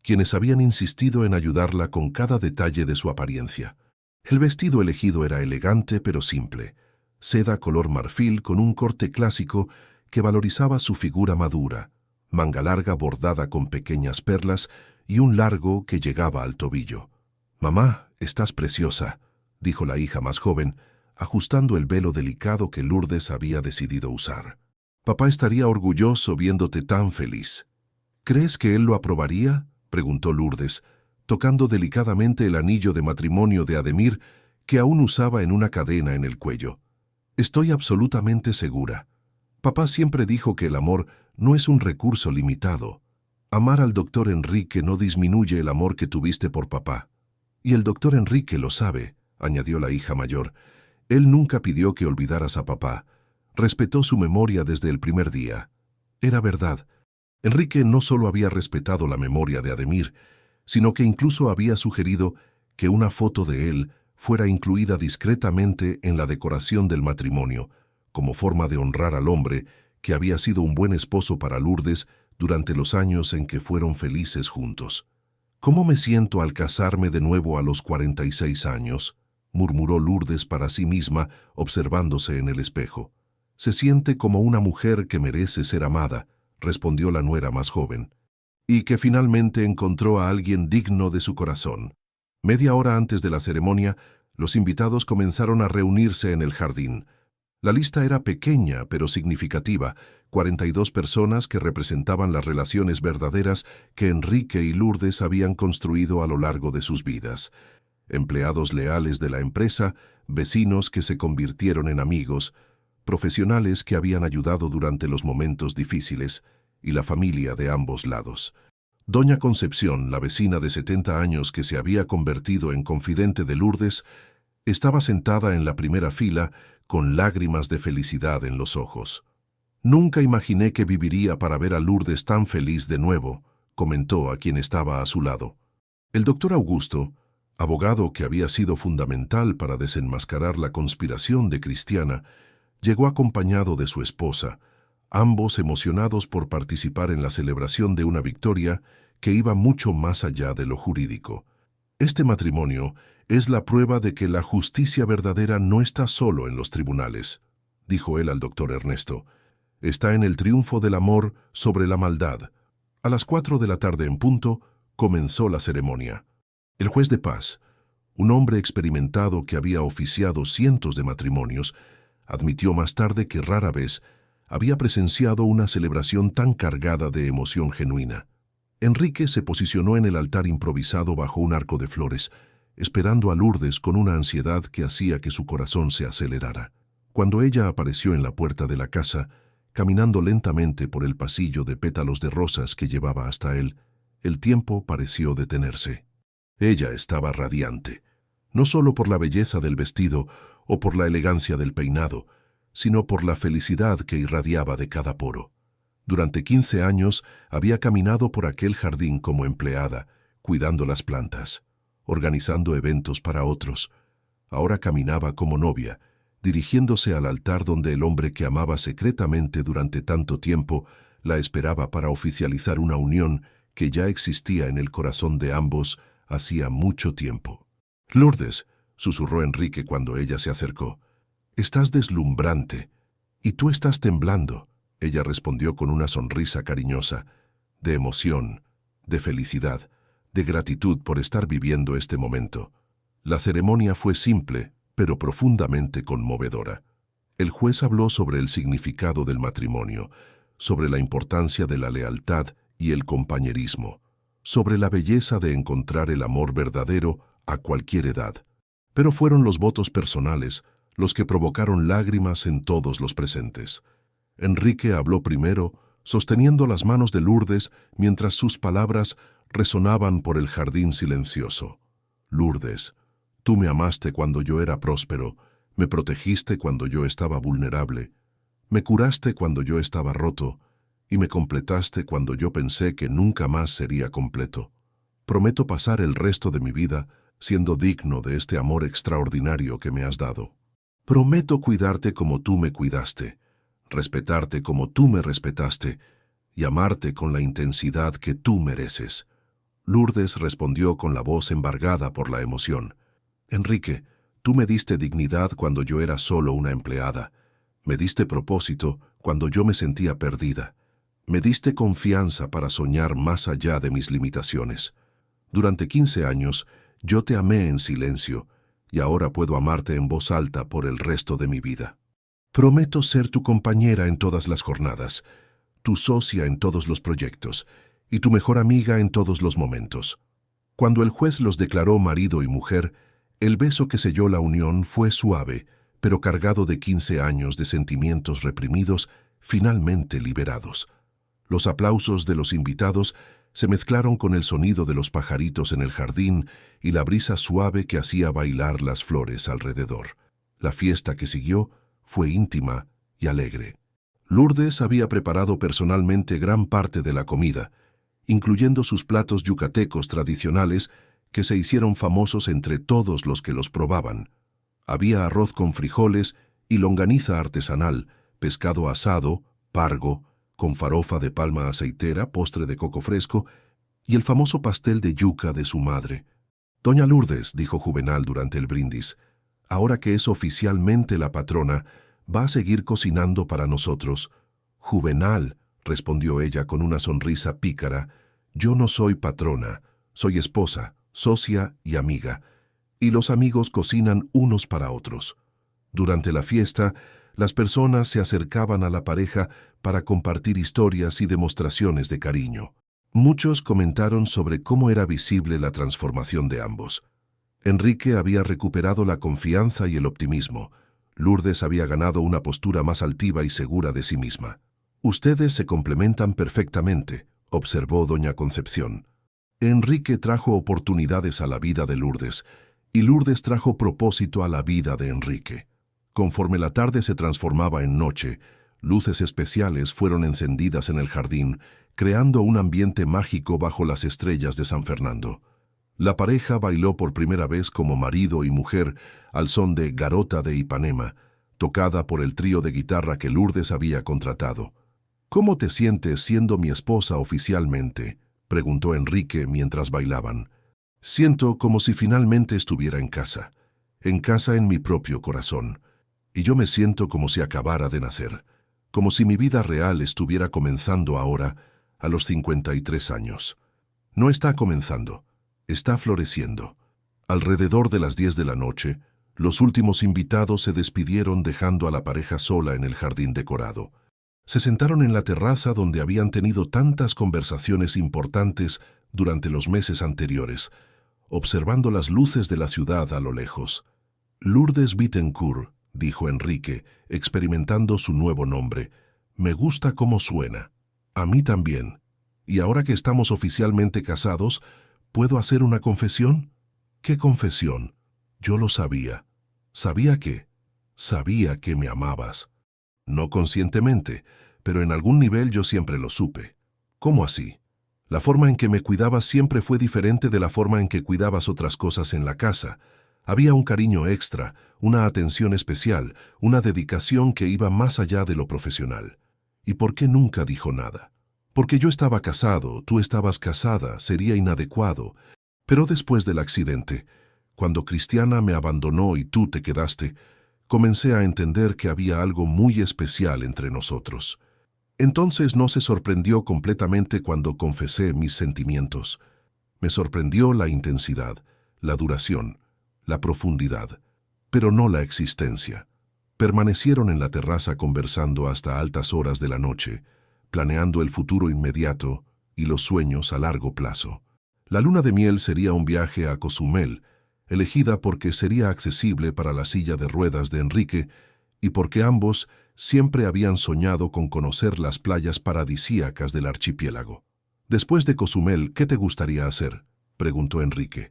quienes habían insistido en ayudarla con cada detalle de su apariencia. El vestido elegido era elegante pero simple, seda color marfil con un corte clásico que valorizaba su figura madura, manga larga bordada con pequeñas perlas y un largo que llegaba al tobillo. «Mamá, estás preciosa», dijo la hija más joven, ajustando el velo delicado que Lourdes había decidido usar. «Papá estaría orgulloso viéndote tan feliz». «¿Crees que él lo aprobaría?», preguntó Lourdes, tocando delicadamente el anillo de matrimonio de Ademir que aún usaba en una cadena en el cuello. «Estoy absolutamente segura. Papá siempre dijo que el amor no es un recurso limitado. Amar al doctor Enrique no disminuye el amor que tuviste por papá. Y el doctor Enrique lo sabe», añadió la hija mayor. «Él nunca pidió que olvidaras a papá. Respetó su memoria desde el primer día». Era verdad. Enrique no solo había respetado la memoria de Ademir, sino que incluso había sugerido que una foto de él fuera incluida discretamente en la decoración del matrimonio, como forma de honrar al hombre que había sido un buen esposo para Lourdes durante los años en que fueron felices juntos. «¿Cómo me siento al casarme de nuevo a los 46 años?» murmuró Lourdes para sí misma, observándose en el espejo. «Se siente como una mujer que merece ser amada», respondió la nuera más joven, «y que finalmente encontró a alguien digno de su corazón». Media hora antes de la ceremonia, los invitados comenzaron a reunirse en el jardín. La lista era pequeña pero significativa, 42 personas que representaban las relaciones verdaderas que Enrique y Lourdes habían construido a lo largo de sus vidas. Empleados leales de la empresa, vecinos que se convirtieron en amigos, profesionales que habían ayudado durante los momentos difíciles, y la familia de ambos lados. Doña Concepción, la vecina de 70 años que se había convertido en confidente de Lourdes, estaba sentada en la primera fila con lágrimas de felicidad en los ojos. «Nunca imaginé que viviría para ver a Lourdes tan feliz de nuevo», comentó a quien estaba a su lado. El doctor Augusto, abogado que había sido fundamental para desenmascarar la conspiración de Cristiana, llegó acompañado de su esposa, ambos emocionados por participar en la celebración de una victoria que iba mucho más allá de lo jurídico. «Este matrimonio es la prueba de que la justicia verdadera no está solo en los tribunales», dijo él al doctor Ernesto. «Está en el triunfo del amor sobre la maldad». A las 4 de la tarde en punto, comenzó la ceremonia. El juez de paz, un hombre experimentado que había oficiado cientos de matrimonios, admitió más tarde que rara vez había presenciado una celebración tan cargada de emoción genuina. Enrique se posicionó en el altar improvisado bajo un arco de flores, esperando a Lourdes con una ansiedad que hacía que su corazón se acelerara. Cuando ella apareció en la puerta de la casa, caminando lentamente por el pasillo de pétalos de rosas que llevaba hasta él, el tiempo pareció detenerse. Ella estaba radiante, no solo por la belleza del vestido o por la elegancia del peinado, sino por la felicidad que irradiaba de cada poro. Durante 15 años había caminado por aquel jardín como empleada, cuidando las plantas, organizando eventos para otros. Ahora caminaba como novia, dirigiéndose al altar donde el hombre que amaba secretamente durante tanto tiempo la esperaba para oficializar una unión que ya existía en el corazón de ambos hacía mucho tiempo. «Lourdes», susurró Enrique cuando ella se acercó, «estás deslumbrante, y tú estás temblando». Ella respondió con una sonrisa cariñosa, de emoción, de felicidad, de gratitud por estar viviendo este momento. La ceremonia fue simple, pero profundamente conmovedora. El juez habló sobre el significado del matrimonio, sobre la importancia de la lealtad y el compañerismo, sobre la belleza de encontrar el amor verdadero a cualquier edad. Pero fueron los votos personales los que provocaron lágrimas en todos los presentes. Enrique habló primero, sosteniendo las manos de Lourdes mientras sus palabras resonaban por el jardín silencioso. «Lourdes, tú me amaste cuando yo era próspero, me protegiste cuando yo estaba vulnerable, me curaste cuando yo estaba roto y me completaste cuando yo pensé que nunca más sería completo. Prometo pasar el resto de mi vida siendo digno de este amor extraordinario que me has dado. Prometo cuidarte como tú me cuidaste, respetarte como tú me respetaste y amarte con la intensidad que tú mereces». Lourdes respondió con la voz embargada por la emoción. «Enrique, tú me diste dignidad cuando yo era solo una empleada. Me diste propósito cuando yo me sentía perdida. Me diste confianza para soñar más allá de mis limitaciones. Durante 15 años yo te amé en silencio y ahora puedo amarte en voz alta por el resto de mi vida. Prometo ser tu compañera en todas las jornadas, tu socia en todos los proyectos y tu mejor amiga en todos los momentos». Cuando el juez los declaró marido y mujer, el beso que selló la unión fue suave, pero cargado de 15 años de sentimientos reprimidos, finalmente liberados. Los aplausos de los invitados se mezclaron con el sonido de los pajaritos en el jardín y la brisa suave que hacía bailar las flores alrededor. La fiesta que siguió fue íntima y alegre. Lourdes había preparado personalmente gran parte de la comida, incluyendo sus platos yucatecos tradicionales que se hicieron famosos entre todos los que los probaban. Había arroz con frijoles y longaniza artesanal, pescado asado, pargo, con farofa de palma aceitera, postre de coco fresco y el famoso pastel de yuca de su madre. «Doña Lourdes», dijo Juvenal durante el brindis, «ahora que es oficialmente la patrona, va a seguir cocinando para nosotros». «Juvenal», respondió ella con una sonrisa pícara, «yo no soy patrona, soy esposa, socia y amiga, y los amigos cocinan unos para otros». Durante la fiesta, las personas se acercaban a la pareja para compartir historias y demostraciones de cariño. Muchos comentaron sobre cómo era visible la transformación de ambos. Enrique había recuperado la confianza y el optimismo. Lourdes había ganado una postura más altiva y segura de sí misma. «Ustedes se complementan perfectamente», observó doña Concepción. Enrique trajo oportunidades a la vida de Lourdes, y Lourdes trajo propósito a la vida de Enrique. Conforme la tarde se transformaba en noche, luces especiales fueron encendidas en el jardín, creando un ambiente mágico bajo las estrellas de San Fernando. La pareja bailó por primera vez como marido y mujer al son de Garota de Ipanema, tocada por el trío de guitarra que Lourdes había contratado. «¿Cómo te sientes siendo mi esposa oficialmente?», preguntó Enrique mientras bailaban. «Siento como si finalmente estuviera en casa en mi propio corazón, y yo me siento como si acabara de nacer, como si mi vida real estuviera comenzando ahora, a los 53 años. No está comenzando, está floreciendo». Alrededor de las 10 de la noche, los últimos invitados se despidieron dejando a la pareja sola en el jardín decorado. Se sentaron en la terraza donde habían tenido tantas conversaciones importantes durante los meses anteriores, observando las luces de la ciudad a lo lejos. «Lourdes Bittencourt», dijo Enrique, experimentando su nuevo nombre. «Me gusta cómo suena. A mí también. Y ahora que estamos oficialmente casados, ¿puedo hacer una confesión?» «¿Qué confesión?» «Yo lo sabía». «¿Sabía qué?» Sabía que me amabas. No conscientemente, pero en algún nivel yo siempre lo supe. ¿Cómo así? La forma en que me cuidabas siempre fue diferente de la forma en que cuidabas otras cosas en la casa. Había un cariño extra, una atención especial, una dedicación que iba más allá de lo profesional. ¿Y por qué nunca dijo nada? Porque yo estaba casado, tú estabas casada, sería inadecuado. Pero después del accidente, cuando Cristiana me abandonó y tú te quedaste, comencé a entender que había algo muy especial entre nosotros. Entonces no se sorprendió completamente cuando confesé mis sentimientos. Me sorprendió la intensidad, la duración, la profundidad, pero no la existencia. Permanecieron en la terraza conversando hasta altas horas de la noche, planeando el futuro inmediato y los sueños a largo plazo. La luna de miel sería un viaje a Cozumel, elegida porque sería accesible para la silla de ruedas de Enrique y porque ambos siempre habían soñado con conocer las playas paradisíacas del archipiélago. Después de Cozumel, ¿qué te gustaría hacer?, preguntó Enrique.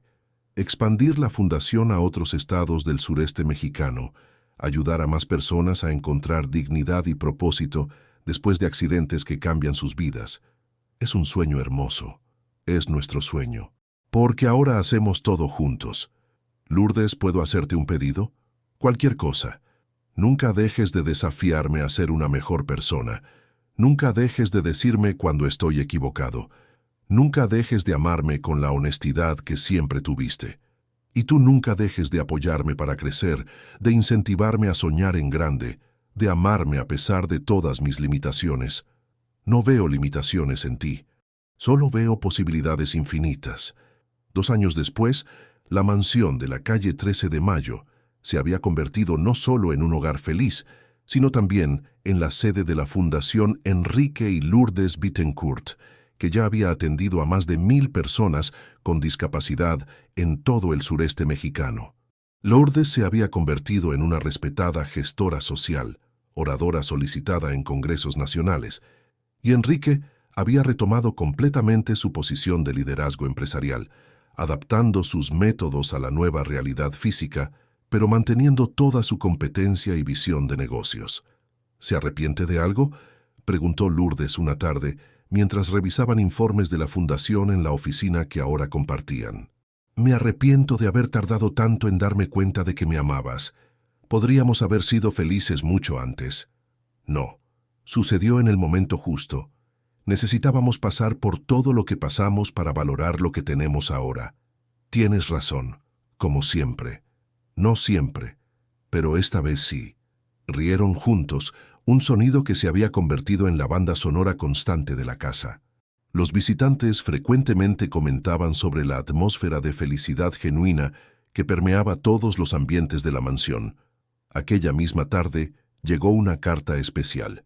Expandir la fundación a otros estados del sureste mexicano, ayudar a más personas a encontrar dignidad y propósito después de accidentes que cambian sus vidas. Es un sueño hermoso. Es nuestro sueño. Porque ahora hacemos todo juntos. Lourdes, ¿puedo hacerte un pedido? Cualquier cosa. Nunca dejes de desafiarme a ser una mejor persona. Nunca dejes de decirme cuando estoy equivocado. Nunca dejes de amarme con la honestidad que siempre tuviste. Y tú nunca dejes de apoyarme para crecer, de incentivarme a soñar en grande, de amarme a pesar de todas mis limitaciones. No veo limitaciones en ti. Solo veo posibilidades infinitas. 2 años después, la mansión de la calle 13 de Mayo se había convertido no solo en un hogar feliz, sino también en la sede de la Fundación Enrique y Lourdes Bittencourt, que ya había atendido a más de 1000 personas con discapacidad en todo el sureste mexicano. Lourdes se había convertido en una respetada gestora social, oradora solicitada en congresos nacionales, y Enrique había retomado completamente su posición de liderazgo empresarial, adaptando sus métodos a la nueva realidad física, pero manteniendo toda su competencia y visión de negocios. ¿Se arrepiente de algo?, preguntó Lourdes una tarde, mientras revisaban informes de la fundación en la oficina que ahora compartían. Me arrepiento de haber tardado tanto en darme cuenta de que me amabas. Podríamos haber sido felices mucho antes. No, sucedió en el momento justo. Necesitábamos pasar por todo lo que pasamos para valorar lo que tenemos ahora. Tienes razón, como siempre. No siempre, pero esta vez sí. Rieron juntos, un sonido que se había convertido en la banda sonora constante de la casa. Los visitantes frecuentemente comentaban sobre la atmósfera de felicidad genuina que permeaba todos los ambientes de la mansión. Aquella misma tarde llegó una carta especial.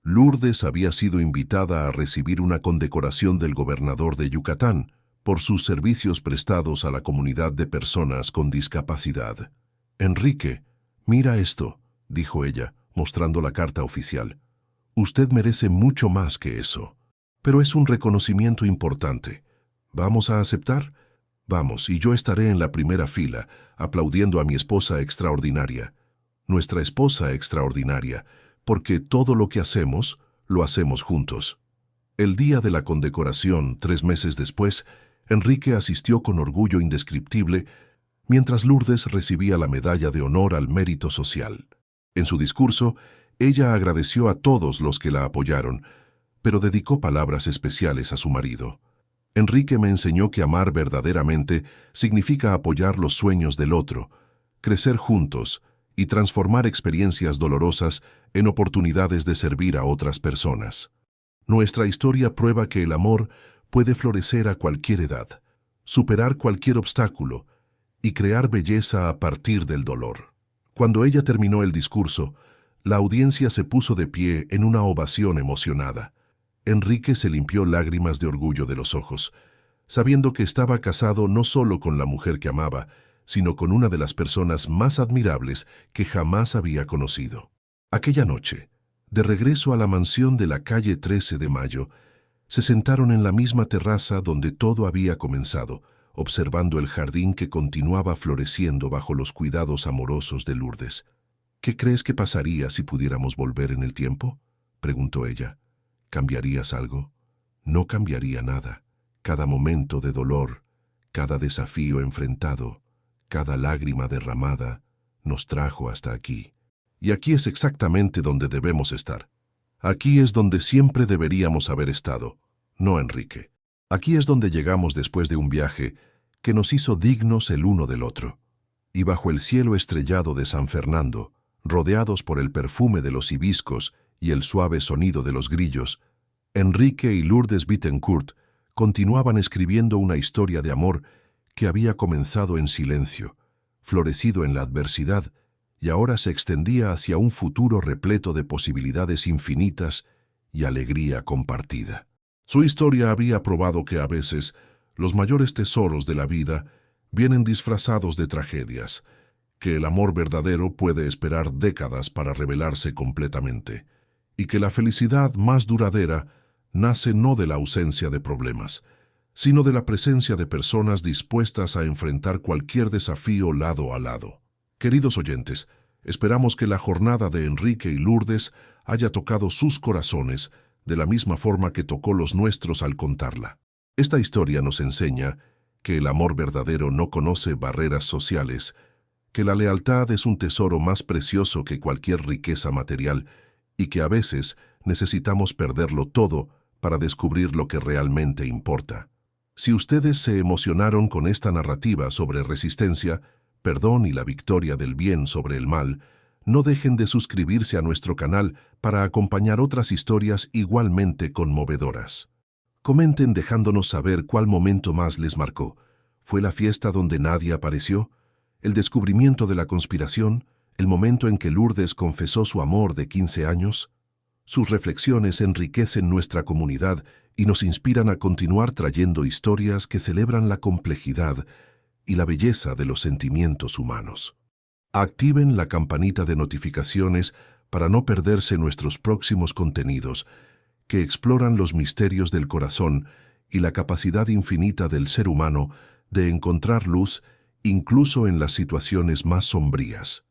Lourdes había sido invitada a recibir una condecoración del gobernador de Yucatán por sus servicios prestados a la comunidad de personas con discapacidad. Enrique, mira esto, dijo ella, mostrando la carta oficial. Usted merece mucho más que eso. Pero es un reconocimiento importante. ¿Vamos a aceptar? Vamos, y yo estaré en la primera fila, aplaudiendo a mi esposa extraordinaria. Nuestra esposa extraordinaria, porque todo lo que hacemos, lo hacemos juntos. El día de la condecoración, 3 meses después, Enrique asistió con orgullo indescriptible, mientras Lourdes recibía la medalla de honor al mérito social. En su discurso, ella agradeció a todos los que la apoyaron, pero dedicó palabras especiales a su marido. Enrique me enseñó que amar verdaderamente significa apoyar los sueños del otro, crecer juntos y transformar experiencias dolorosas en oportunidades de servir a otras personas. Nuestra historia prueba que el amor puede florecer a cualquier edad, superar cualquier obstáculo y crear belleza a partir del dolor. Cuando ella terminó el discurso, la audiencia se puso de pie en una ovación emocionada. Enrique se limpió lágrimas de orgullo de los ojos, sabiendo que estaba casado no solo con la mujer que amaba, sino con una de las personas más admirables que jamás había conocido. Aquella noche, de regreso a la mansión de la calle 13 de Mayo, se sentaron en la misma terraza donde todo había comenzado, observando el jardín que continuaba floreciendo bajo los cuidados amorosos de Lourdes. ¿Qué crees que pasaría si pudiéramos volver en el tiempo?, preguntó ella. ¿Cambiarías algo? No cambiaría nada. Cada momento de dolor, cada desafío enfrentado, cada lágrima derramada, nos trajo hasta aquí. Y aquí es exactamente donde debemos estar. Aquí es donde siempre deberíamos haber estado, ¿no, Enrique? Aquí es donde llegamos después de un viaje que nos hizo dignos el uno del otro. Y bajo el cielo estrellado de San Fernando, rodeados por el perfume de los hibiscos y el suave sonido de los grillos, Enrique y Lourdes Bittencourt continuaban escribiendo una historia de amor que había comenzado en silencio, florecido en la adversidad y ahora se extendía hacia un futuro repleto de posibilidades infinitas y alegría compartida. Su historia había probado que a veces los mayores tesoros de la vida vienen disfrazados de tragedias, que el amor verdadero puede esperar décadas para revelarse completamente, y que la felicidad más duradera nace no de la ausencia de problemas, sino de la presencia de personas dispuestas a enfrentar cualquier desafío lado a lado. Queridos oyentes, esperamos que la jornada de Enrique y Lourdes haya tocado sus corazones de la misma forma que tocó los nuestros al contarla. Esta historia nos enseña que el amor verdadero no conoce barreras sociales, que la lealtad es un tesoro más precioso que cualquier riqueza material y que a veces necesitamos perderlo todo para descubrir lo que realmente importa. Si ustedes se emocionaron con esta narrativa sobre resistencia, perdón y la victoria del bien sobre el mal, no dejen de suscribirse a nuestro canal para acompañar otras historias igualmente conmovedoras. Comenten dejándonos saber cuál momento más les marcó. ¿Fue la fiesta donde nadie apareció? ¿El descubrimiento de la conspiración? ¿El momento en que Lourdes confesó su amor de 15 años? Sus reflexiones enriquecen nuestra comunidad y nos inspiran a continuar trayendo historias que celebran la complejidad y la belleza de los sentimientos humanos. Activen la campanita de notificaciones para no perderse nuestros próximos contenidos que exploran los misterios del corazón y la capacidad infinita del ser humano de encontrar luz incluso en las situaciones más sombrías.